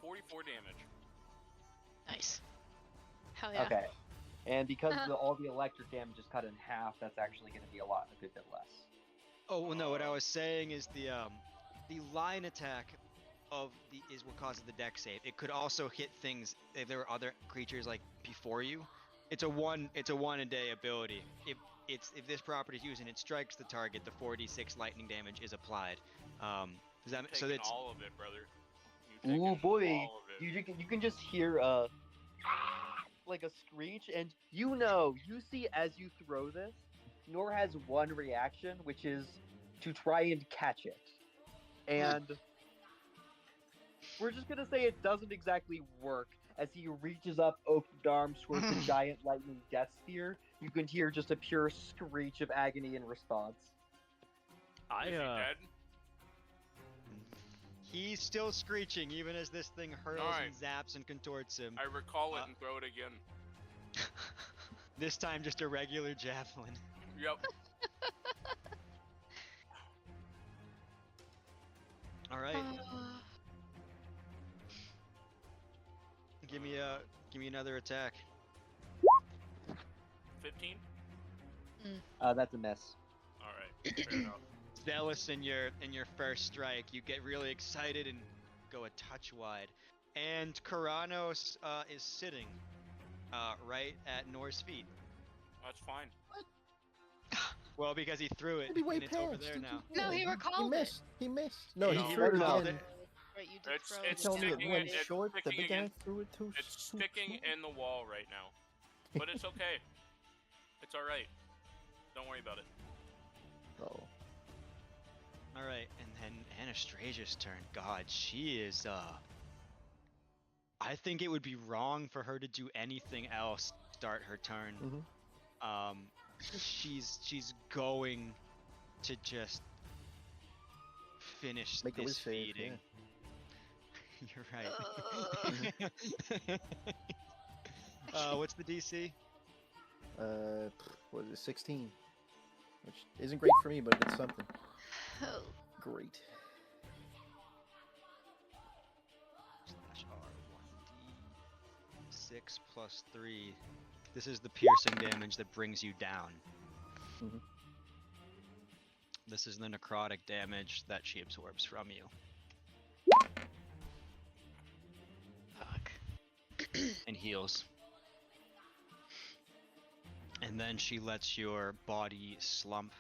44 damage. Nice. Hell yeah. Okay. And because all the electric damage is cut in half, that's actually going to be a good bit less. Oh well, no. What I was saying is the line attack is what causes the deck save. It could also hit things if there were other creatures like before you. It's a one a day ability. If this property is used and it strikes the target, the 4d6 lightning damage is applied. Does that so Taking that's all of it, brother. Ooh boy, All of it. you can just hear like a screech, and you see as you throw this, Nor has one reaction, which is to try and catch it. And we're just gonna say it doesn't exactly work. As he reaches up, opened arms towards the giant lightning death sphere, you can hear just a pure screech of agony in response. Is he dead? He's still screeching even as this thing hurls Alright. and zaps and contorts him. I recall it and throw it again. This time just a regular javelin. Yep. Alright, give me another attack. 15? That's a miss. Alright, fair enough. Zealous in your first strike, you get really excited and go a touch wide. And Karanos is sitting right at Nor's feet. That's fine. Well, because he threw it Maybe way and it's over past. there now. No, he recalled it. He missed. No, He he threw it recalled again. it. Right, you did It's- throw it's the Tell me it sticking went it- it's short. The sticking big guy against- threw it too. It's sticking in the wall right now. But it's okay. It's alright. Don't worry about it. Oh. Alright, and then Anastrasia's turn. God, she is I think it would be wrong for her to do anything else to start her turn. Mhm. She's going to just finish Make a this wish save, feeding. Ugh. You're right. What's the DC? What is it? 16, which isn't great for me, but it's something. Oh. Great. Slash R1d6 plus 3. This is the piercing damage that brings you down. Mhm. This is the necrotic damage that she absorbs from you. Fuck. And heals. And then she lets your body slump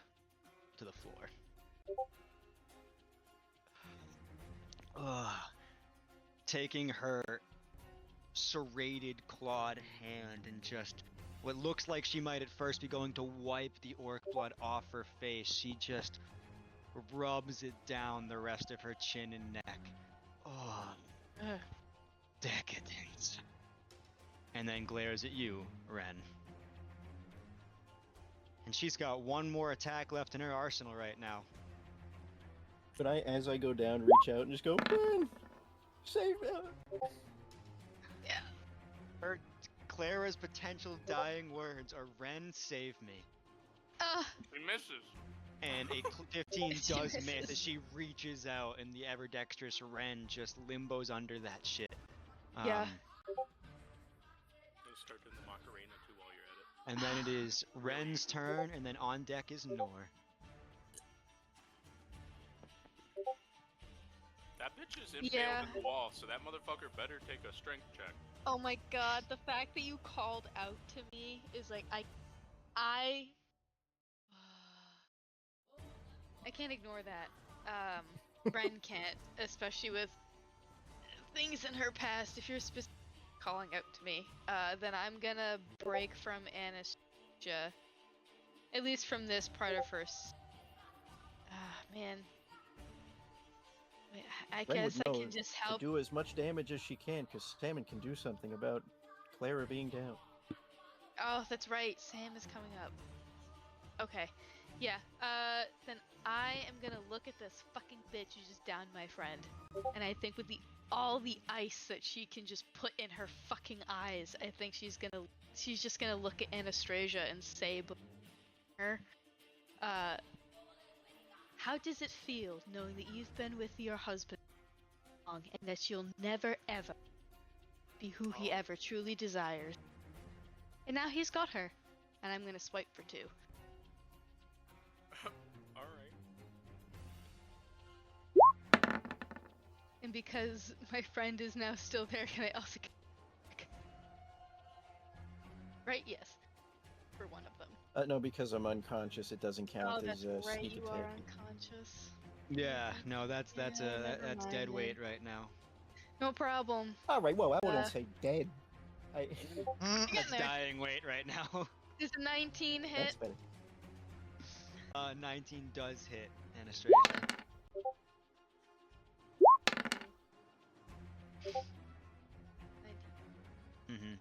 to the floor. Ugh. Taking her serrated, clawed hand and just what looks like she might at first be going to wipe the orc blood off her face, she just rubs it down the rest of her chin and neck. Oh, Ugh. decadence. And then glares at you, Ren. And she's got one more attack left in her arsenal right now. But as I go down, reach out and just go, Ren, save me. Her Clara's potential dying words are Ren, save me. He misses. And a 15 She does miss misses. as she reaches out and the ever dexterous Ren just limbos under that shit. Yeah. Let's start doing the Macarena too while you're at it. And then it is Ren's turn, and then on deck is Nor. That bitch is impaled Yeah. in the wall, so that motherfucker better take a strength check. Oh my god, the fact that you called out to me is like I can't ignore that. Ren can't, especially with things in her past. If you're calling out to me, then I'm gonna break from anesthesia. At least from this part of her. Man. I Ren would guess I know can just to help. do as much damage as she can, because Salmon can do something about Clara being down. Oh, that's right. Sam is coming up. Okay. Yeah. Then I am gonna look at this fucking bitch who just downed my friend, and I think with all the ice that she can just put in her fucking eyes, I think she's just gonna look at Anastasia and say, her, how does it feel knowing that you've been with your husband long and that you'll never ever be who he ever truly desires? And now he's got her, and I'm gonna swipe for 2. Alright. And because my friend is now still there, can I also right? Yes. For one of them. No, because I'm unconscious, it doesn't count Oh, as that's a right, sneak you attack. are unconscious. Yeah, no, that's Yeah, never that's mind dead then. weight right now. No problem. All right, well, I wouldn't Uh, say dead. I, You're That's getting there. dying weight right now. Does a 19 hit? that's better. 19 does hit Anastasia. 19. Mm-hmm.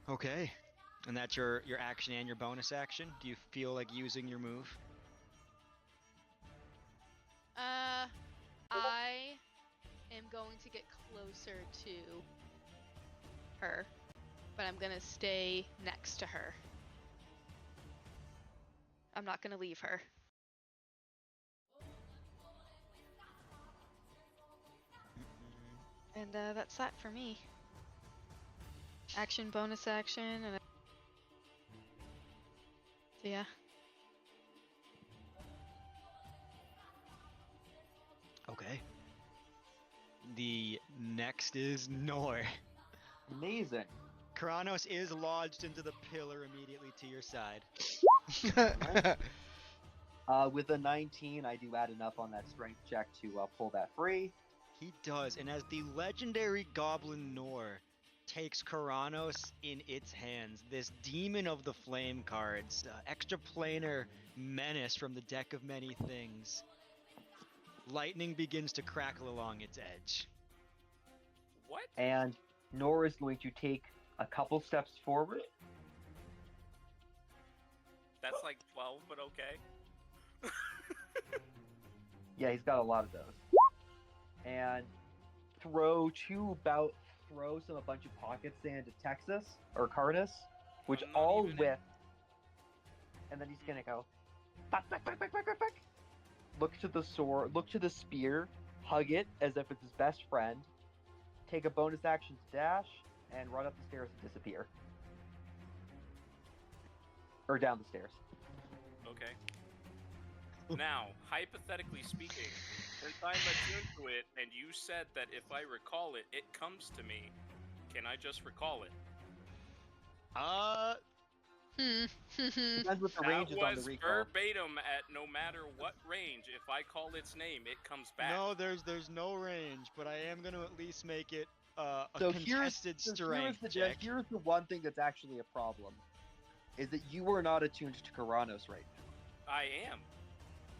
Okay. And that's your action and your bonus action? Do you feel like using your move? I am going to get closer to her, but I'm gonna stay next to her. I'm not gonna leave her. And that's that for me. Action, bonus action, and so yeah. Okay. The next is Nor. Amazing. Kronos is lodged into the pillar immediately to your side. With a 19, I do add enough on that strength check to pull that free. He does, and as the legendary goblin Nor takes Karanos in its hands, this demon of the flame cards, extraplanar menace from the deck of many things, lightning begins to crackle along its edge. What? And Nora is going to take a couple steps forward. That's like 12, but okay. Yeah, he's got a lot of those. And throw a bunch of pocket sand at Texas or Cardis, which I'm not all even whip. And then he's gonna go back, back, back, back, back, back, back. Look to the sword, look to the spear, hug it as if it's his best friend. Take a bonus action to dash and run up the stairs and disappear. Or down the stairs. Okay. Now, hypothetically speaking, since I'm attuned to it, and you said that if I recall it, it comes to me, can I just recall it? Depends what the That range is on the was recall. verbatim at no matter what range. If I call its name, it comes back. No, there's no range, but I am gonna at least make it a So contested strength check. here's the one thing that's actually a problem, is that you are not attuned to Karanos right now. I am.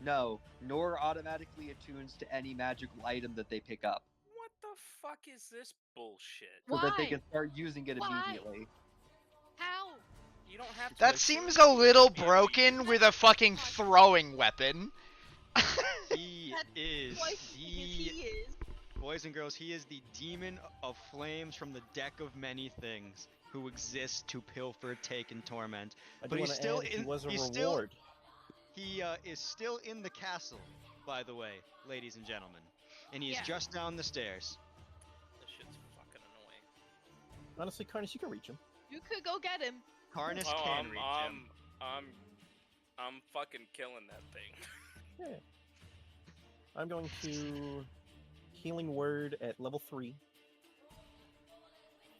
No, nor automatically attunes to any magical item that they pick up, What the fuck is this bullshit? so that they Why? can start using it Why? immediately. How? You don't have to. That attune seems to a it little immediately. broken with a fucking throwing weapon. He That's is twice as big as he is. boys and girls. He is the demon of flames from the deck of many things, who exists to pilfer, take, and torment. I But do he's want to still add, he in- was a he's still- reward. He is still in the castle, by the way, ladies and gentlemen, and he is Yeah. just down the stairs. This shit's fucking annoying. Honestly, Carnus, you can reach him. You could go get him. Carnus Oh, can reach him. I'm fucking killing that thing. Yeah. I'm going to healing word at level 3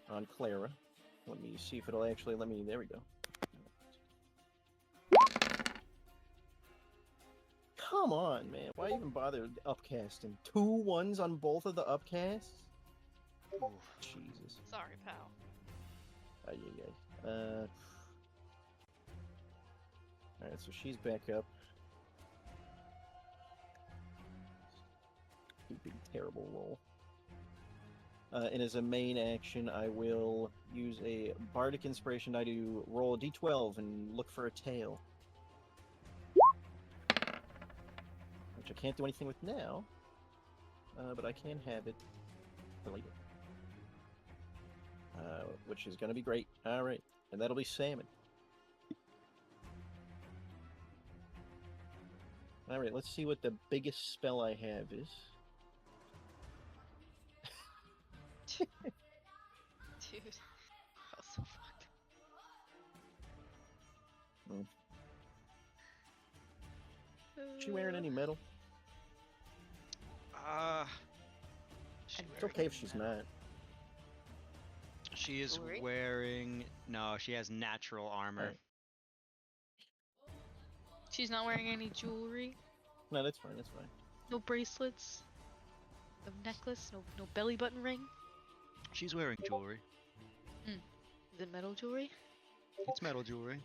on Clara. Let me see if it'll actually let me. There we go. Come on, man. Why even bother upcasting? 2 1s on both of the upcasts? Oof. Jesus. Sorry, pal. Ay, ay, ay. Alright, so she's back up. Stupid, terrible roll. And as a main action, I will use a bardic inspiration. I do roll a d12 and look for a tail. Which I can't do anything with now. But I can have it for later. Which is going to be great. Alright, and that'll be salmon. Alright, let's see what the biggest spell I have is. Dude. I was so fucked. Is she wearing any metal? It's okay if she's not. She is Jewelry? wearing. No, she has natural armor. Alright. She's not wearing any jewelry, No, that's fine, that's fine. no bracelets, no necklace, no belly button ring. She's wearing jewelry. Is it metal jewelry? It's metal jewelry.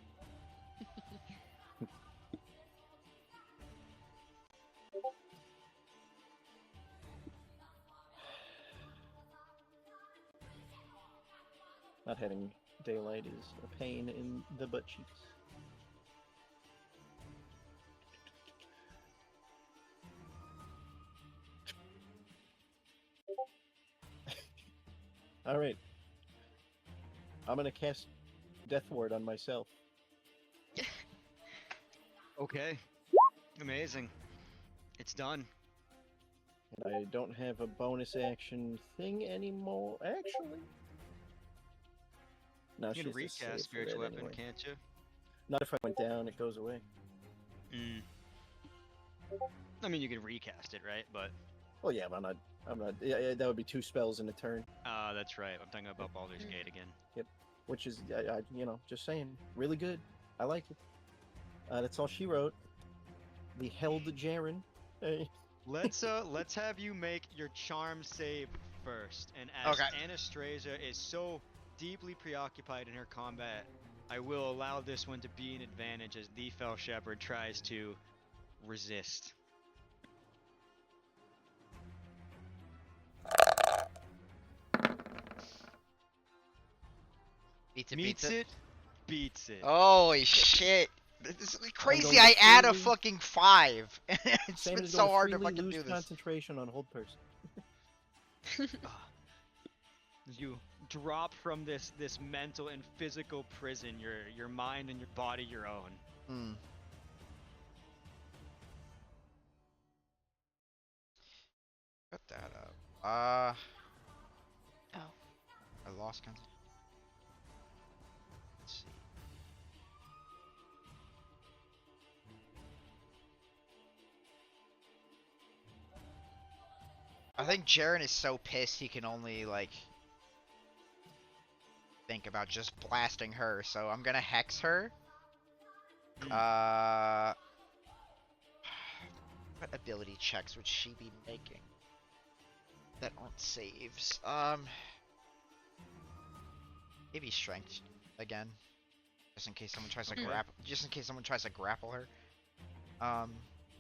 Not having daylight is a pain in the butt cheeks. Alright. I'm gonna cast Death Ward on myself. Okay. Amazing. It's done. And I don't have a bonus action thing anymore. Actually. No, You she can has to save recast for that spiritual weapon, anyway. can't you? Not if I went down, it goes away. I mean, you can recast it, right? But Well, yeah, but I'm not. Yeah, that would be 2 spells in a turn. that's right. I'm talking about Baldur's Gate again. Which is, just saying, really good. I like it. That's all she wrote. The Held Jaren. Hey. Let's have you make your charm save first. And as Okay. Anastasia is so deeply preoccupied in her combat, I will allow this one to be an advantage as the Fell Shepherd tries to resist. Beats it, Meets beats it. it, beats it. Holy shit. This is crazy. going I to add a freely- fucking 5. It's Sam been is so going to hard to freely fucking lose do this. concentration on hold person. You drop from this mental and physical prison, your mind and your body your own. Hmm. Got that up. Oh. I lost concentration. Let's see. I think Jaren is so pissed he can only, like... think about just blasting her, so I'm gonna hex her. Mm. What ability checks would she be making that aren't saves? Maybe strength again, just in case someone tries to Okay. grapple her.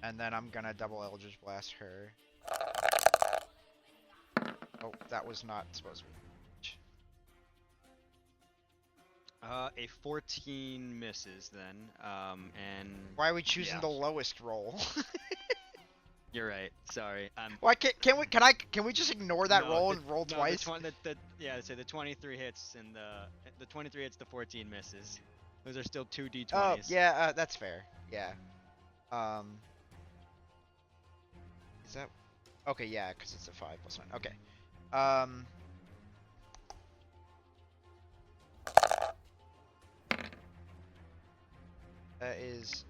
And then I'm gonna double Eldritch Blast her. Oh, that was not supposed to be. A 14 misses then. And Why are we choosing yeah. the lowest roll? You're right. Sorry. Why can we just ignore that No, roll the- and roll no, twice? Yeah, so the 23 hits and the 23 hits, the 14 misses. Those are still 2d20s. Oh, yeah, that's fair. Yeah. Is that okay? Yeah, because it's a 5 + 1. Okay. That is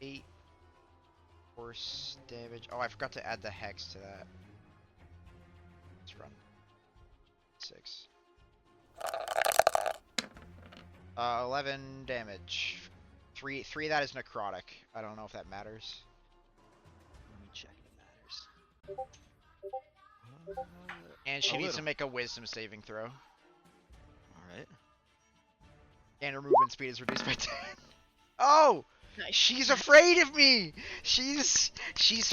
8 force damage. Oh, I forgot to add the hex to that. Let's run 6. 11 damage. Three of that is necrotic. I don't know if that matters. Let me check if it matters. And she A needs to little. make a wisdom saving throw. Alright. And her movement speed is reduced by 10. Oh! Nice. She's afraid of me! She's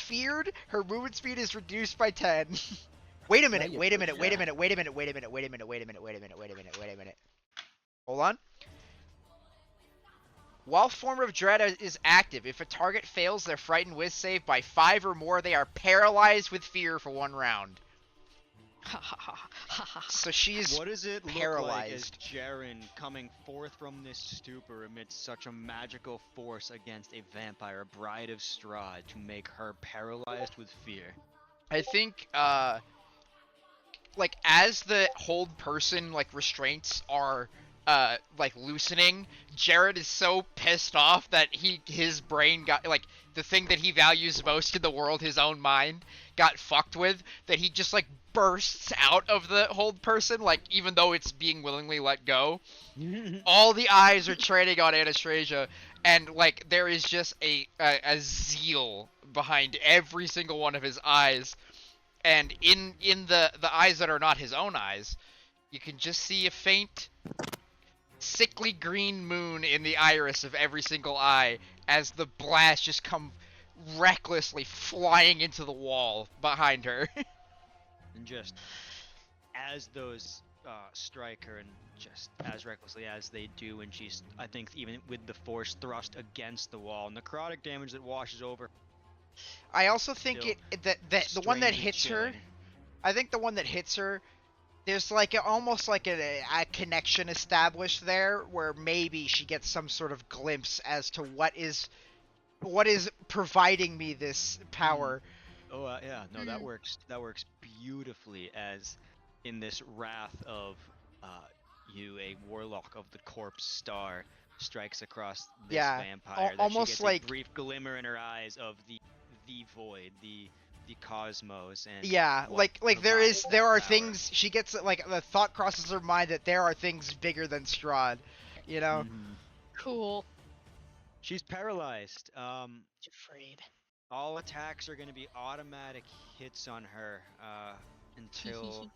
feared. Her movement speed is reduced by 10. Wait a minute, you wait a push minute, wait a minute, wait a minute, wait a minute, wait a minute, wait a minute, wait a minute, wait a minute, wait a minute. Hold on. While Form of Dread is active, if a target fails their Frightened Whiz save by 5 or more, they are paralyzed with fear for 1 round. Ha ha ha ha ha. So she's What does it look like as paralyzed. Jaren coming forth from this stupor amidst such a magical force against a vampire, Bride of Strahd, to make her paralyzed with fear? I think, like, as the hold person, like, restraints are, like, loosening, Jared is so pissed off that his brain got, like, the thing that he values most in the world, his own mind, got fucked with, that he just, like, bursts out of the hold person, like, even though it's being willingly let go. All the eyes are training on Anastasia, and, like, there is just a zeal behind every single one of his eyes. And in the eyes that are not his own eyes, you can just see a faint, sickly green moon in the iris of every single eye as the blast just come recklessly flying into the wall behind her. And just as those strike her, and just as recklessly as they do, and she's, I think, even with the force thrust against the wall, necrotic damage that washes over. I also think Still that the one that strangely hits her, chilling. I think the one that hits her, there's like almost like a connection established there where maybe she gets some sort of glimpse as to what is providing me this power. Oh yeah, no, that Mm. works. That works beautifully, as in this wrath of you, a warlock of the corpse star, strikes across this Yeah, vampire. That almost she gets like- a brief glimmer in her eyes of the void, the cosmos, and Yeah, what like provides there that are power. things she gets, like, the thought crosses her mind that there are things bigger than Strahd, you know? Mhm. Cool. She's paralyzed. Afraid. All attacks are going to be automatic hits on her until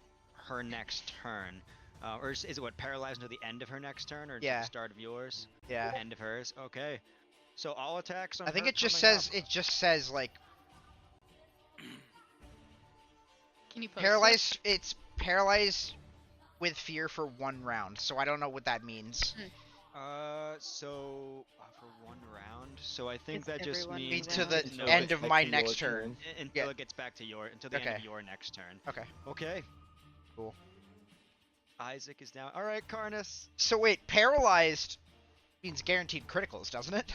her next turn. Or is it what, paralyzed until the end of her next turn, or until Yeah. the start of yours? Yeah. End of hers. Okay. So all attacks on I think her it just coming says up. like Can you post paralyzed. It's paralyzed with fear for 1 round. So I don't know what that means. So for 1 round. So I think It's that just everyone means To the until end it- of my Back to next your turn. until Yeah. it gets back to until the end Okay. of your next turn. Okay. Okay. Cool. Isaac is down. All right, Karnas. So wait, paralyzed means guaranteed criticals, doesn't it?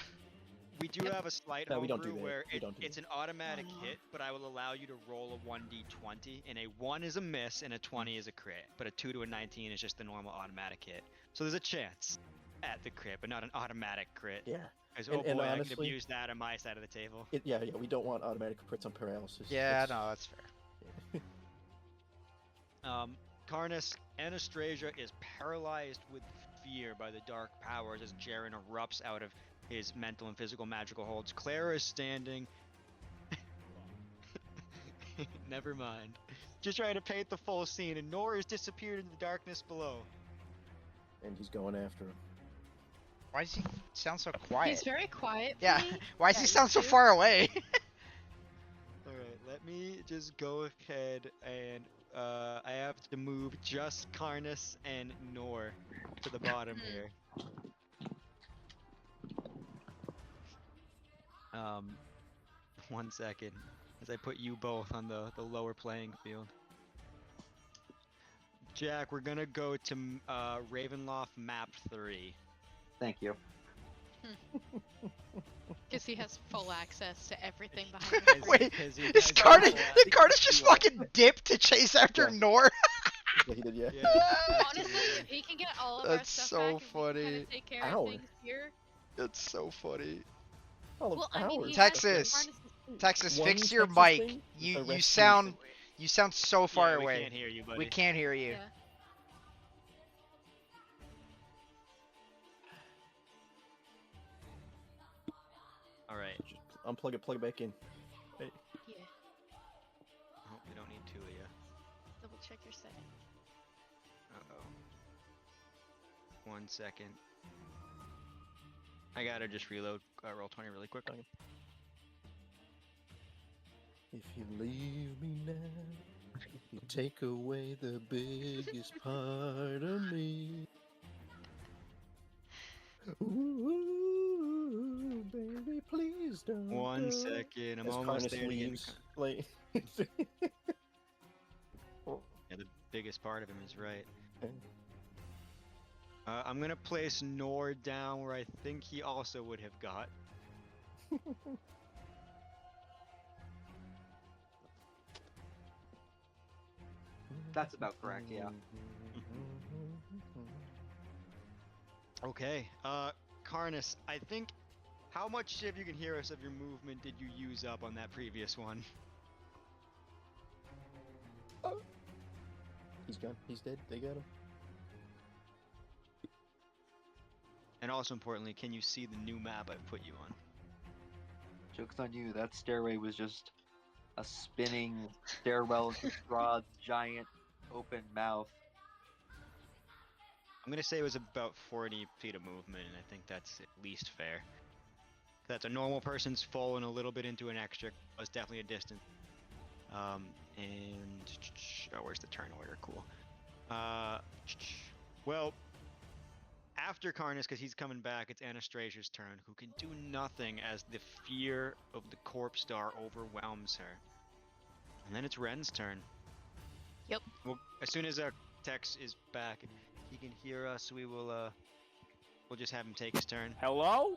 We do have a slight No, we don't do homebrew that. where We don't do it's that. an automatic Aw. hit, but I will allow you to roll a 1d20, and a 1 is a miss, and a 20 is a crit. But a 2 to a 19 is just the normal automatic hit. So there's a chance at the crit, but not an automatic crit. Yeah. 'Cause, And- oh and boy, I could honestly- abuse that on my side of the table. Yeah, we don't want automatic crits on paralysis. Yeah, That's- no, that's fair. Karnas, Anastasia is paralyzed with fear by the dark powers as Jaren erupts out of his mental and physical magical holds. Clara is standing. Never mind. Just trying to paint the full scene, and Nora has disappeared into the darkness below. And he's going after him. Why does he sound so quiet? He's very quiet. For Yeah. me. Why does Yeah, he you sound so too. far away? Alright, let me just go ahead and I have to move just Karnas and Nor to the bottom here. Um, 1 second as I put you both on the lower playing field. Jack, we're gonna go to Ravenloft map 3. Thank you. Because he has full access to everything behind the Wait, screen. Because he Is does Carter, have full did Carter just fucking dip to chase after Yeah. Nor? Yeah, he did, yeah. Yeah, Honestly, absolutely. if he can get all of our That's stuff so back, and we can funny. kinda take care Ow. of things here. That's so funny. All of Well, I mean, ours. he Texas. has Karnas's food. Texas, One fix your Texas mic. thing, the You rest sound is- so far Yeah, away. We can't hear you, buddy. We can't hear you. Yeah. All right. Just unplug it, plug it back in. Yeah. Oh, we don't need two of you. Double check your setting. Uh-oh. 1 second. I gotta just reload roll 20 really quick. Okay. If you leave me now, you take away the biggest part of me. Ooh, baby, please don't. 1 go. second. I'm As almost Karnas there to get leaves, like, Yeah, the biggest part of him is right. I'm gonna place Nor down where I think he also would have got. That's about correct, yeah. Okay. Karnas, I think. How much, if you can hear us, of your movement did you use up on that previous one? He's gone. He's dead. They got him. And also importantly, can you see the new map I've put you on? Joke's on you. That stairway was just a spinning stairwell into Strahd's giant open mouth. I'm gonna say it was about 40 feet of movement, and I think that's at least fair. That's a normal person's full and a little bit into an extra. Was definitely a distance. And oh, where's the turn order? Cool. Well, after Karnas, because he's coming back, it's Anastasia's turn, who can do nothing as the fear of the corpse star overwhelms her. And then it's Ren's turn. Yep. Well, as soon as Tex is back, he can hear us. We'll just have him take his turn. Hello?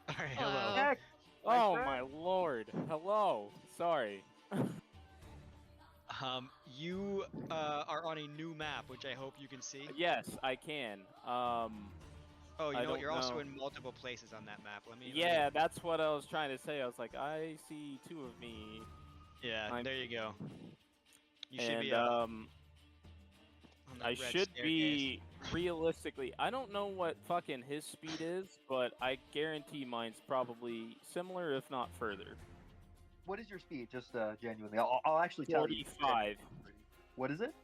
All right, Hello. hello. Heck, Oh friend. my lord. Hello. Sorry. You are on a new map, which I hope you can see. Yes, I can. Oh, you I know what? You're don't also know. in multiple places on that map. Let me. Yeah, that's what I was trying to say. I was like, I see two of me. Yeah, I'm- there you go. You should And be on that I red should staircase. be realistically. I don't know what fucking his speed is, but I guarantee mine's probably similar, if not further. What is your speed? Just genuinely. I'll actually tell you. 45. What is it?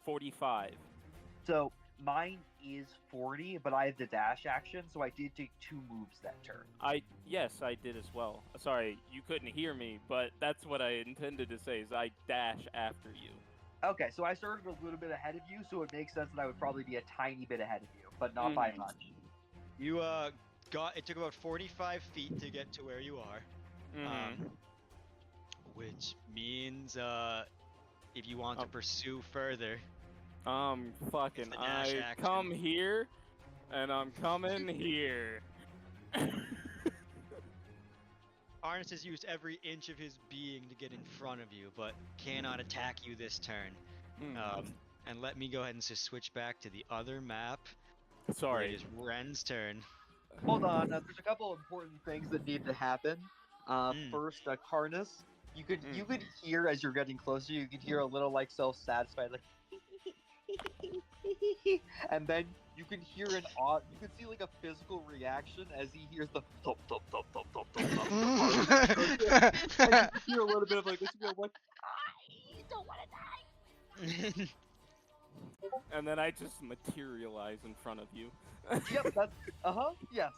45. So mine is 40, but I have the dash action, so I did take 2 moves that turn. Yes, I did as well. Sorry, you couldn't hear me, but that's what I intended to say. Is I dash after you. Okay, so I started a little bit ahead of you, so it makes sense that I would probably be a tiny bit ahead of you, but not by Mhm. much. You got. It took about 45 feet to get to where you are. Mhm. Which means if you want to pursue further, Fucking, the dash I action. come here, and I'm coming here. Arnis has used every inch of his being to get in front of you, but cannot attack you this turn. And let me go ahead and just switch back to the other map. Where it Sorry. is Ren's turn. Hold on, there's a couple important things that need to happen. First, Karnas, you could hear as you're getting closer, you could hear a little like self-satisfied, like and then you can hear you can see like a physical reaction as he hears the thump thump thump thump thump thump thump. And you can hear a little bit of like this, you go like, I don't want to die. And then I just materialize in front of you. Yep, that's yes.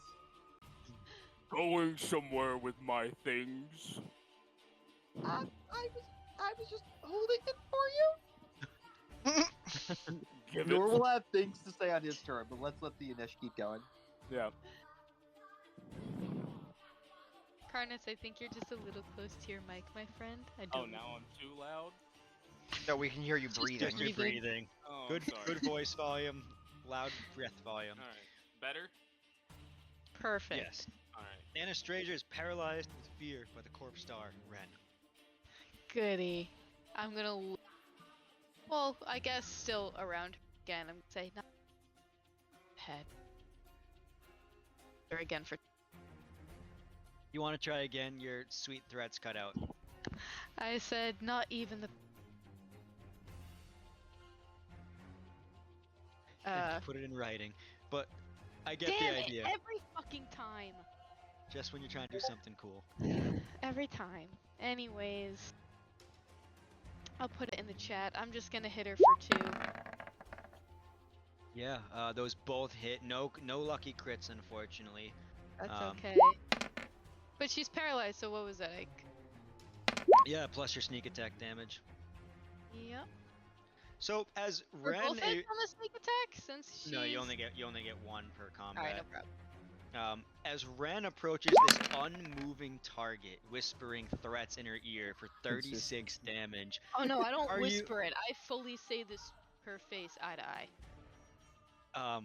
Going somewhere with my things. I was just holding it for you. Give Nor it. will have things to say on his turn, but let's let the Anish keep going. Yeah. Karnas, I think you're just a little close to your mic, my friend. I Oh, don't now I'm too loud. No, we can hear you breathing. Just your breathing. Oh, Good, I'm sorry. good voice volume, loud breath volume. All right. Better. Perfect. Yes. All right. Anastasia is paralyzed with fear by the corpse star, Ren. Goody. I'm gonna. Well, I guess still around again. I'm gonna say not head. Or again for. You want to try again? Your sweet threats cut out. I said not even the. Put it in writing. But I get Damn the it! idea. Every fucking time. Just when you're trying to do something cool. Every time. Anyways. I'll put it in the chat. I'm just gonna hit her for 2. Yeah, those both hit. No lucky crits, unfortunately. That's Um, okay. But she's paralyzed, so what was that? Like, Yeah, plus your sneak attack damage. yep. So as We're Ren, both hit on the sneak attack since she's. no, you only get 1 per combat. Alright, no problem. As Ren approaches this unmoving target, whispering threats in her ear for 36 damage. Oh no, I don't Are you- whisper it. I fully say this her face eye to eye.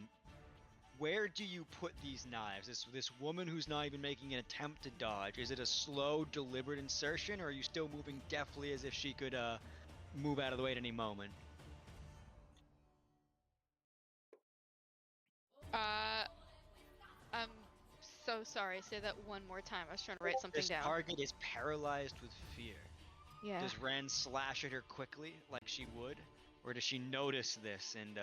Where do you put these knives? This woman who's not even making an attempt to dodge. Is it a slow, deliberate insertion, or are you still moving deftly as if she could move out of the way at any moment? I'm so sorry. Say that one more time. I was trying to write something This down. target is paralyzed with fear. Yeah. Does Ren slash at her quickly, like she would? Or does she notice this and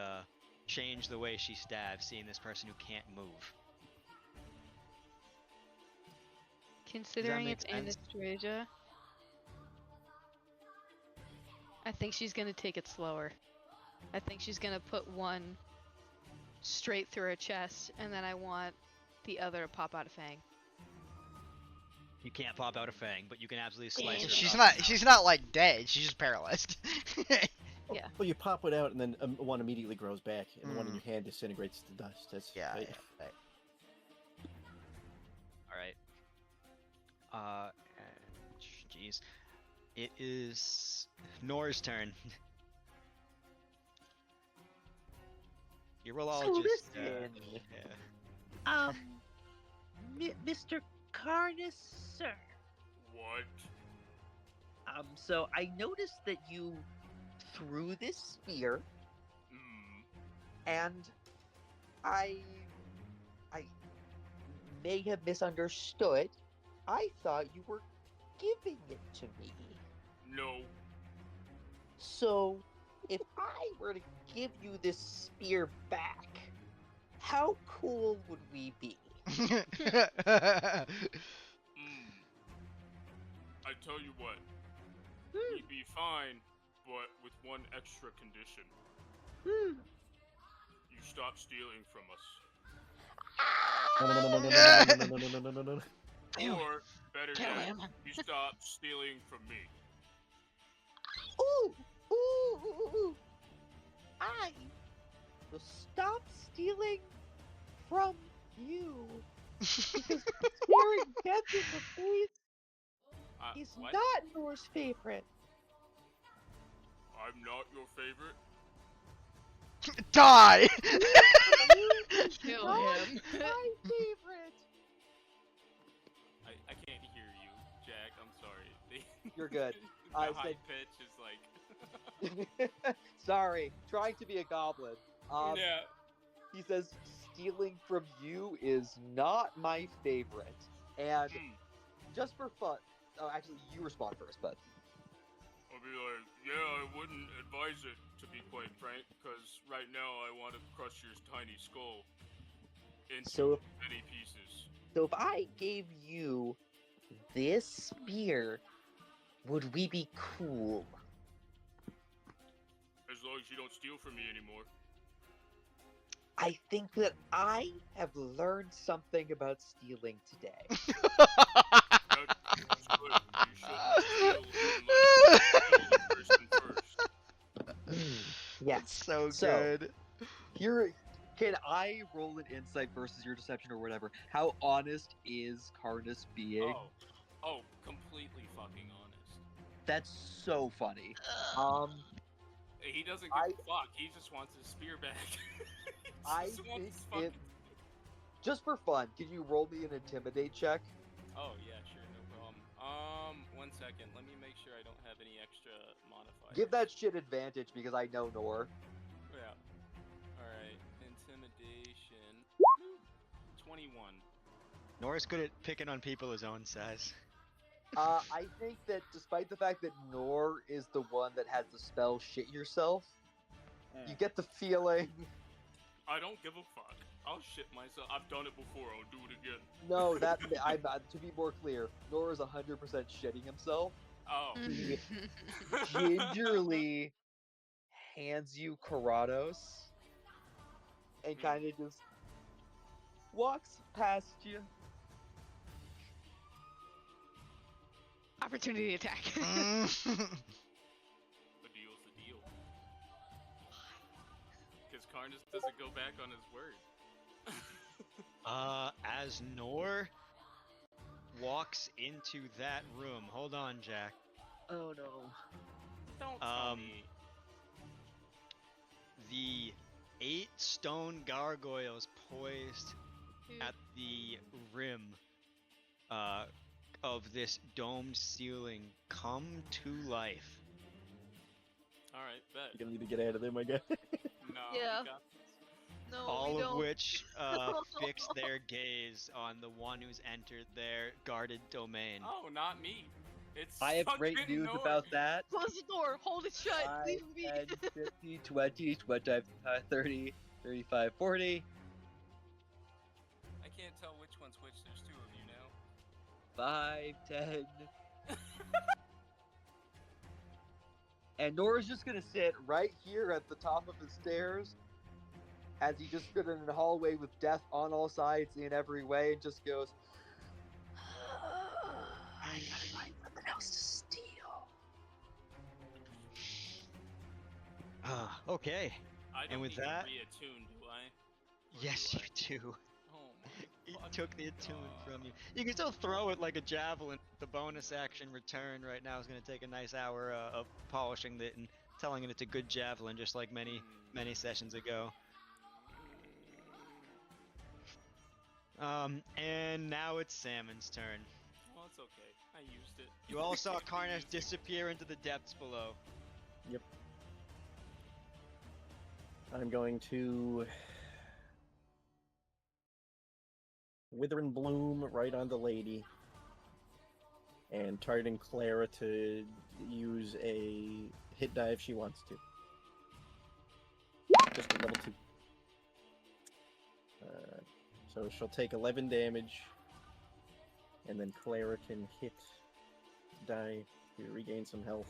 change the way she stabs, seeing this person who can't move? Considering make it's sense? Anastasia, I think she's gonna take it slower. I think she's gonna put one straight through her chest, and then I want the other to pop out a fang. You can't pop out a fang, but you can absolutely slice her. She's across the she's not like dead. She's just paralyzed. Yeah. Well, you pop it out, and then one immediately grows back, and the one in your hand disintegrates to dust. That's yeah. right. Right. Alright. Jeez. It is Nora's turn. Your rollologist. listen. Yeah. Mr. Karnas, sir. What? So I noticed that you threw this spear, and I may have misunderstood. I thought you were giving it to me. No. So, if I were to give you this spear back, how cool would we be? I tell you what. We'd be fine, but with one extra condition. You stop stealing from us. No. Or, better yet, you stop stealing from me. Ooh! I will stop stealing from you. Because staring death in the face is What? not Nora's favorite. I'm not your favorite? Die! Kill Not him. my favorite. I can't hear you, Jack. I'm sorry. You're good. The I high said- pitch is like... Sorry, trying to be a goblin. yeah. He says, stealing from you is not my favorite. And just for fun, oh, actually, you respond first, but. I'll be like, yeah, I wouldn't advise it, to be quite frank, because right now I want want to crush your tiny skull into So- many pieces. So if I gave you this spear, would we be cool? As long as you don't steal from me anymore. I think that I have learned something about stealing today. That's good. You shouldn't steal unless you kill the person first. Yes. So So- good. Here, can I roll an insight versus your deception or whatever? How honest is Karnas being? Oh, completely fucking honest. That's so funny. He doesn't give I- a fuck. He just wants his spear back. He I just wants his think fucking... just for fun, can you roll me an intimidate check? Oh yeah, sure, no problem. 1 second. Let me make sure I don't have any extra modifiers. Give that shit advantage because I know Nor. Yeah. All right. Intimidation. 21. Nora's good at picking on people his own size. I think that despite the fact that Nor is the one that has the spell shit yourself, you get the feeling. I don't give a fuck. I'll shit myself. I've done it before. I'll do it again. No, that to be more clear, Nor is 100% shitting himself. Oh. He gingerly hands you Karados and kind of just walks past you. Opportunity attack. The deal's the deal. Because Karnas doesn't go back on his word. As Nor walks into that room, hold on, Jack. Oh no. Don't tell Um, me. The 8 stone gargoyles poised at the rim of this domed ceiling come to life. Alright, bet. You're gonna need to get out of there, my guy. No, Yeah. we got this. No, All we of don't. which fix their gaze on the one who's entered their guarded domain. Oh, not me. It's I have great fucking news Nor. about that. Close the door. Hold it shut. 5, Leave him be. 10, 50, 20, 25, 30, 35, 40. I can't tell which one's which. There's 2 of you now. 5, 10. And Nora's just gonna sit right here at the top of the stairs as he just stood in a hallway with death on all sides in every way and just goes, I gotta find something else to steal. Okay. I don't with need that- to reattune, do I? Or Yes, do you do. Oh my He fucking took the attunement God. from you. You can still throw it like a javelin. The bonus action return right now is going to take a nice hour of polishing it and telling it it's a good javelin, just like many sessions ago. And now it's Salmon's turn. Well, it's okay. I used it. You all saw Used Karnas it. disappear into the depths below. I'm going to Wither and Bloom right on the lady, and targeting Clara to use a hit die if she wants to. Just a level 2. So she'll take 11 damage, and then Clara can hit die to regain some health.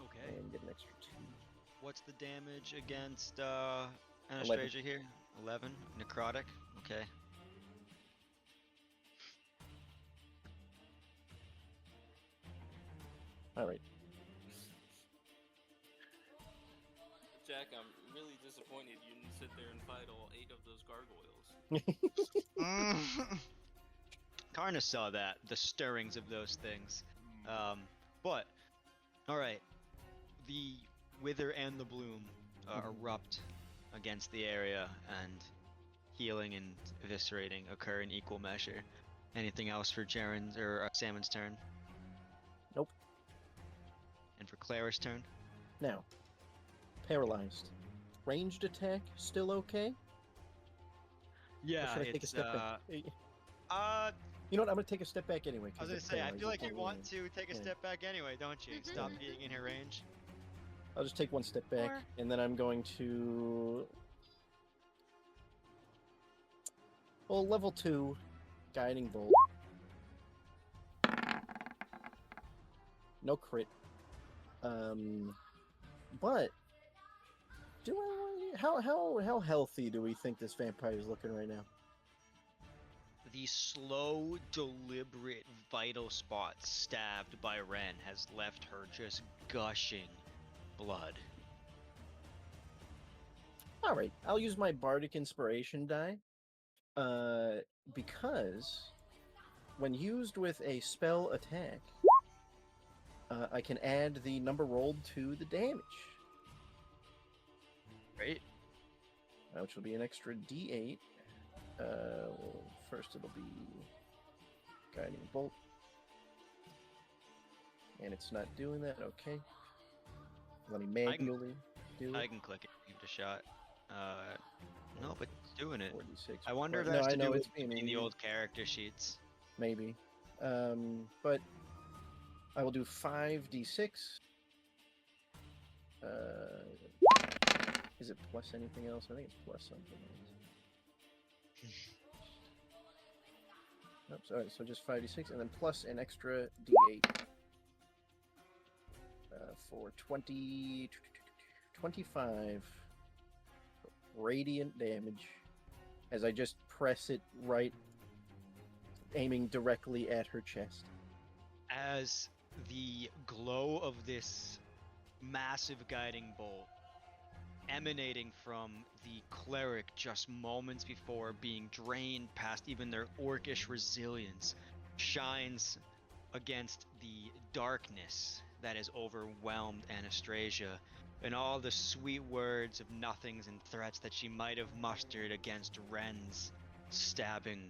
Okay. And get an extra 2. What's the damage against Anastasia here? 11. Necrotic. Okay. Alright. Jack, I'm really disappointed you didn't sit there and fight all 8 of those gargoyles. Karna saw that, the stirrings of those things. But, alright. The Wither and the Bloom erupt against the area, and healing and eviscerating occur in equal measure. Anything else for Jaren's or Salmon's turn? Nope. And for Clara's turn? Now, paralyzed. Ranged attack still okay? Or Yeah, should I take a it's step back? You know what? I'm gonna take a step back anyway. I was 'cause gonna it say, I feel like penalizes you me. want to take a Yeah. step back anyway, don't you? Mhm. Stop being in her range. I'll just take one step back, Or- and then I'm going to. Well, level 2, guiding bolt. No crit. But do I? How healthy do we think this vampire is looking right now? The slow, deliberate, vital spot stabbed by Ren has left her just gushing blood. All right, I'll use my bardic inspiration die. Because when used with a spell attack, I can add the number rolled to the damage, Right? which will be an extra D8. Well, first it'll be guiding bolt, and it's not doing that. Okay, let me manually do I it. can click it, give it a shot. Nope, it's doing it. 46. I wonder if No, that has I to know do with it's being in the weird. old character sheets. Maybe. But I will do 5d6. Is it plus anything else? I think it's plus something else. Nope, sorry, so just 5d6, and then plus an extra d8 for 25 radiant damage as I just press it right, aiming directly at her chest. As the glow of this massive guiding bolt emanating from the cleric just moments before being drained past even their orcish resilience shines against the darkness that has overwhelmed Anastasia and all the sweet words of nothings and threats that she might have mustered against Ren's stabbing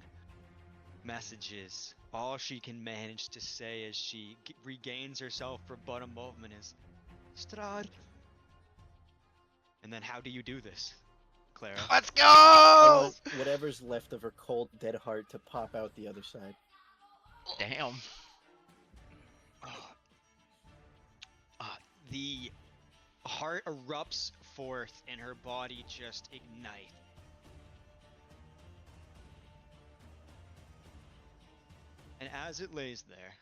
messages. All she can manage to say as she regains herself for but a moment is, Strahd. And then how do you do this, Clara? Let's I go! want whatever's left of her cold, dead heart to pop out the other side. Damn. The heart erupts forth and her body just ignites. And as it lays there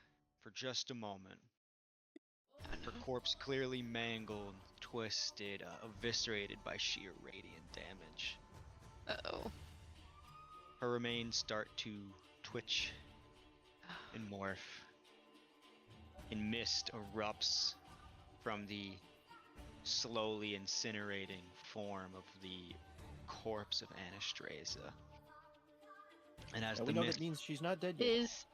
for just a moment, her corpse clearly mangled, twisted, eviscerated by sheer radiant damage. Uh-oh. Her remains start to twitch and morph, and mist erupts from the slowly incinerating form of the corpse of Anastasia. And as And the we know mist that means she's not dead yet. Is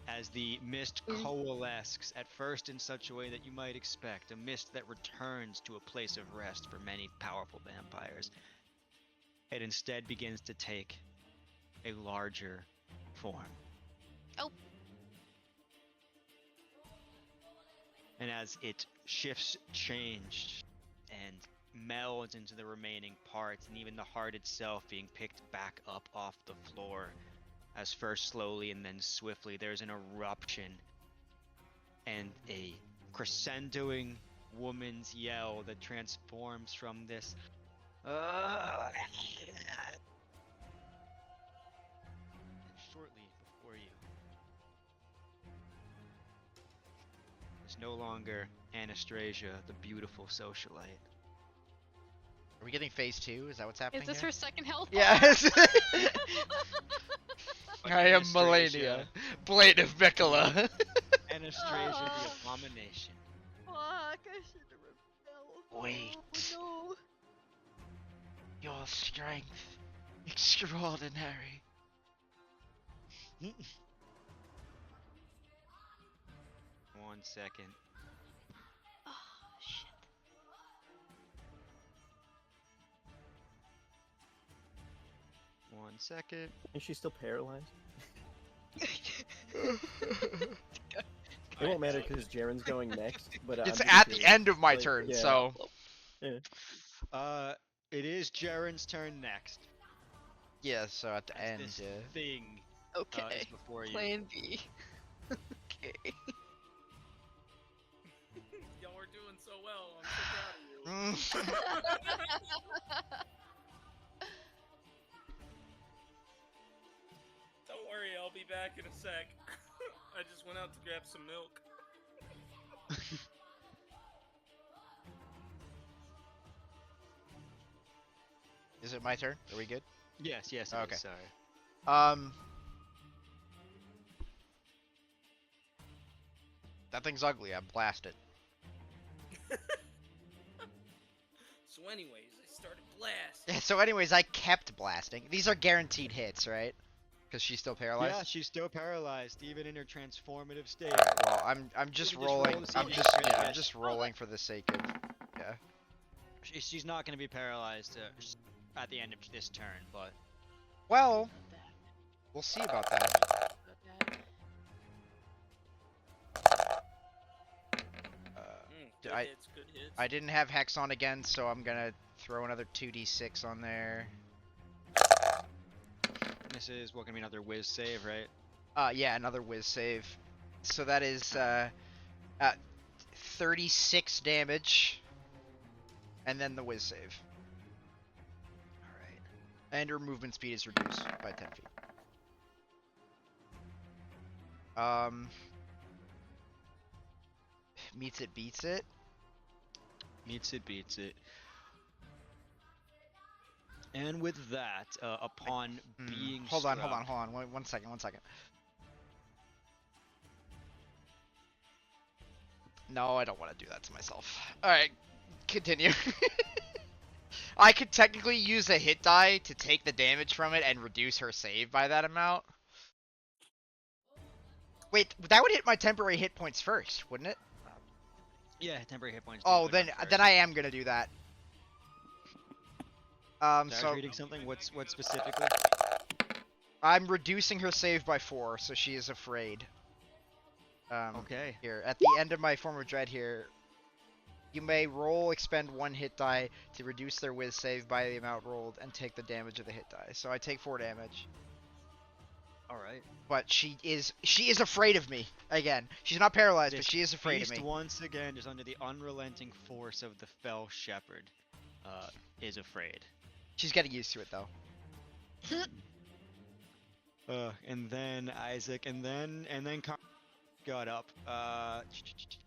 as the mist coalesces, at first in such a way that you might expect, a mist that returns to a place of rest for many powerful vampires, it instead begins to take a larger form. Oh. And as it shifts change and melds into the remaining parts, and even the heart itself being picked back up off the floor, as first slowly and then swiftly there's an eruption and a crescendoing woman's yell that transforms from this shortly before you is no longer Anastasia, the beautiful socialite. Are we getting phase 2? Is that what's happening Is this here? her second health bar? Yes! But I am Anastasia- Melania, Blade of Mikola. Anastasia the abomination. Fuck, I should have rebelled. Wait. Oh, no. Your strength, extraordinary. 1 second. Oh, shit. One second. Is she still paralyzed? It won't matter because Jaren's going next, but It's I'm at just the end of my like, turn, yeah. so. It is Jaren's turn next. Yeah, so at the As end, this yeah. thing Okay. is before you. Plan B. Okay. Y'all are doing so well. I'm so proud of you. Don't worry, I'll be back in a sec. I just went out to grab some milk. Is it my turn? Are we good? Yes, yes, it Okay. is, sorry. That thing's ugly. I blast it. So anyways, I started blasting. Yeah, so anyways, I kept blasting. These are guaranteed hits, right? Because she's still paralyzed? Yeah, she's still paralyzed, even in her transformative state. Alright, well, I'm just can just roll rolling. to see I'm if you just crit, I'm yes. just rolling for the sake of yeah. She's not going to be paralyzed at the end of this turn, but Well, we'll see about that. Good I hits, good hits. I didn't have Hex on again, so I'm gonna throw another 2d6 on there. this is what, going to be another whiz save, right? Yeah, another whiz save. So that is 36 damage, and then the whiz save. All right, and her movement speed is reduced by 10 feet. Meets it, beats it. Meets it, beats it. And with that, upon being Hold on. struck- One second. No, I don't want to do that to myself. Alright, continue. I could technically use a hit die to take the damage from it and reduce her save by that amount. Wait, that would hit my temporary hit points first, wouldn't it? Yeah, temporary hit points. Oh, then I am gonna do that. So reading something. What's specifically? I'm reducing her save by 4, so she is afraid. Okay. Here, at the end of my form of dread here, you may expend 1 hit die to reduce their whiz save by the amount rolled and take the damage of the hit die. So I take 4 damage. All right. But she is afraid of me again. She's not paralyzed, but she is afraid of Beast me. once again, just under the unrelenting force of the fell shepherd, is afraid. She's getting used to it though. And then Isaac, and then got up.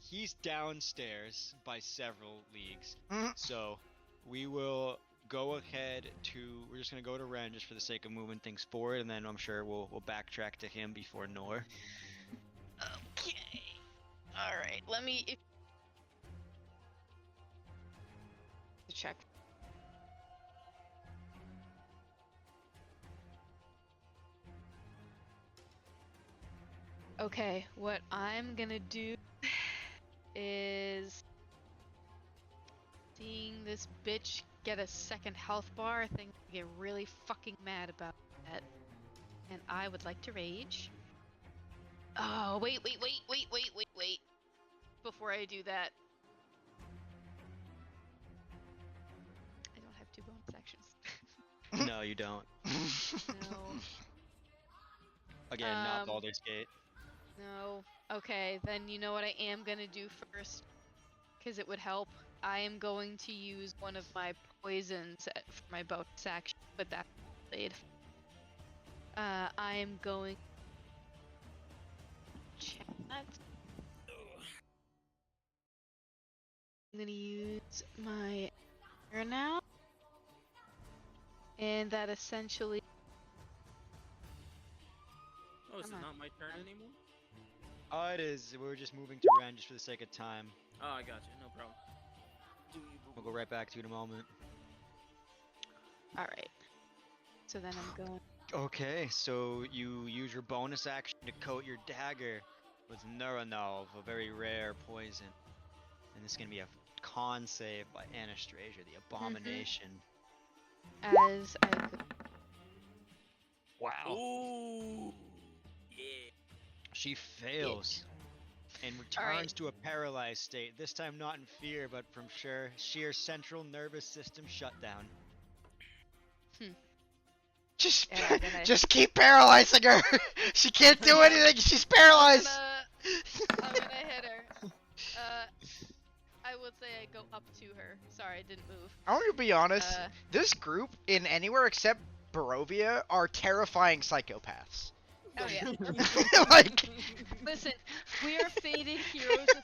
He's downstairs by several leagues. So we will go ahead to. We're just gonna go to Ren just for the sake of moving things forward, and then I'm sure we'll backtrack to him before Nor. Okay. All right. Let me check. Okay, what I'm gonna do is seeing this bitch get a second health bar, I think I get really fucking mad about that. And I would like to rage. Oh, wait. Before I do that, I don't have 2 bonus actions. No, you don't. No. Again, not Baldur's Gate. No. Okay, then you know what I am gonna do first? Because it would help. I am going to use one of my poisons for my bonus action, but that's delayed. I am going chat. I'm gonna use my air now. And that essentially Oh, is Come it on. not my turn anymore? Oh, it is. We're just moving to Ren just for the sake of time. Oh, I got you. No problem. We'll go right back to you in a moment. alright. So then I'm going Okay, so you use your bonus action to coat your dagger with Neuronov, a very rare poison. And this is going to be a con save by Anastasia, the Abomination. as I go. Wow. Ooh. Yeah. She fails and returns to a paralyzed state, this time not in fear, but from sheer central nervous system shutdown. Just, And I'm gonna- just keep paralyzing her. She can't do anything. She's I'm paralyzed. gonna hit her. I would say I go up to her. Sorry, I didn't move. I want to be honest. Uh, This group, in anywhere except Barovia, are terrifying psychopaths. Oh yeah. Like, Listen, we are faded heroes with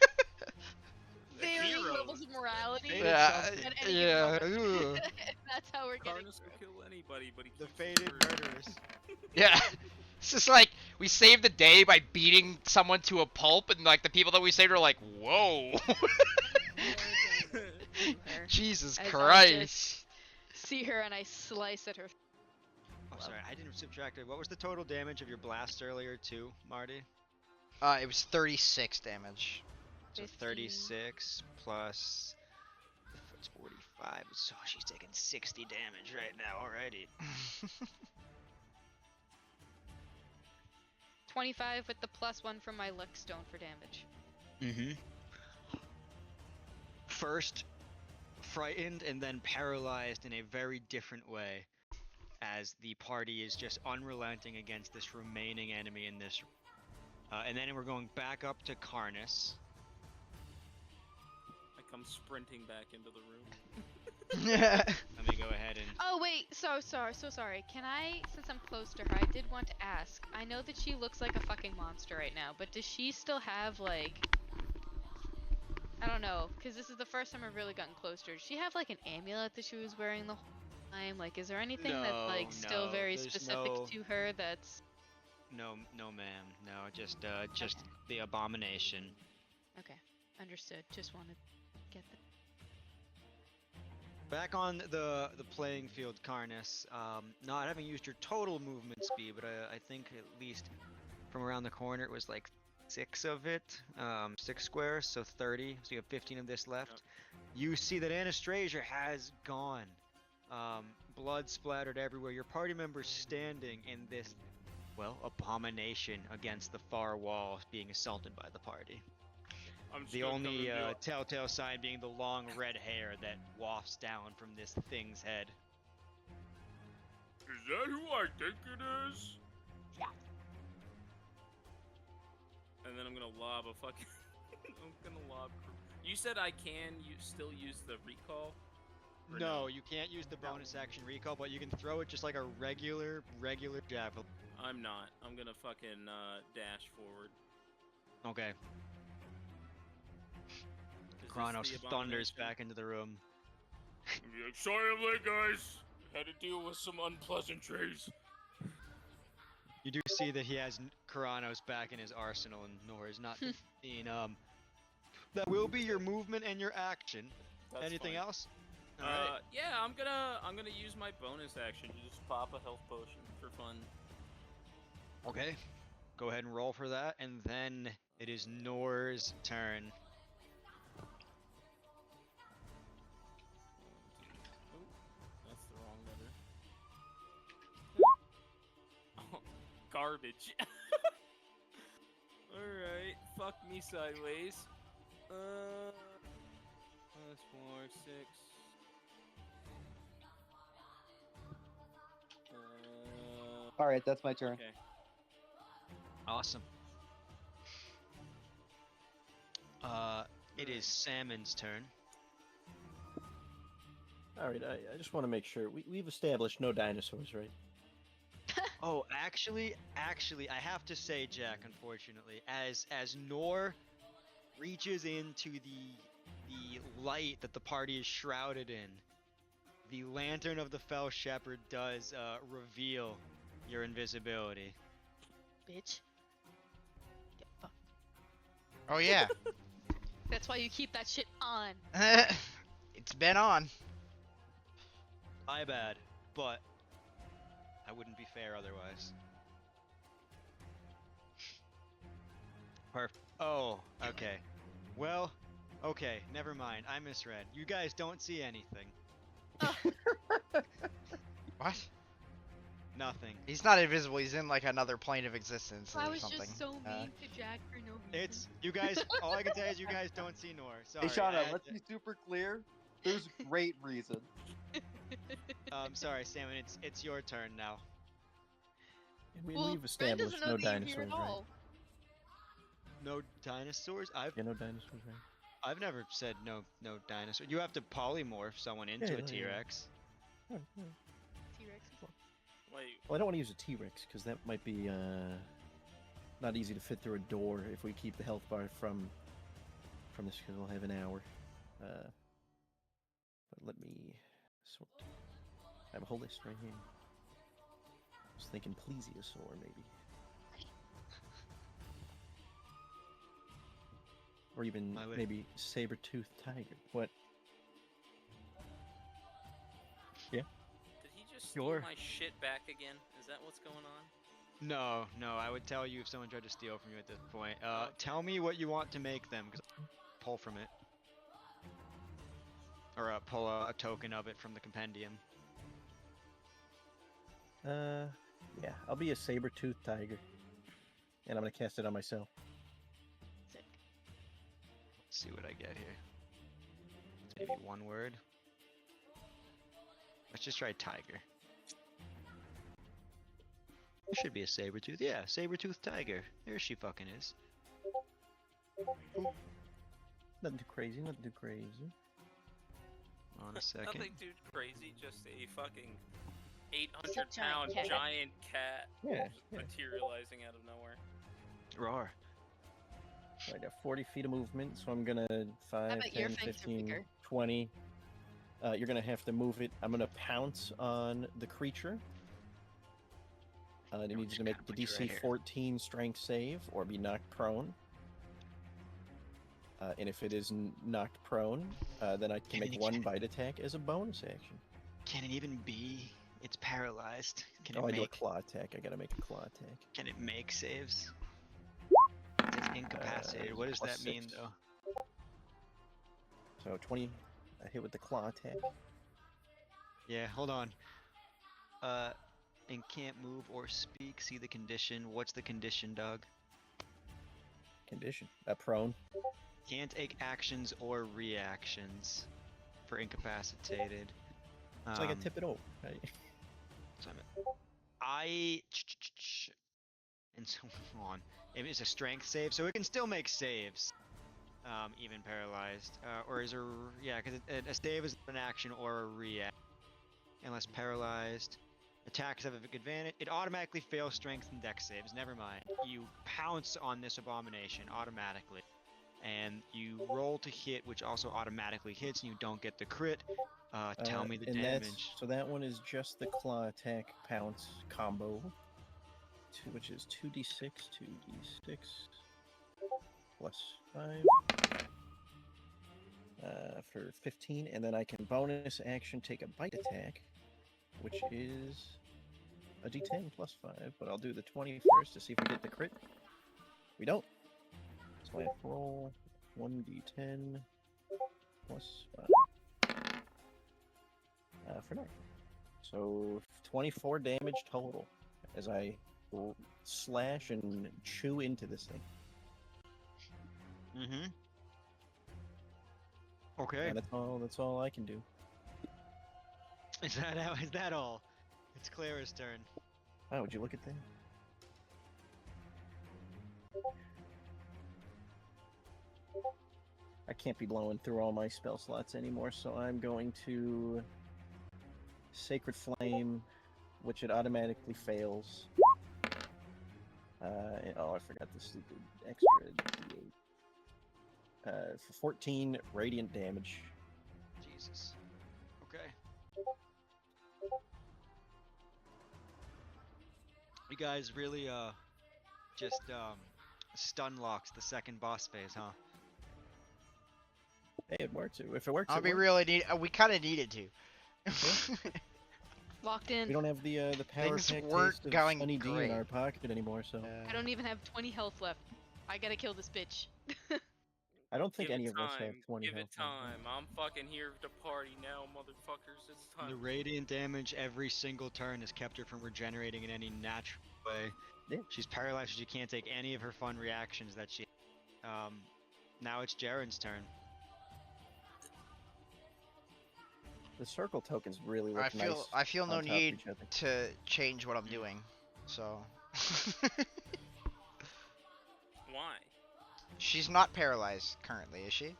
varying Heroes. levels of morality. Faded yeah, something. at any yeah, given ugh. moment. That's how we're getting Karnas through. will kill anybody, but he The keeps faded his word. murderers. Yeah. It's just like we saved the day by beating someone to a pulp, and like the people that we saved are like, whoa. Her. Jesus As I Christ. See her and I slice at her. Oh, sorry, I didn't subtract it. What was the total damage of your blast earlier, too, Marty? It was 36 damage. So 15. 36 plus. It's 45. So she's taking 60 damage right now already. 25 with the +1 from my luck stone for damage. Mm-hmm. First, frightened and then paralyzed in a very different way, as the party is just unrelenting against this remaining enemy in this. And then we're going back up to Karnas. I come sprinting back into the room. Let me go ahead and. Oh wait, so sorry. Can I, since I'm close to her, I did want to ask. I know that she looks like a fucking monster right now, but does she still have like, I don't know, because this is the first time I've really gotten close to her. Does she have like an amulet that she was wearing the whole time? Like, is there anything that's like still No, very there's specific no- to her that's? No, ma'am. No, just Okay. the abomination. Okay, understood. Just wanted to get that. Back on the playing field, Karnas. Not having used your total movement speed, but I think at least from around the corner it was like 6 of it, 6 squares, so 30. So you have 15 of this left. You see that Anastasia has gone. Blood splattered everywhere. Your party members standing in this, well, abomination against the far wall, being assaulted by the party. I'm The still only coming to you. telltale sign being the long red hair that wafts down from this thing's head. Is that who I think it is? Yeah. And then I'm gonna lob a fucking. I'm gonna lob. You said I can still use the recall? Or No, you can't use the bonus action recall, but you can throw it just like a regular javelin. I'm not. I'm gonna fucking dash forward. Okay. Is this Kronos the thunders abomination? back into the room. I'm be like, sorry I'm late, guys. Had to deal with some unpleasantries. You do see that he has Kronos back in his arsenal, and Nor is not seen. That will be your movement and your action. That's Anything fine. else? All right. Yeah, I'm gonna use my bonus action to just pop a health potion for fun. Okay. Go ahead and roll for that, and then it is Nor's turn. Oh, that's the wrong letter. Oh, garbage. Alright, fuck me sideways. Plus 4, 6. All right, that's my turn. Okay. Awesome. It is Salmon's turn. All right, I just want to make sure we've established no dinosaurs, right? Oh, actually, I have to say, Jack, unfortunately, as Nor reaches into the light that the party is shrouded in, the lantern of the Fell Shepherd does reveal your invisibility. Bitch. Get fucked. Oh yeah. That's why you keep that shit on. It's been on. My bad, but I wouldn't be fair otherwise. Oh, okay. Well, okay, never mind. I misread. You guys don't see anything. What? Nothing. He's not invisible. He's in like another plane of existence I or was something. just so mean to Jack for no reason. It's you guys. All I can say is you guys don't see Nor. Sorry. Hey, Shauna, I had let's to- be super clear. There's great reason. sorry, Salmon. It's your turn now. I mean, Well, we've Brand established doesn't know no that you're here dinosaurs, at right? all. No dinosaurs? I've Yeah, no dinosaurs, right? I've never said no dinosaur. You have to polymorph someone into Yeah, a yeah. T-Rex. Oh, yeah. T-Rex. Wait, Well, I don't want to use a T-Rex because that might be not easy to fit through a door if we keep the health bar from this because we'll have an hour. But let me sort. I have a whole list right here. I was thinking plesiosaur maybe, or even I would- maybe saber-toothed tiger. What? did he just steal Sure. my shit back again? Is that what's going on? No, I would tell you if someone tried to steal from you at this point. Okay. Tell me what you want to make them, because pull from it. Or pull a token of it from the compendium. Yeah, I'll be a saber-toothed tiger, and I'm gonna cast it on myself. Sick. Let's see what I get here. Maybe one word. Let's just try tiger. There should be a saber-tooth. Yeah, saber-toothed tiger. There she fucking is. Nothing too crazy. Nothing too crazy. On a second. Nothing too crazy, just a fucking Just a 800-pound giant cat. giant cat Yeah. just materializing out of nowhere. Roar. So I got 40 feet of movement, so I'm gonna 5, bet your 10, fangs are 15, bigger. 20. You're gonna have to move it. I'm gonna pounce on the creature. It we're needs just to make gonna the put you DC right here. 14 strength save or be knocked prone. And if it is knocked prone, then I can Can make it- one bite attack as a bonus action. Can it even be? It's paralyzed. Can Oh, it I do a make? claw attack. I gotta make a claw attack. Can it make saves? It's incapacitated. What does plus that mean, 6. though? So 20. I hit with the claw attack. Yeah, hold on. And can't move or speak. See the condition. What's the condition, Doug? Condition. Prone. Can't take actions or reactions for incapacitated. So I can tip it over. Right? So and so on. It is a strength save, so it can still make saves, even paralyzed. Or is a yeah, because a save is an action or a react, unless paralyzed. Attacks have a advantage. It automatically fails strength and dex saves. Never mind. You pounce on this abomination automatically, and you roll to hit, which also automatically hits, and you don't get the crit. Tell me the and damage. So that one is just the claw attack pounce combo, which is 2d6, 2d6 plus 5 for 15, and then I can bonus action take a bite attack, which is a d10 plus 5, but I'll do the 20 first to see if we get the crit. We don't. So I have to roll 1d10 plus 5. For 9. So 24 damage total as I slash and chew into this thing. Mm-hmm. Okay. And that's all I can do. Is that all? It's Clara's turn. Oh, would you look at that? I can't be blowing through all my spell slots anymore, so I'm going to Sacred Flame, which it automatically fails. I forgot the stupid extra D8. For 14 radiant damage. Jesus. Okay. You guys really just stun locks the second boss phase, huh? Hey, it works. If it works, I'll it be works. really we kind of needed to. Locked We in. don't have the power Things pack weren't taste of going Sunny D in great. our pocket anymore, so I don't even have 20 health left. I gotta kill this bitch. I don't think Give any it of us have time. 20 Give health. it time. I'm fucking here to party now, motherfuckers. It's time. The radiant damage every single turn has kept her from regenerating in any natural way. Yeah. She's paralyzed, so she can't take any of her fun reactions that she. Now it's Jaren's turn. The circle tokens really look I nice. feel no on top of need each other. to change what I'm doing. So Why? She's not paralyzed currently, is she?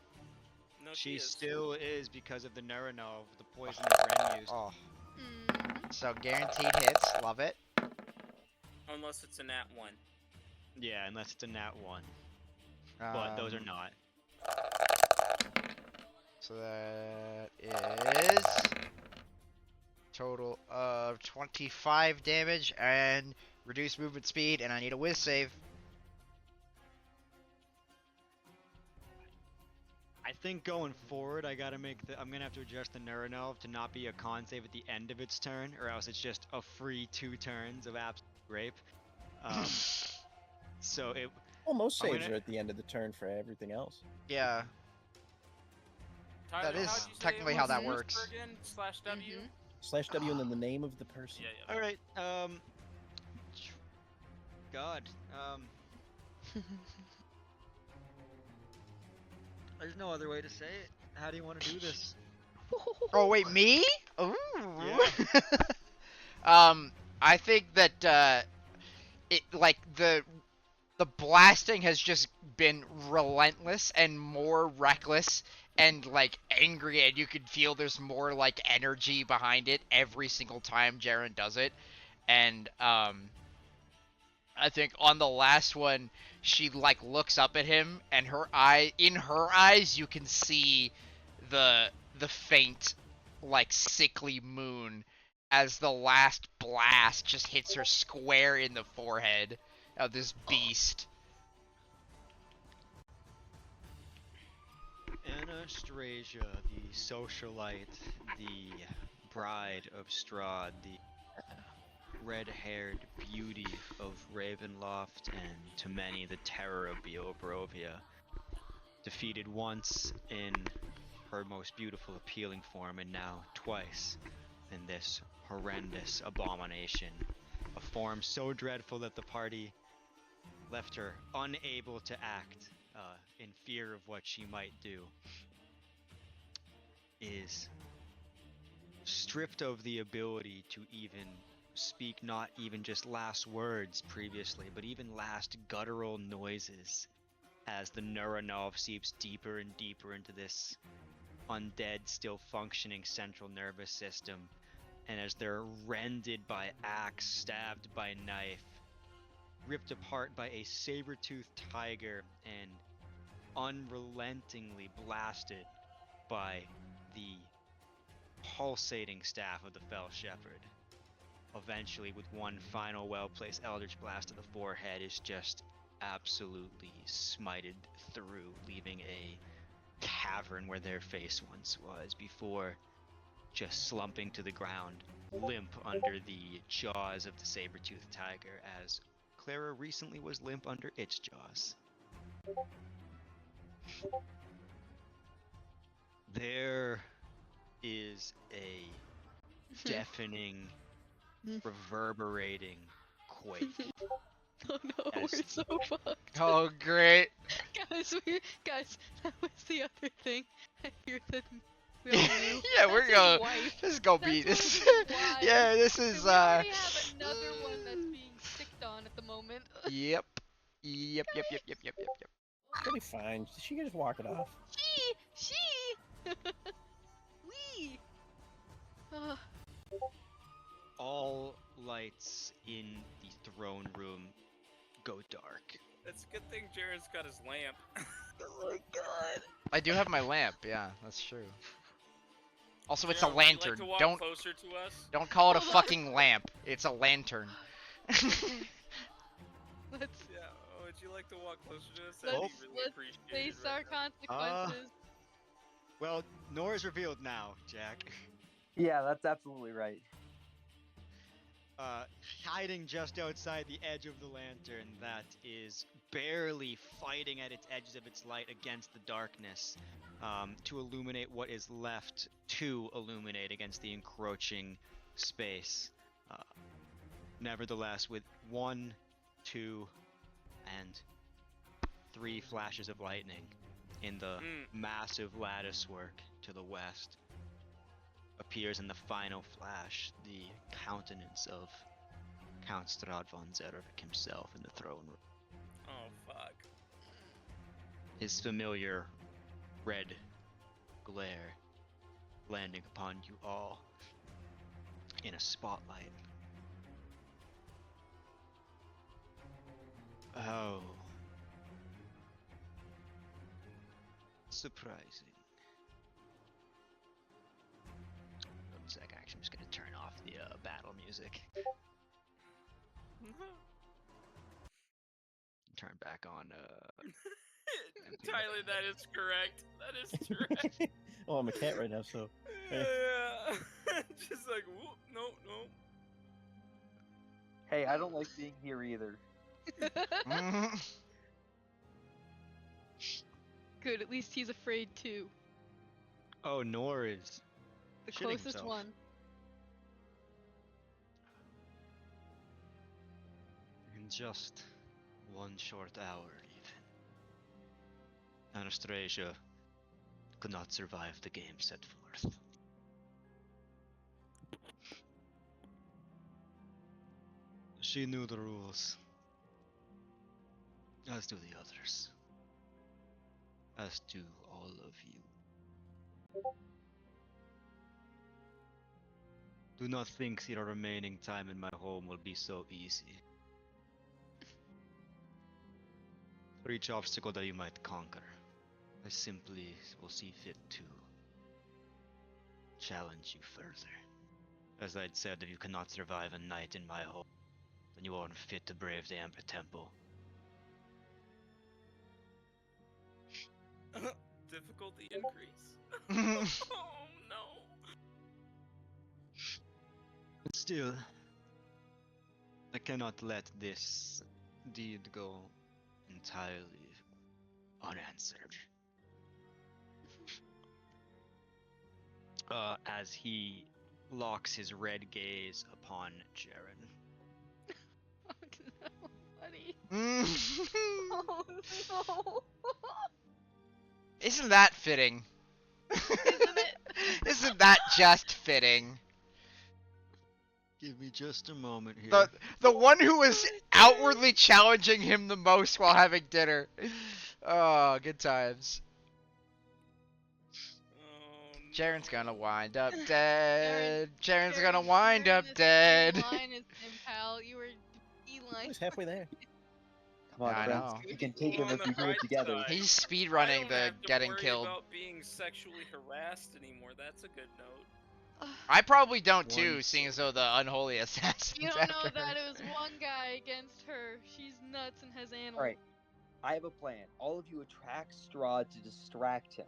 No, She is. still is because of the Neuronov, the poison that Ren used. Oh, Mm. so guaranteed hits. Love it. Unless it's a nat 1. Yeah, unless it's a nat 1. But those are Um, not. So that is total of 25 damage and reduced movement speed, and I need a whiz save. I think going forward, I'm gonna have to adjust the Neuronov to not be a con save at the end of its turn, or else it's just a free 2 turns of absolute rape. So it. Well, most I'm saves gonna- are at the end of the turn for everything else. Yeah, Tyler, is how'd you say technically it how was? that Whisper works. Again? /W? Mhm. /W and then the name of the person. Yeah, yeah. All right. God. There's no other way to say it. How do you want to do this? Oh wait, me? Ooh. Yeah. I think that it like the blasting has just been relentless and more reckless and like angry, and you can feel there's more like energy behind it every single time Jaren does it. And I think on the last one she like looks up at him, and in her eyes you can see the faint like sickly moon as the last blast just hits her square in the forehead of this beast. Anastasia, the socialite, the bride of Strahd, the red-haired beauty of Ravenloft, and to many the terror of Beobrovia, defeated once in her most beautiful, appealing form, and now twice in this horrendous abomination, a form so dreadful that the party left her unable to act, in fear of what she might do, is stripped of the ability to even speak not even just last words previously, but even last guttural noises, as the Neuronov seeps deeper and deeper into this undead, still functioning central nervous system, and as they're rended by axe, stabbed by knife, ripped apart by a saber-toothed tiger, and unrelentingly blasted by the pulsating staff of the Fell Shepherd. Eventually, with one final well-placed Eldritch Blast to the forehead, is just absolutely smited through, leaving a cavern where their face once was, before just slumping to the ground, limp under the jaws of the saber-toothed tiger, as Clara recently was limp under its jaws. There is a deafening, reverberating quake. Oh no, As- we're so fucked. Oh great. Guys, that was the other thing. I hear that we all knew. Yeah, That's we're his going. wife. This is gonna That's be one this. of his wives. Yeah, this And is we already have another one that's being sicked on at the moment. Yep. Yep. Yep. Yep. Yep. Yep. Yep. Yep. It'll be fine. She can just walk it off. She. We. All lights in the throne room go dark. It's a good thing Jared's got his lamp. Oh my god. I do have my lamp. Yeah, that's true. Also, it's a Jared, would you lantern. Like to walk Don't closer to us? don't call it a Hold on. fucking lamp. It's a lantern. Let's Yeah. Would you like to walk closer to us? Let's- That'd be really let's appreciated face right our now. consequences. Well, Nora's revealed now, Jack. Yeah, that's absolutely right. Hiding just outside the edge of the lantern that is barely fighting at its edges of its light against the darkness, to illuminate what is left to illuminate against the encroaching space. Nevertheless, with 1, 2, and 3 flashes of lightning in the massive lattice work to the west, appears in the final flash the countenance of Count Strahd von Zervik himself in the throne room. Oh fuck. His familiar red glare landing upon you all in a spotlight. Oh. Surprising. 1 sec, actually, I'm just gonna turn off the battle music. Turn back on Tyler, that is correct. That is correct. Oh, I'm a cat right now, so. Yeah. Just like, whoop, no, no. Hey, I don't like being here either. Mhm. Good, at least he's afraid too. Oh, Nor is The shitting closest himself. one. In just 1 short hour, even. Anastasia could not survive the game set forth. She knew the rules, as do the others, as do all of you. Do not think your remaining time in my home will be so easy. For each obstacle that you might conquer, I simply will see fit to challenge you further. As I'd said, if you cannot survive a night in my home, then you aren't fit to brave the Emperor Temple. Difficulty increase. Oh no. But still, I cannot let this deed go entirely unanswered. As he locks his red gaze upon Jaren. Oh no, buddy. Mm. Oh no. Isn't that fitting? Isn't it? Isn't that just fitting? Give me just a moment here. The one who was outwardly challenging him the most while having dinner. Oh, good times. Oh, Jaren's no. gonna wind up dead. Jaren's Jaren, gonna wind you're up in the dead. same line as him, pal. You were I beeline. was halfway there. Come on, I friends. know. We can take On him if the we do bright it together. side, He's I speedrunning don't the have to getting worry killed. about being sexually harassed anymore. That's a good note. I probably don't too, Once- seeing as though the unholy assassins You don't know after that her. it was one guy against her. She's nuts and has animals. Alright, I have a plan. All of you attract Strahd to distract him.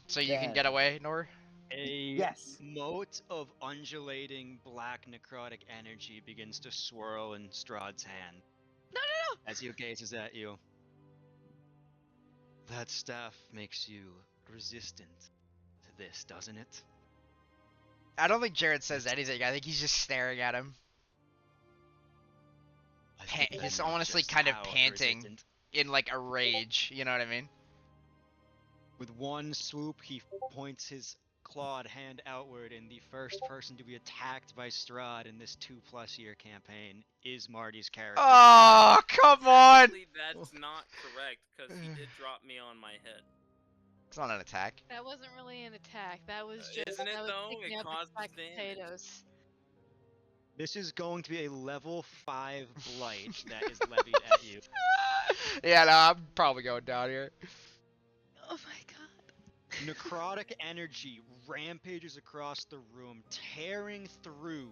So you can get Then- away, Nor? A Yes. mote of undulating black necrotic energy begins to swirl in Strahd's hand No, no, no! as he gazes at you. That staff makes you resistant to this, doesn't it? I don't think Jared says anything. I think he's just staring at him. I think I He's know honestly just kind of how panting. resistant. In like a rage, you know what I mean? With one swoop, he points his clawed hand outward, and the first person to be attacked by Strahd in this 2+ year campaign is Marty's character. Oh, come on! Technically, that's not correct because he did drop me on my head. It's not an attack. That wasn't really an attack. That was just. Isn't it that was though? picking It up causes attack damage. potatoes. This is going to be a level 5 blight that is levied at you. Yeah, no, I'm probably going down here. Oh my god. Necrotic energy rampages across the room, tearing through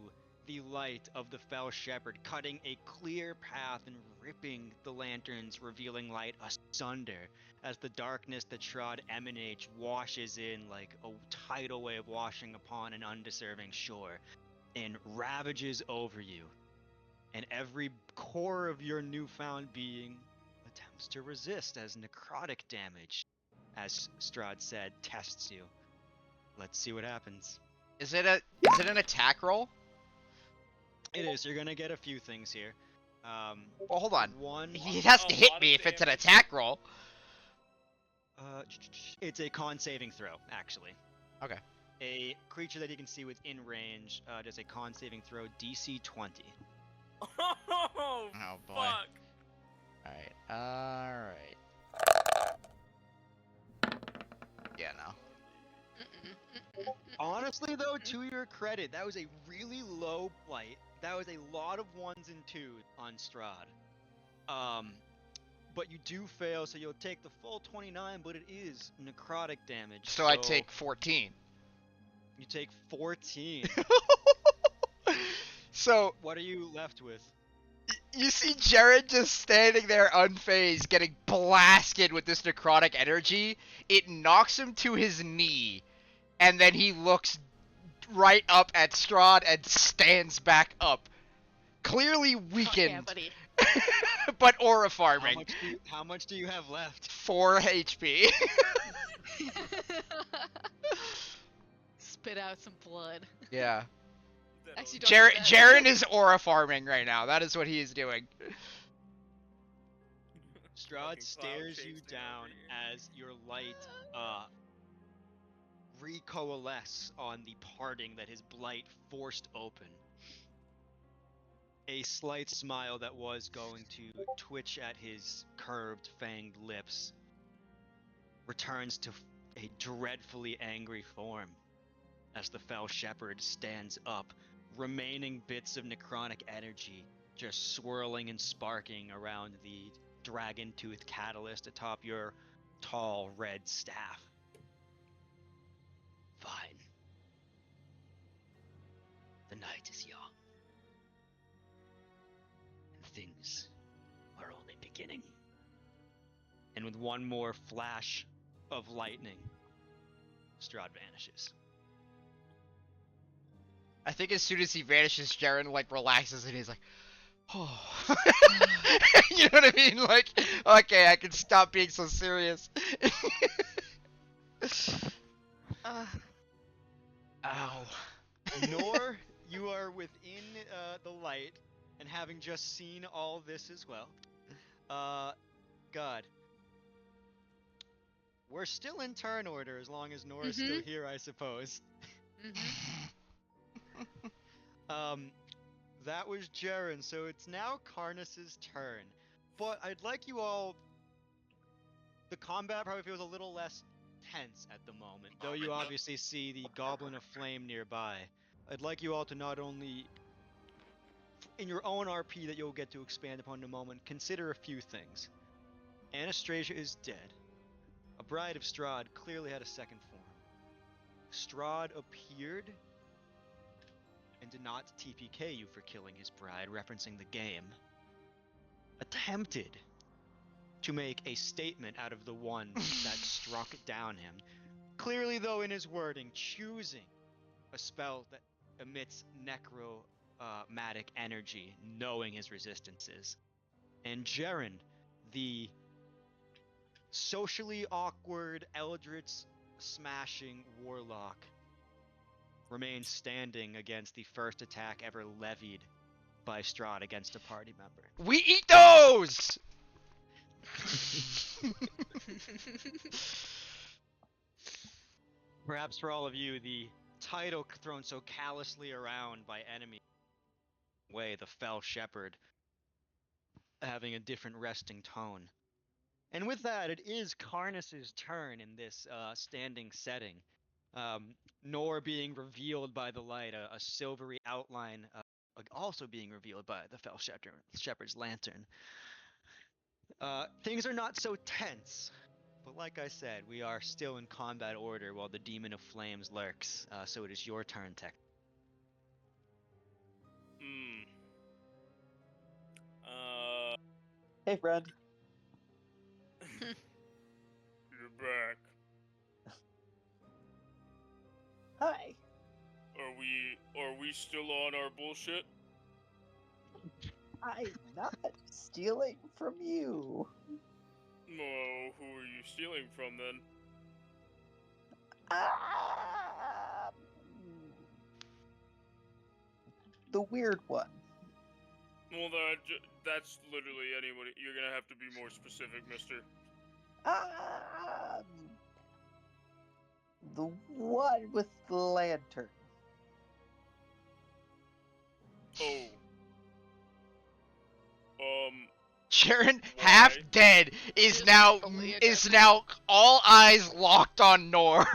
the light of the fell shepherd, cutting a clear path and ripping the lanterns, revealing light asunder as the darkness that Strahd emanates washes in like a tidal wave washing upon an undeserving shore and ravages over you. And every core of your newfound being attempts to resist as necrotic damage, as Strahd said, tests you. Let's see what happens. Is it an attack roll? It is. You're gonna get a few things here. Well, hold on. One. He has to A hit lot me of if it's an damage. attack roll. It's a con saving throw, actually. Okay. A creature that you can see within range does a con saving throw DC 20. Oh, Oh boy. fuck. Alright. Yeah, no. Honestly, though, to your credit, that was a really low blight. That was a lot of 1s and 2s on Strahd. But you do fail, so you'll take the full 29, but it is necrotic damage. So I take 14. You take 14. So What are you left with? you see Jared just standing there unfazed, getting blasted with this necrotic energy. It knocks him to his knee, and then he looks right up at Strahd and stands back up. Clearly Fuck weakened, yeah, buddy. but aura farming. How much do you have left? 4 HP. Spit out some blood. Yeah. Actually, don't do that. Jaren is aura farming right now. That is what he is doing. Strahd Fucking stares cloud you chasing down over here. as your light recoalesce on the parting that his blight forced open. A slight smile that was going to twitch at his curved, fanged lips returns to a dreadfully angry form as the fell shepherd stands up, remaining bits of necrotic energy just swirling and sparking around the dragon-tooth catalyst atop your tall red staff. Fine. The night is young. And things are only beginning. And with one more flash of lightning, Strahd vanishes. I think as soon as he vanishes, Jaren like relaxes and he's like, oh. You know what I mean? Like, okay, I can stop being so serious. Ow. Nor, you are within the light, and having just seen all this as well. God. We're still in turn order as long as Nora's still here, I suppose. That was Jaren, so it's now Karnas's turn. But I'd like you all... The combat probably feels a little less tense at the moment, though you obviously see the Goblin of Flame nearby. I'd like you all to not only, in your own RP that you'll get to expand upon in a moment, consider a few things. Anastasia is dead. A Bride of Strahd clearly had a second form. Strahd appeared and did not TPK you for killing his bride, referencing the game. Attempted to make a statement out of the one that struck down him. Clearly, though, in his wording, choosing a spell that emits necromantic energy, knowing his resistances. And Jaren, the socially awkward, eldritch smashing warlock, remains standing against the first attack ever levied by Strahd against a party member. We eat those! Perhaps for all of you, the title thrown so callously around by enemy way, the Fell Shepherd, having a different resting tone. And with that, it is Karnas's turn in this standing setting. Nor being revealed by the light, a silvery outline also being revealed by the Fell Shepherd's lantern. Things are not so tense, but like I said, we are still in combat order while the Demon of Flames lurks, so it is your turn, Tech. Hey, friend. You're back. Hi. Are we still on our bullshit? I'm not stealing from you. Oh, who are you stealing from then? The weird one. Well, that's literally anybody. You're gonna have to be more specific, mister. The one with the lantern. Oh. Jaren, half Why? dead, is Just now fully is aggressive. now all eyes locked on Nor.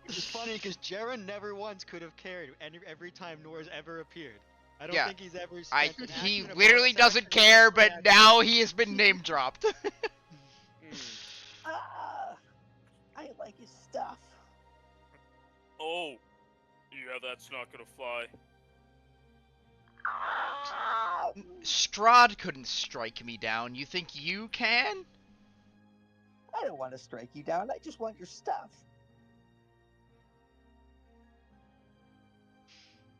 It's funny because Jaren never once could have carried every time Nor's ever appeared. I don't Yeah, think he's ever spent an he action, a literally bonus doesn't action, or a care, free but action. now he has been name dropped. I like his stuff. Oh, yeah, that's not gonna fly. Strahd couldn't strike me down. You think you can? I don't want to strike you down. I just want your stuff.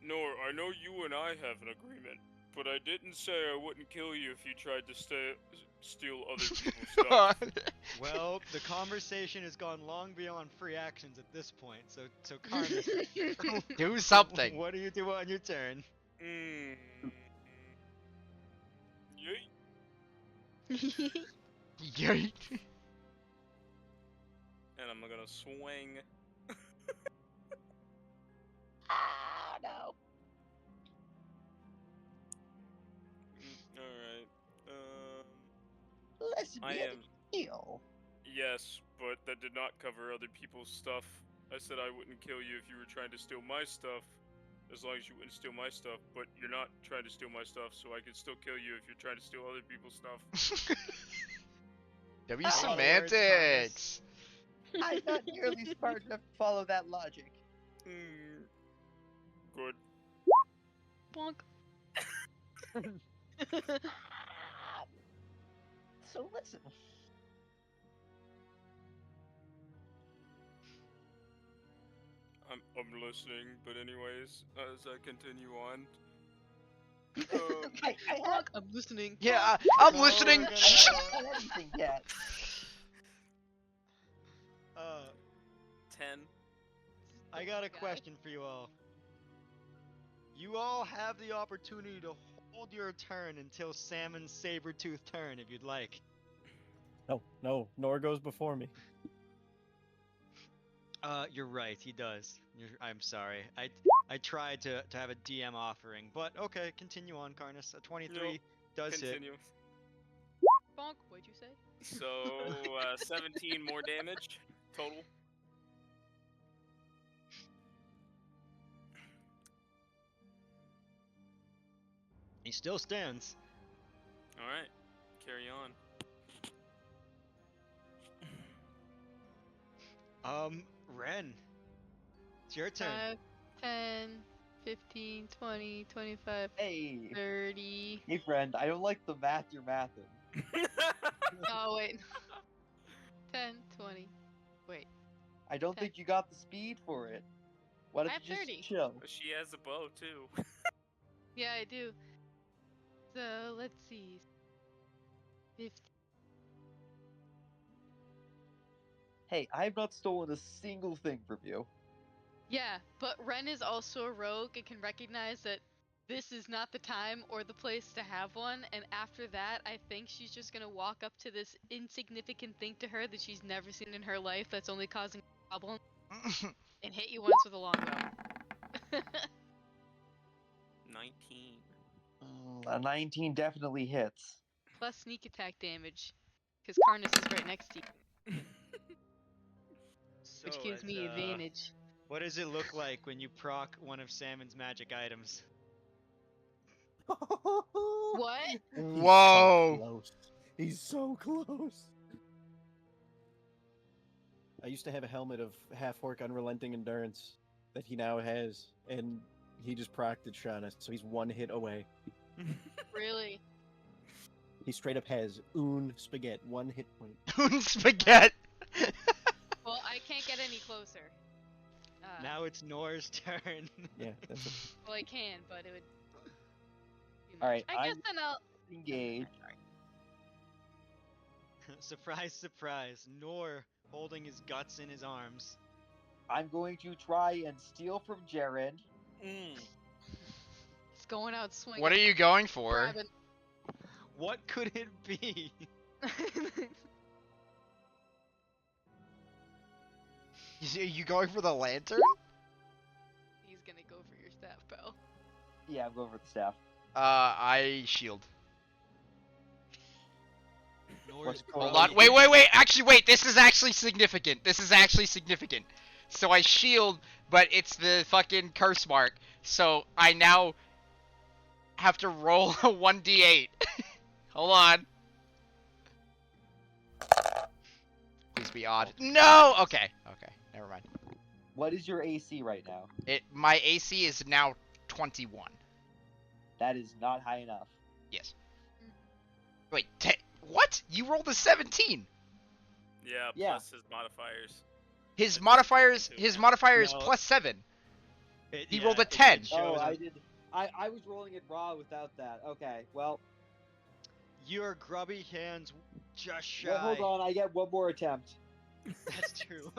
Nor, I know you and I have an agreement, but I didn't say I wouldn't kill you if you tried to steal other people's stuff. Well, the conversation has gone long beyond free actions at this point. So Karnas, Do something. what do you do on your turn? Mm. Yeet. Yeet. And I'm gonna swing. No. Alright. Listen, I we had am. a deal. Yes, but that did not cover other people's stuff. I said I wouldn't kill you if you were trying to steal my stuff, as long as you wouldn't steal my stuff, but you're not trying to steal my stuff, so I can still kill you if you're trying to steal other people's stuff. W Lot of words, semantics. I'm not nearly smart enough to follow that logic. Good. Bonk. So listen. I'm listening, but anyways, as I continue on. I Bonk, haven't I'm listening. Yeah, I'm No, listening. we're gonna- done anything yet. 10. I got a Guy. question for you all. You all have the opportunity to hold your turn until Salmon's saber-tooth turn if you'd like. No, Nor goes before me. You're right, he does. I'm sorry. I tried to have a DM offering, but okay, continue on, Karnas. A 23 Nope, does hit. Continue. Bonk, what'd you say? So, 17 more damage total. He still stands. Alright, carry on. Ren. It's your turn. 5, 10, 15, 20, 25, Hey, 30. hey, friend. I don't like the math you're mathing. Oh, wait. 10, 20. Wait. I don't Okay. think you got the speed for it. Why don't I have you just 30. chill? She has a bow, too. Yeah, I do. So, let's see. 50. Hey, I have not stolen a single thing from you. Yeah, but Ren is also a rogue and can recognize that this is not the time or the place to have one, and after that, I think she's just gonna walk up to this insignificant thing to her that she's never seen in her life that's only causing problems and hit you once with a longbow. 19. A 19 definitely hits. Plus sneak attack damage, because Karnas is right next to you, which So, gives me advantage. What does it look like when you proc one of Salmon's magic items? What? Whoa. So close. He's so close. I used to have a helmet of half-orc unrelenting endurance that he now has, and he just procced it Shauna, so he's one hit away. Really? He straight up has un spaghetti, 1 hit point. Un spaghetti. Well, I can't get any closer. Now it's Nor's turn. Yeah, that's a... Well, I can, but it would. be Alright, much. I guess I'm then I'll. engaged. Surprise, surprise. Nor holding his guts in his arms. I'm going to try and steal from Jaren. It's going out swinging. What are you going for? Grabbing. What could it be? Are you going for the lantern? He's gonna go for your staff, pal. Yeah, I'm going for the staff. I shield. Nor's Hold grubby on. Wait. Actually, wait. This is actually significant. So I shield, but it's the fucking curse mark. So I now have to roll a 1d8. Hold on. Please be odd. No! Okay. Never mind. What is your AC right now? My AC is now 21. That is not high enough. Yes. Wait, what? You rolled a 17. Yeah, Yeah. plus his modifiers. His I modifier just is took into No. plus 7. He Yeah, rolled a 10. Oh, shows I up. did. I was rolling it raw without that. Okay, well, Your grubby hands just shy. well, hold on. I get one more attempt. That's true.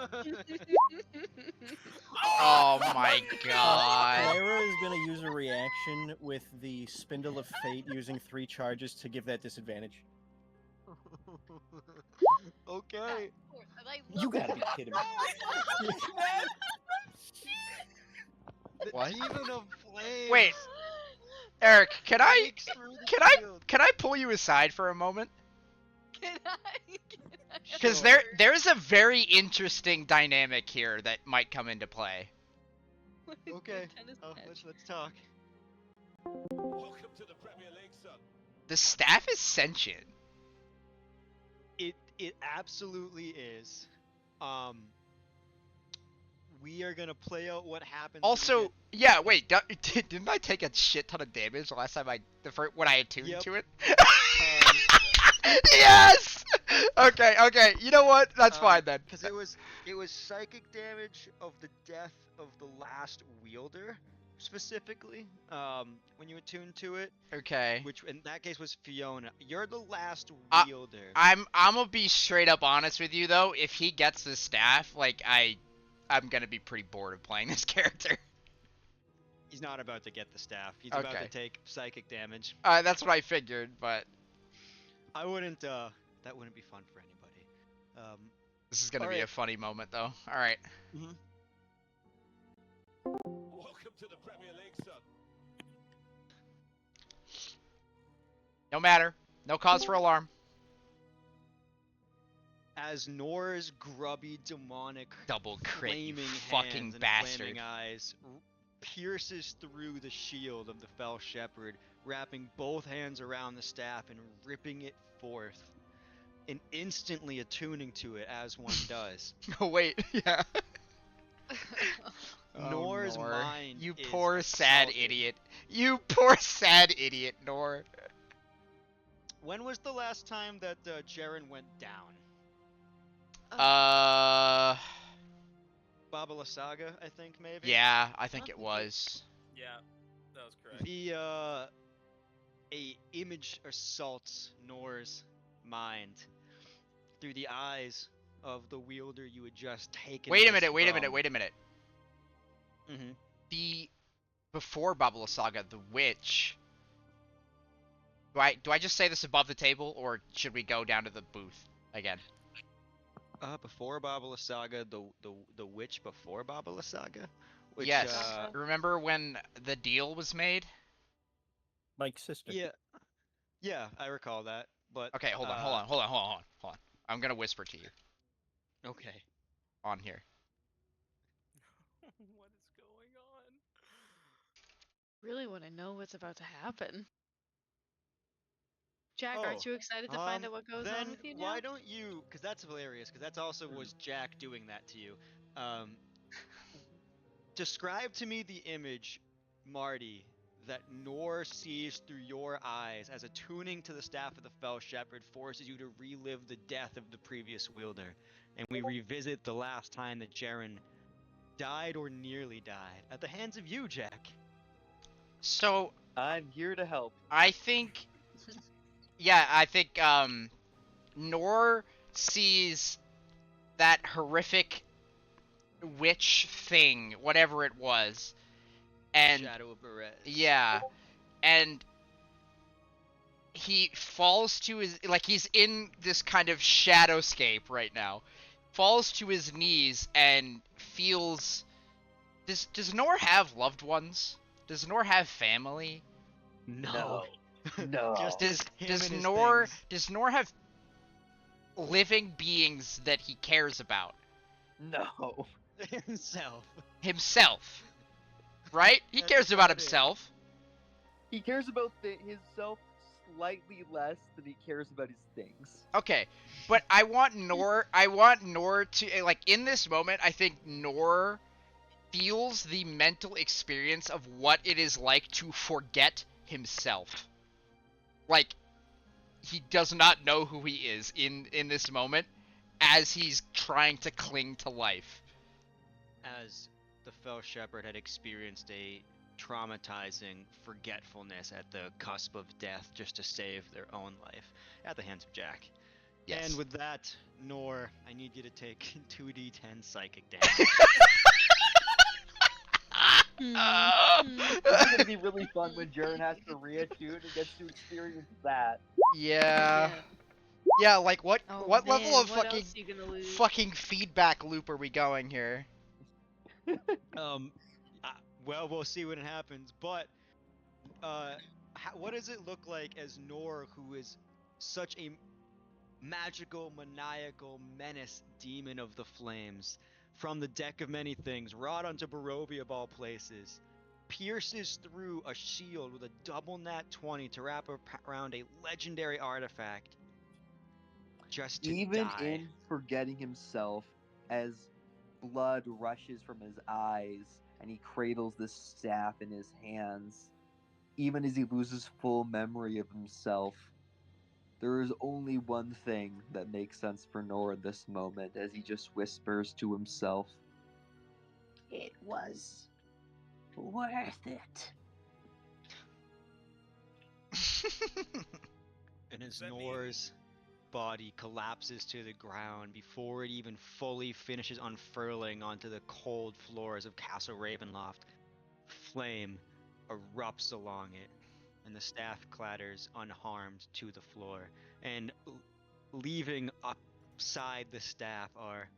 Oh my god. Clara is going to use a reaction with the Spindle of Fate using 3 charges to give that disadvantage. Okay. You gotta be kidding me. The What? demon of flames. Wait, Eric, can I breaks through the shield. pull you aside for a moment? Can I? Because Sure. there's a very interesting dynamic here that might come into play. Okay. Tennis Oh, match. let's talk. Welcome to the Premier League, son. The staff is sentient. It absolutely is. We are gonna play out what happens. when we Also, get- yeah, wait, didn't I take a shit ton of damage the last time when I attuned Yep. to it? Um, Yes! Okay, you know what? That's fine then. Because it was psychic damage of the death of the last wielder, specifically. When you attune to it, Okay. which in that case was Fiona. You're the last Uh, wielder. I'm gonna be straight up honest with you though. If he gets the staff, like I'm gonna be pretty bored of playing this character. He's not about to get the staff. He's about Okay. to take psychic damage. That's what I figured, but I wouldn't. That wouldn't be fun for anybody. this is gonna be Alright. a funny moment though. All right. Welcome to the Premier League, son. No matter. No cause for alarm. As Nor's grubby, demonic, Double crit, you flaming fucking hands and bastard. flaming eyes pierces through the shield of the fell shepherd, wrapping both hands around the staff and ripping it forth, and instantly attuning to it as one does. Oh wait, yeah. Nor's Nor. mind You is poor sad assaulted. idiot. You poor sad idiot, Nor. When was the last time that Jaren went down? Babala Saga, I think, maybe? Yeah, I think it was. Yeah, that was correct. The, a image assaults Nor's mind through the eyes of the wielder you had just taken. Wait a this minute. Mm-hmm. Before Babala Saga, the witch. Do I just say this above the table, or should we go down to the booth again? Before Babala Saga, the witch before Babala Saga? Which, Yes. Remember when the deal was made? Mike's sister. Yeah, I recall that, but... Okay, hold on. I'm gonna whisper to you Okay. on here. What is going on? Really want to know what's about to happen. Jack, Oh, aren't you excited to find out what goes then on with you now? why don't you... Because that's hilarious, because that's also was Jack doing that to you. Describe to me the image, Marty, that Nor sees through your eyes as attuning to the staff of the Fell Shepherd forces you to relive the death of the previous wielder. And we revisit the last time that Jaren died or nearly died at the hands of you, Jack. So, I'm here to help. I think Nor sees that horrific witch thing, whatever it was, and Shadow of Berez. yeah, and he falls to his, like, he's in this kind of shadowscape right now, falls to his knees and feels. Does Nor have loved ones? Does Nor have family? No. No. Just Does him does and his Nor things. does Nor have living beings that he cares about. No. Himself. Himself. Right? He That's cares about about it. himself. He cares about himself slightly less than he cares about his things. Okay. But I want Nor to, like, in this moment, I think Nor feels the mental experience of what it is like to forget himself. Like, he does not know who he is in this moment as he's trying to cling to life. As the fell shepherd had experienced a traumatizing forgetfulness at the cusp of death just to save their own life at the hands of Jack. Yes. And with that, Nor, I need you to take 2d10 psychic damage. It's gonna be really fun when Jaren has to re-attune and gets to experience that. Yeah. Yeah, like what Oh, what level man, of what fucking else you gonna lose? fucking feedback loop are we going here? Um, well, we'll see when it happens. But, what does it look like as Nor, who is such a magical, maniacal menace demon of the flames, from the deck of many things, wrought unto Barovia of all places, pierces through a shield with a double nat 20 to wrap around a legendary artifact, just to Even die. in forgetting himself, as blood rushes from his eyes and he cradles this staff in his hands, even as he loses full memory of himself, there is only one thing that makes sense for Nor in this moment as he just whispers to himself, "It was worth it." And Does as that mean- Nor's body collapses to the ground before it even fully finishes unfurling onto the cold floors of Castle Ravenloft, flame erupts along it, and the staff clatters unharmed to the floor. And leaving upside the staff are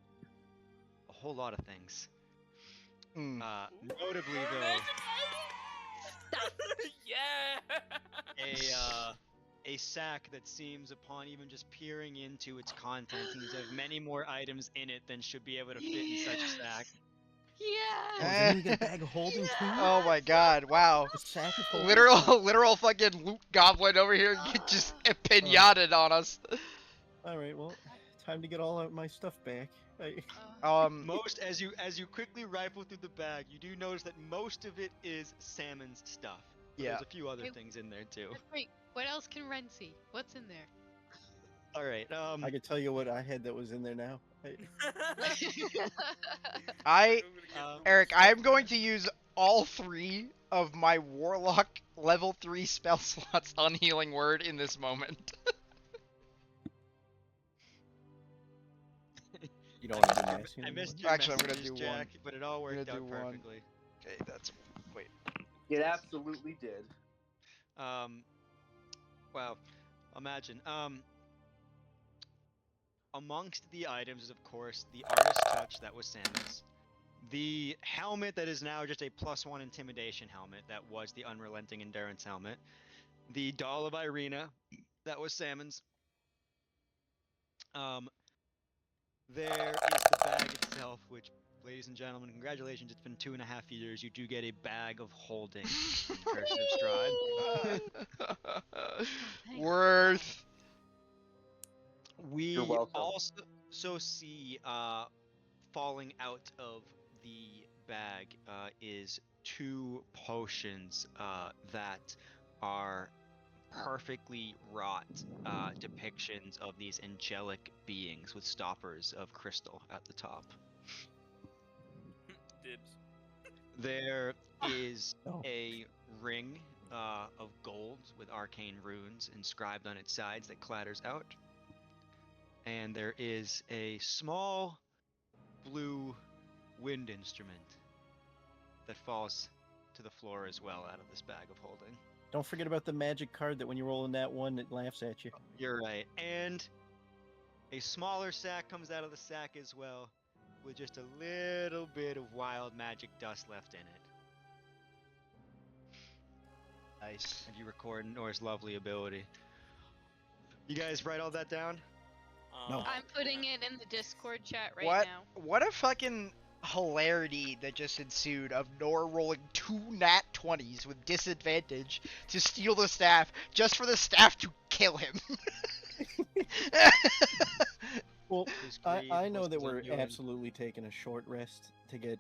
a whole lot of things. Mm. Notably, More though, magic! Yeah! a sack that seems, upon even just peering into its contents, seems to have many more items in it than should be able to fit in such a sack. Oh, Yeah. does that mean we get a bag of holding too? Oh my god, wow. A sack of holding? Literal fucking loot goblin over here just pinated on us. All right, well, time to get all of my stuff back. Most as you quickly rifle through the bag, you do notice that most of it is Salmon's stuff. But Yeah. there's a few other Hey, things in there too. Wait, what else can Ren see? What's in there? All right. I can tell you what I had that was in there now. Eric, I am going to use all 3 of my warlock level 3 spell slots on healing word in this moment. You don't want to do mass I healing missed one? your Actually, I'm gonna messages, do Jack, one. but it all I'm worked gonna out do one. perfectly. Okay, that's wait. It absolutely did. Well, imagine. Amongst the items is, of course, the Artist's Touch that was Samus. The helmet that is now just a +1 intimidation helmet that was the Unrelenting Endurance helmet. The Doll of Irina that was Salmon's. There is the bag itself, which, ladies and gentlemen, congratulations, it's been 2.5 years. You do get a bag of holding in Cursive Stride. Worth. You're We welcome. also see falling out of the bag is 2 potions that are perfectly wrought depictions of these angelic beings with stoppers of crystal at the top. Dibs. There is Oh. a ring of gold with arcane runes inscribed on its sides that clatters out. And there is a small blue wind instrument that falls to the floor as well out of this bag of holding. Don't forget about the magic card that when you roll in that one, it laughs at you. You're right. And a smaller sack comes out of the sack as well, with just a little bit of wild magic dust left in it. Nice. And you record Nor's lovely ability. You guys write all that down? No. I'm putting it in the Discord chat right What? now. What a fucking hilarity that just ensued of Nor rolling 2 nat 20s with disadvantage to steal the staff just for the staff to kill him. Well, His I greed know was that his we're undoing. absolutely taking a short rest to get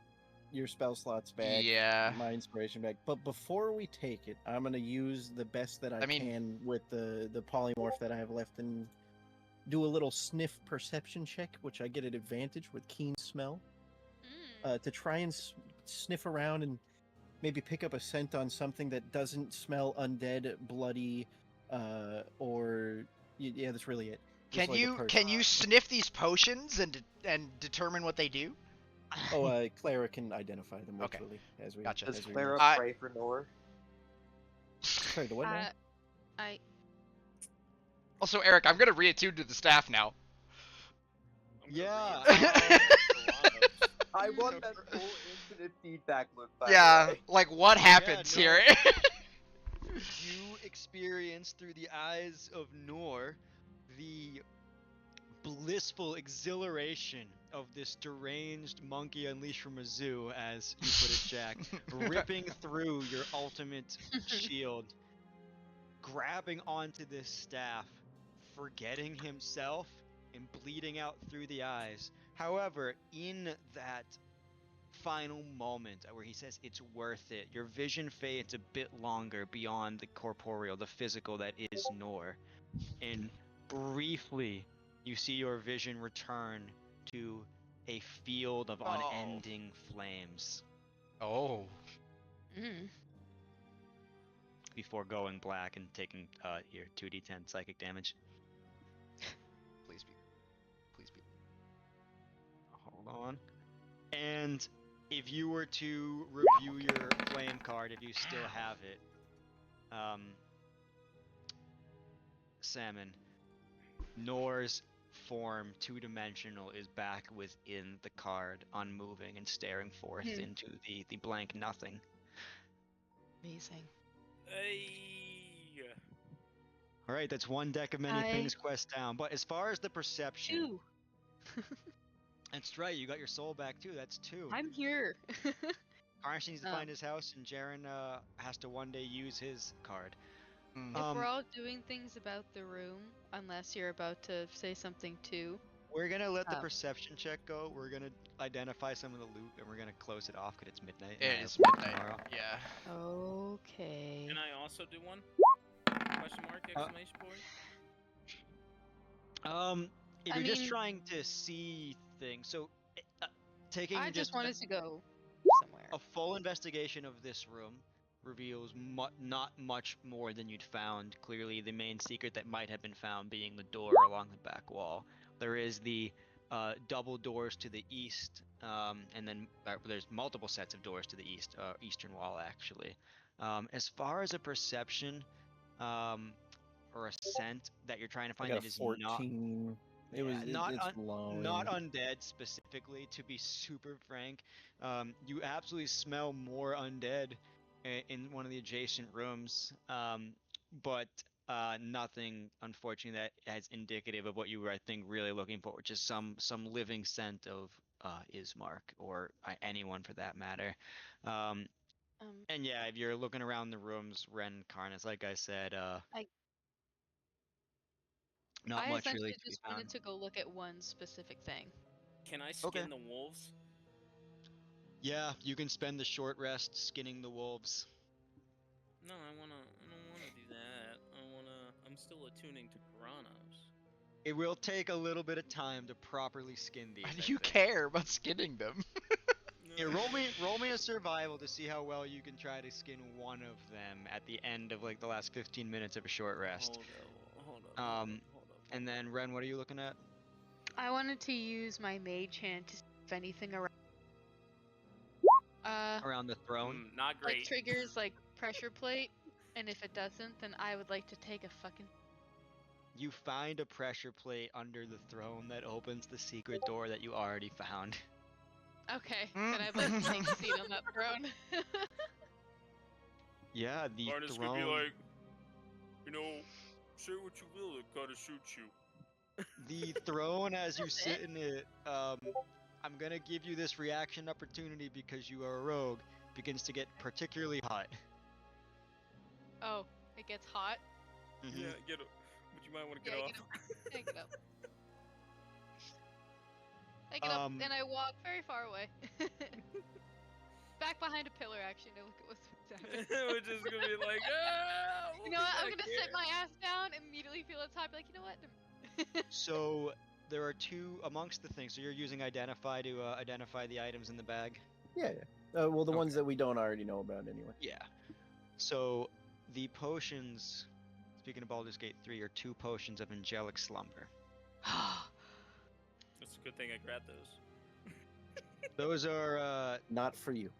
your spell slots back, Yeah. my inspiration back. But before we take it, I'm gonna use the best that I mean- can with the polymorph that I have left and do a little sniff perception check, which I get an advantage with keen smell, to try and sniff around and maybe pick up a scent on something that doesn't smell undead, bloody, or yeah, that's really it. Just like a person. Can you sniff these potions and determine what they do? Oh, Clara can identify them Okay. ritually as we. Gotcha. Does as we Clara rest. pray for Nor? Sorry, the what now? I Also, Eric, I'm gonna reattune to the staff now. I'm gonna Yeah, read Piranhas. I want that full infinite feedback loop. By the Yeah, way. like what happens no. here? You experience through the eyes of Nor the blissful exhilaration of this deranged monkey unleashed from a zoo, as you put it, Jack, ripping through your ultimate shield, grabbing onto this staff, forgetting himself, and bleeding out through the eyes. However, in that final moment where he says it's worth it, your vision fades a bit longer beyond the corporeal, the physical that is Nor, and briefly you see your vision return to a field of Oh. unending flames Oh. before going black and taking your 2d10 psychic damage. Please be. Please be. Hold on. And if you were to review your flame card, if you still have it, Salmon, Nor's form, two-dimensional, is back within the card, unmoving and staring forth into the blank nothing. amazing. Hey. All right, that's one deck of many things quest down. But as far as the perception, 2. that's right, you got your soul back too. That's 2. I'm here. Karnish needs to Oh. find his house, and Jaren has to one day use his card. Mm. If we're all doing things about the room, unless you're about to say something too. We're gonna let the Oh. perception check go. We're gonna identify some of the loot, and we're gonna close it off because it's midnight. and It I is have work midnight. tomorrow. Yeah. Okay. Can I also do one? Question mark, exclamation point? If I you're just mean- trying to see things, so taking I just wanted to go somewhere. a full investigation of this room reveals not much more than you'd found. Clearly, the main secret that might have been found being the door along the back wall. There is the double doors to the east, and then there's multiple sets of doors to the east, eastern wall actually. As far as a perception, or a scent that you're trying to I find got that a is not 14. It's low. not yeah. undead specifically, to be super frank. You absolutely smell more undead in one of the adjacent rooms, but nothing, unfortunately, that is indicative of what you were, I think, really looking for, which is some living scent of Ismark, or anyone for that matter. And yeah, if you're looking around the rooms, Ren, Karnas, like I said, not I much essentially really to be just found. wanted to go look at one specific thing. Can I skin Okay. the wolves? Yeah, you can spend the short rest skinning the wolves. No, I don't wanna do that. I'm still attuning to piranhas. It will take a little bit of time to properly skin these. Why I do you think. care about skinning them? Yeah, roll me a survival to see how well you can try to skin one of them at the end of like the last 15 minutes of a short rest. Hold up. And then Ren, what are you looking at? I wanted to use my mage hand to see if anything around Around the throne. Not great. like triggers like pressure plate, and if it doesn't, then I would like to take a fucking. You find a pressure plate under the throne that opens the secret door that you already found. Okay, then I'd like to take a seat on that throne. Yeah, the Barney's throne. gonna be like, say what you will, it gotta shoot you. The throne, as you That's sit it. in it, I'm gonna give you this reaction opportunity because you are a rogue, begins to get particularly hot. Oh, it gets hot. Mhm. Yeah, get it. But you might want to get Yeah, I off. get up. I get up. I get up and I walk very far away. Back behind a pillar, actually, to look at what's happening. We're just gonna be like, ah, You we'll know be what? I'm back gonna here. sit my ass down, immediately feel it's hot, be like, you know what? So there are two amongst the things. So you're using identify to identify the items in the bag. Yeah. Well, the ones Okay. that we don't already know about anyway. Yeah. So the potions, speaking of Baldur's Gate 3, are 2 potions of angelic slumber. It's a good thing I grabbed those. Those are Not for you.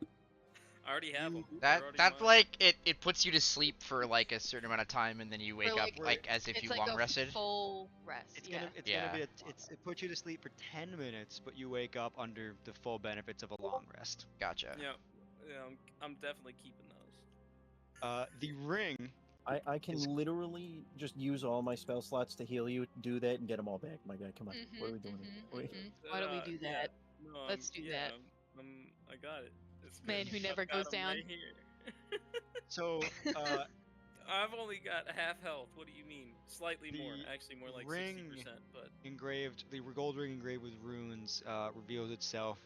I already have them. That like it puts you to sleep for like a certain amount of time, and then you wake up like- like as if it's you like long a rested. full rest. it's Yeah. gonna it's Yeah. gonna be it puts you to sleep for 10 minutes, but you wake up under the full benefits of a long rest. Gotcha. Yeah, I'm definitely keeping those. The ring. I can Is- literally just use all my spell slots to heal you, do that, and get them all back. My guy, come on. What are we doing? Why don't we do Yeah, that? no, Let's do yeah, that. I got it. It's Man good. who I've never got goes 'em down. Right here. So I've only got half health. What do you mean? Slightly more. The Actually, more like ring 60%. But engraved, the gold ring engraved with runes reveals itself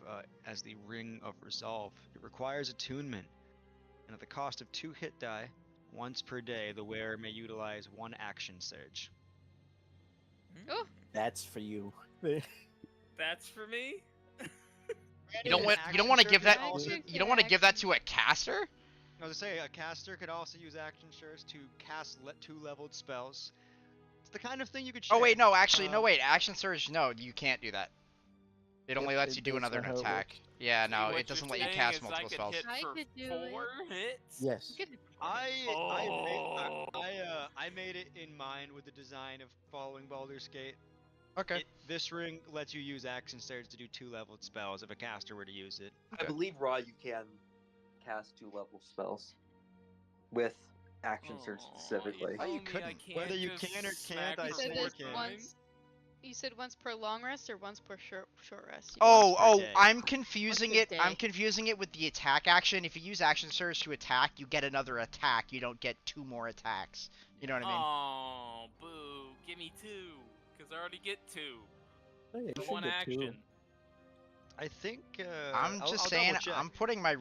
as the Ring of Resolve. It requires attunement, and at the cost of 2 hit die, once per day, the wearer may utilize 1 action surge. Oh. That's for you. that's for me. You don't An want action to surge give is that also- you don't want to give that to a caster? I was gonna say a caster could also use action surge to cast 2 leveled spells. It's the kind of thing you could share. Oh wait, no, actually, no wait. Action surge, no, you can't do that. It only Yep, lets you do that's another not how it attack. works. Yeah, no, What it doesn't you're let you saying cast is multiple I could spells. hit I for could do 4 hits. Yes. Good. I made it in mind with the design of following Baldur's Gate. Okay. This ring lets you use action surge to do 2 leveled spells if a caster were to use it. I believe, Raw, you can cast 2-level spells with action surge specifically. Oh, you Told me I couldn't. can't Whether you just can or smack can't, I You for said say four you this can. times? You said once per long rest or once per short rest? Oh, per day. I'm confusing per it. I'm day. confusing it with the attack action. If you use action surge to attack, you get another attack. You don't get 2 more attacks. You know what I mean? Oh, boo! Give me 2, cause I already get 2 Oh, yeah, you for should 1 get action. 2. I think I'm just I'll saying. double-check. I'm putting my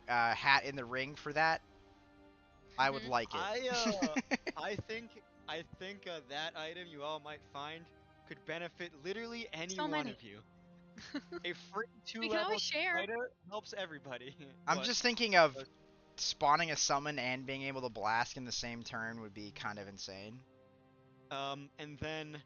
hat in the ring for that. I would like it. I think that item you all might find could benefit literally any So one many. of you. A free 2 We can level always share. fighter helps everybody. I'm but- just thinking of spawning a summon and being able to blast in the same turn would be kind of insane. And then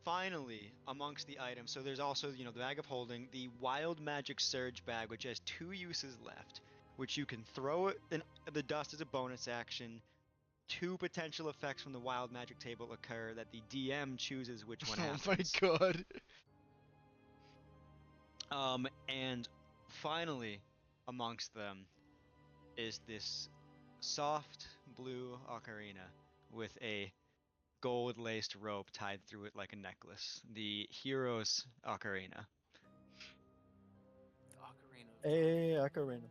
finally, amongst the items, so there's also, the bag of holding, the wild magic surge bag, which has 2 uses left, which you can throw it in the dust as a bonus action. 2 potential effects from the wild magic table occur that the DM chooses which one happens. Oh my god. And finally, amongst them is this soft blue ocarina with a gold-laced rope tied through it like a necklace. The hero's ocarina. Ocarina of Hey, Ocarina.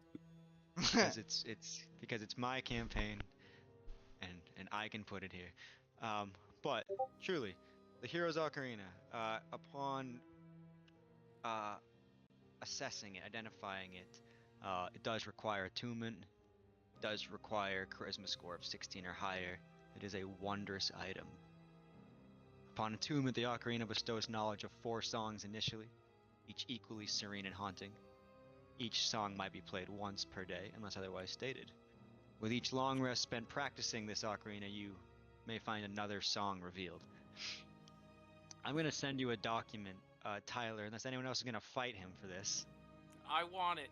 Because it's my campaign, and I can put it here. But truly, the hero's ocarina. Upon assessing it, identifying it, it does require attunement. Does require charisma score of 16 or higher. It is a wondrous item. Upon attunement, the ocarina bestows knowledge of 4 songs initially, each equally serene and haunting. Each song might be played once per day, unless otherwise stated. With each long rest spent practicing this ocarina, you may find another song revealed. I'm going to send you a document, Tyler, unless anyone else is going to fight him for this. I want it.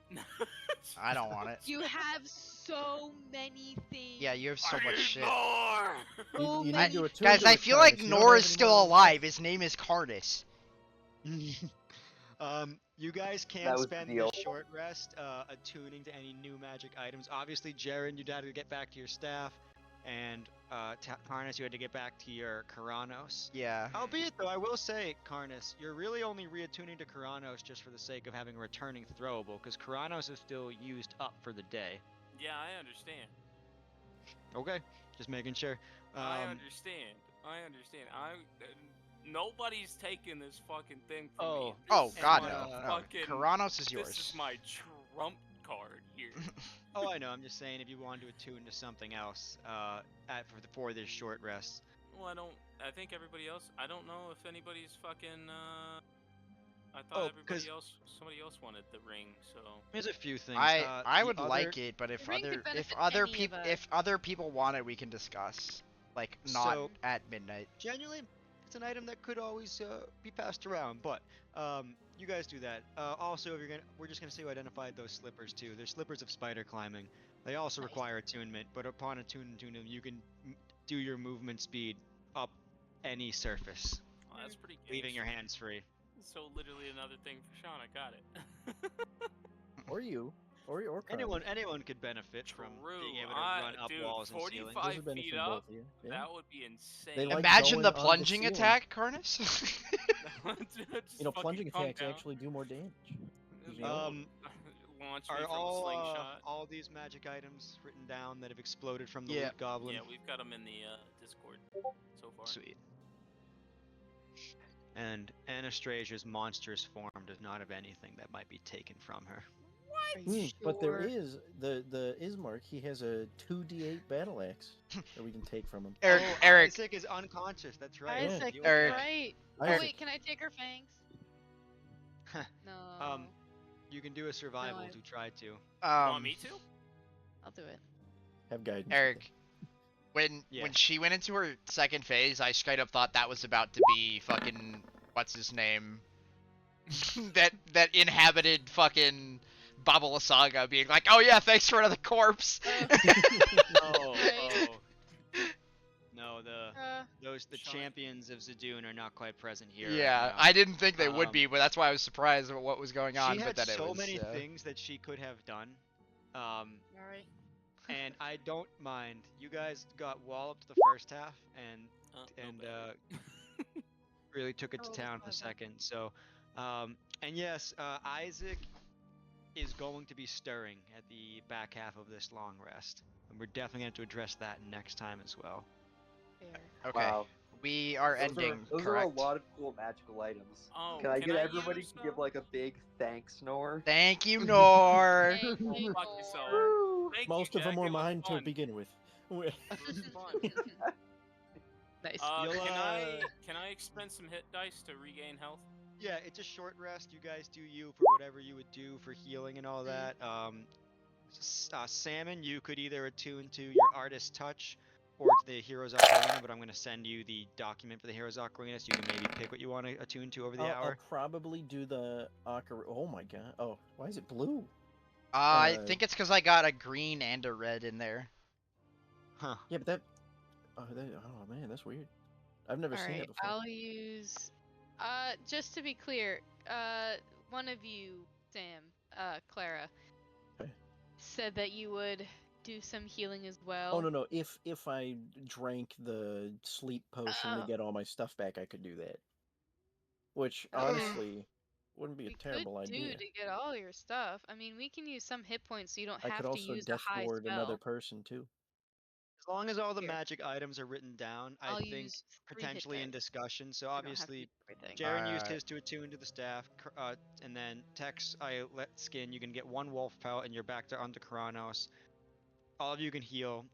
I don't want it. You have so many things. Yeah, you have so I much need shit. more! So You many. need to attune Guys, to I it, feel Cardis. like You don't Nor have is any still more alive. His name is Cardis. You guys That can was the spend deal. this short rest attuning to any new magic items. Obviously, Jaren, you got to get back to your staff. and Karnas, you had to get back to your Karanos. Yeah. Albeit, though, I will say, Karnas, you're really only reattuning to Karanos just for the sake of having a returning throwable, because Karanos is still used up for the day. Yeah, I understand. Okay, just making sure. I understand. Nobody's taking this fucking thing from me. Oh. Oh This is God, my no, no. fucking- Karanos is This yours. is my trump card here. Oh, I know. I'm just saying, if you want to attune to something else, for this short rest. Well, I think everybody else. I don't know if anybody's fucking. I Oh, thought somebody else wanted the ring. So. Here's a few things. I The would other- like it, but if The ring could benefit any of us. if other people want it, we can discuss. Like not So- at midnight. Genuinely, it's an item that could always be passed around, but you guys do that. Also, if we're just gonna say who identified those slippers too. They're slippers of spider climbing. They also Nice. require attunement, but upon attuning to them, you can do your movement speed up any surface, Well, that's pretty good. leaving your hands free. So literally another thing for Sean. I got it. Or you. Or Anyone could benefit from being able to run up dude, walls and ceilings. 45 Those would benefit feet both up. of you. Yeah. That would be insane. They like Imagine the going on the plunging ceiling. attack, Karnas. Just You know, fucking plunging come attacks down. actually do more damage. You No. know? Launch me Are from a slingshot. all these magic items written down that have exploded from the Yeah. loot goblin? Yeah, we've got them in the Discord so far. Sweet. And Anastasia's monstrous form does not have anything that might be taken from her. Are you But there sure? is the Ismark. He has a 2d8 battle axe that we can take from him. Eric, Oh, Eric, Isaac is unconscious. That's right. Yeah. Isaac, You- Eric. right. Oh Isaac. wait, can I take her fangs? No. You can do a survival I- to try to. Want me to? I'll do it. Have guidance. Eric, when Yeah. when she went into her second phase, I straight up thought that was about to be fucking what's his name, that inhabited fucking Babala Saga being like, oh yeah, thanks for another corpse. Oh, Right. No, the Shine. champions of Zadoon are not quite present here. Yeah, right now. I didn't think they would Um, be, but that's why I was surprised at what was going on. She but had then it so was many things that she could have done. All right. And I don't mind. You guys got walloped the first half and No bad. really took it to Oh, town for bad. second. So, and yes, Isaac is going to be stirring at the back half of this long rest, and we're definitely going to address that next time as well. Fair. Okay, Wow. we are Those ending. Those correct? are a lot of cool magical items. Oh, Can I get everybody use, to give like a big thanks, Nor? Thank you, Nor. Thank you, fuck Nor. yourself. Woo! Thank Most you, of them Jack, were it was mine to fun. begin with. It was fun. Nice. You'll, Can I expend some hit dice to regain health? Yeah, it's a short rest. You guys do you for whatever you would do for healing and all that. Salmon, you could either attune to your artist touch or to the Hero's Ocarina, but I'm going to send you the document for the Hero's Ocarina so you can maybe pick what you want to attune to over the I'll hour. probably do the Ocarina. Oh my god. Oh, why is it blue? I Uh, think it's because I got a green and a red in there. Huh. Yeah, but that. Oh man, that's weird. I've never All seen right. it before. I'll use. Just to be clear, one of you, Sam, Clara, Okay. said that you would do some healing as well. Oh no. If I drank the sleep potion to Oh. get all my stuff back, I could do that. Which Oh. honestly wouldn't be a We terrible could idea. do to get all your stuff. I mean, we can use some hit points so you don't I have could to also use a death high ward spell. another person too. As long as all the Here. magic items are written down, I I'll think use 3 hit potentially in dice. discussion. So You don't have to obviously, use everything. Jaren used Alright. his to attune to the staff, and then Tex, I let skin. You can get 1 wolf pelt, and you're back to onto Karanos. All of you can heal.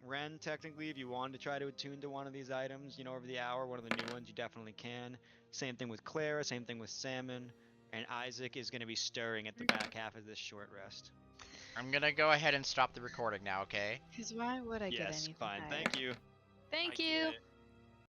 Ren, technically, if you wanted to try to attune to one of these items, over the hour, one of the new ones, you definitely can. Same thing with Clara, same thing with Salmon, and Isaac is going to be stirring at the back half of this short rest. I'm gonna go ahead and stop the recording now, okay? Because why would I get Yes, anything fine. higher? Thank you. Thank I you. get it.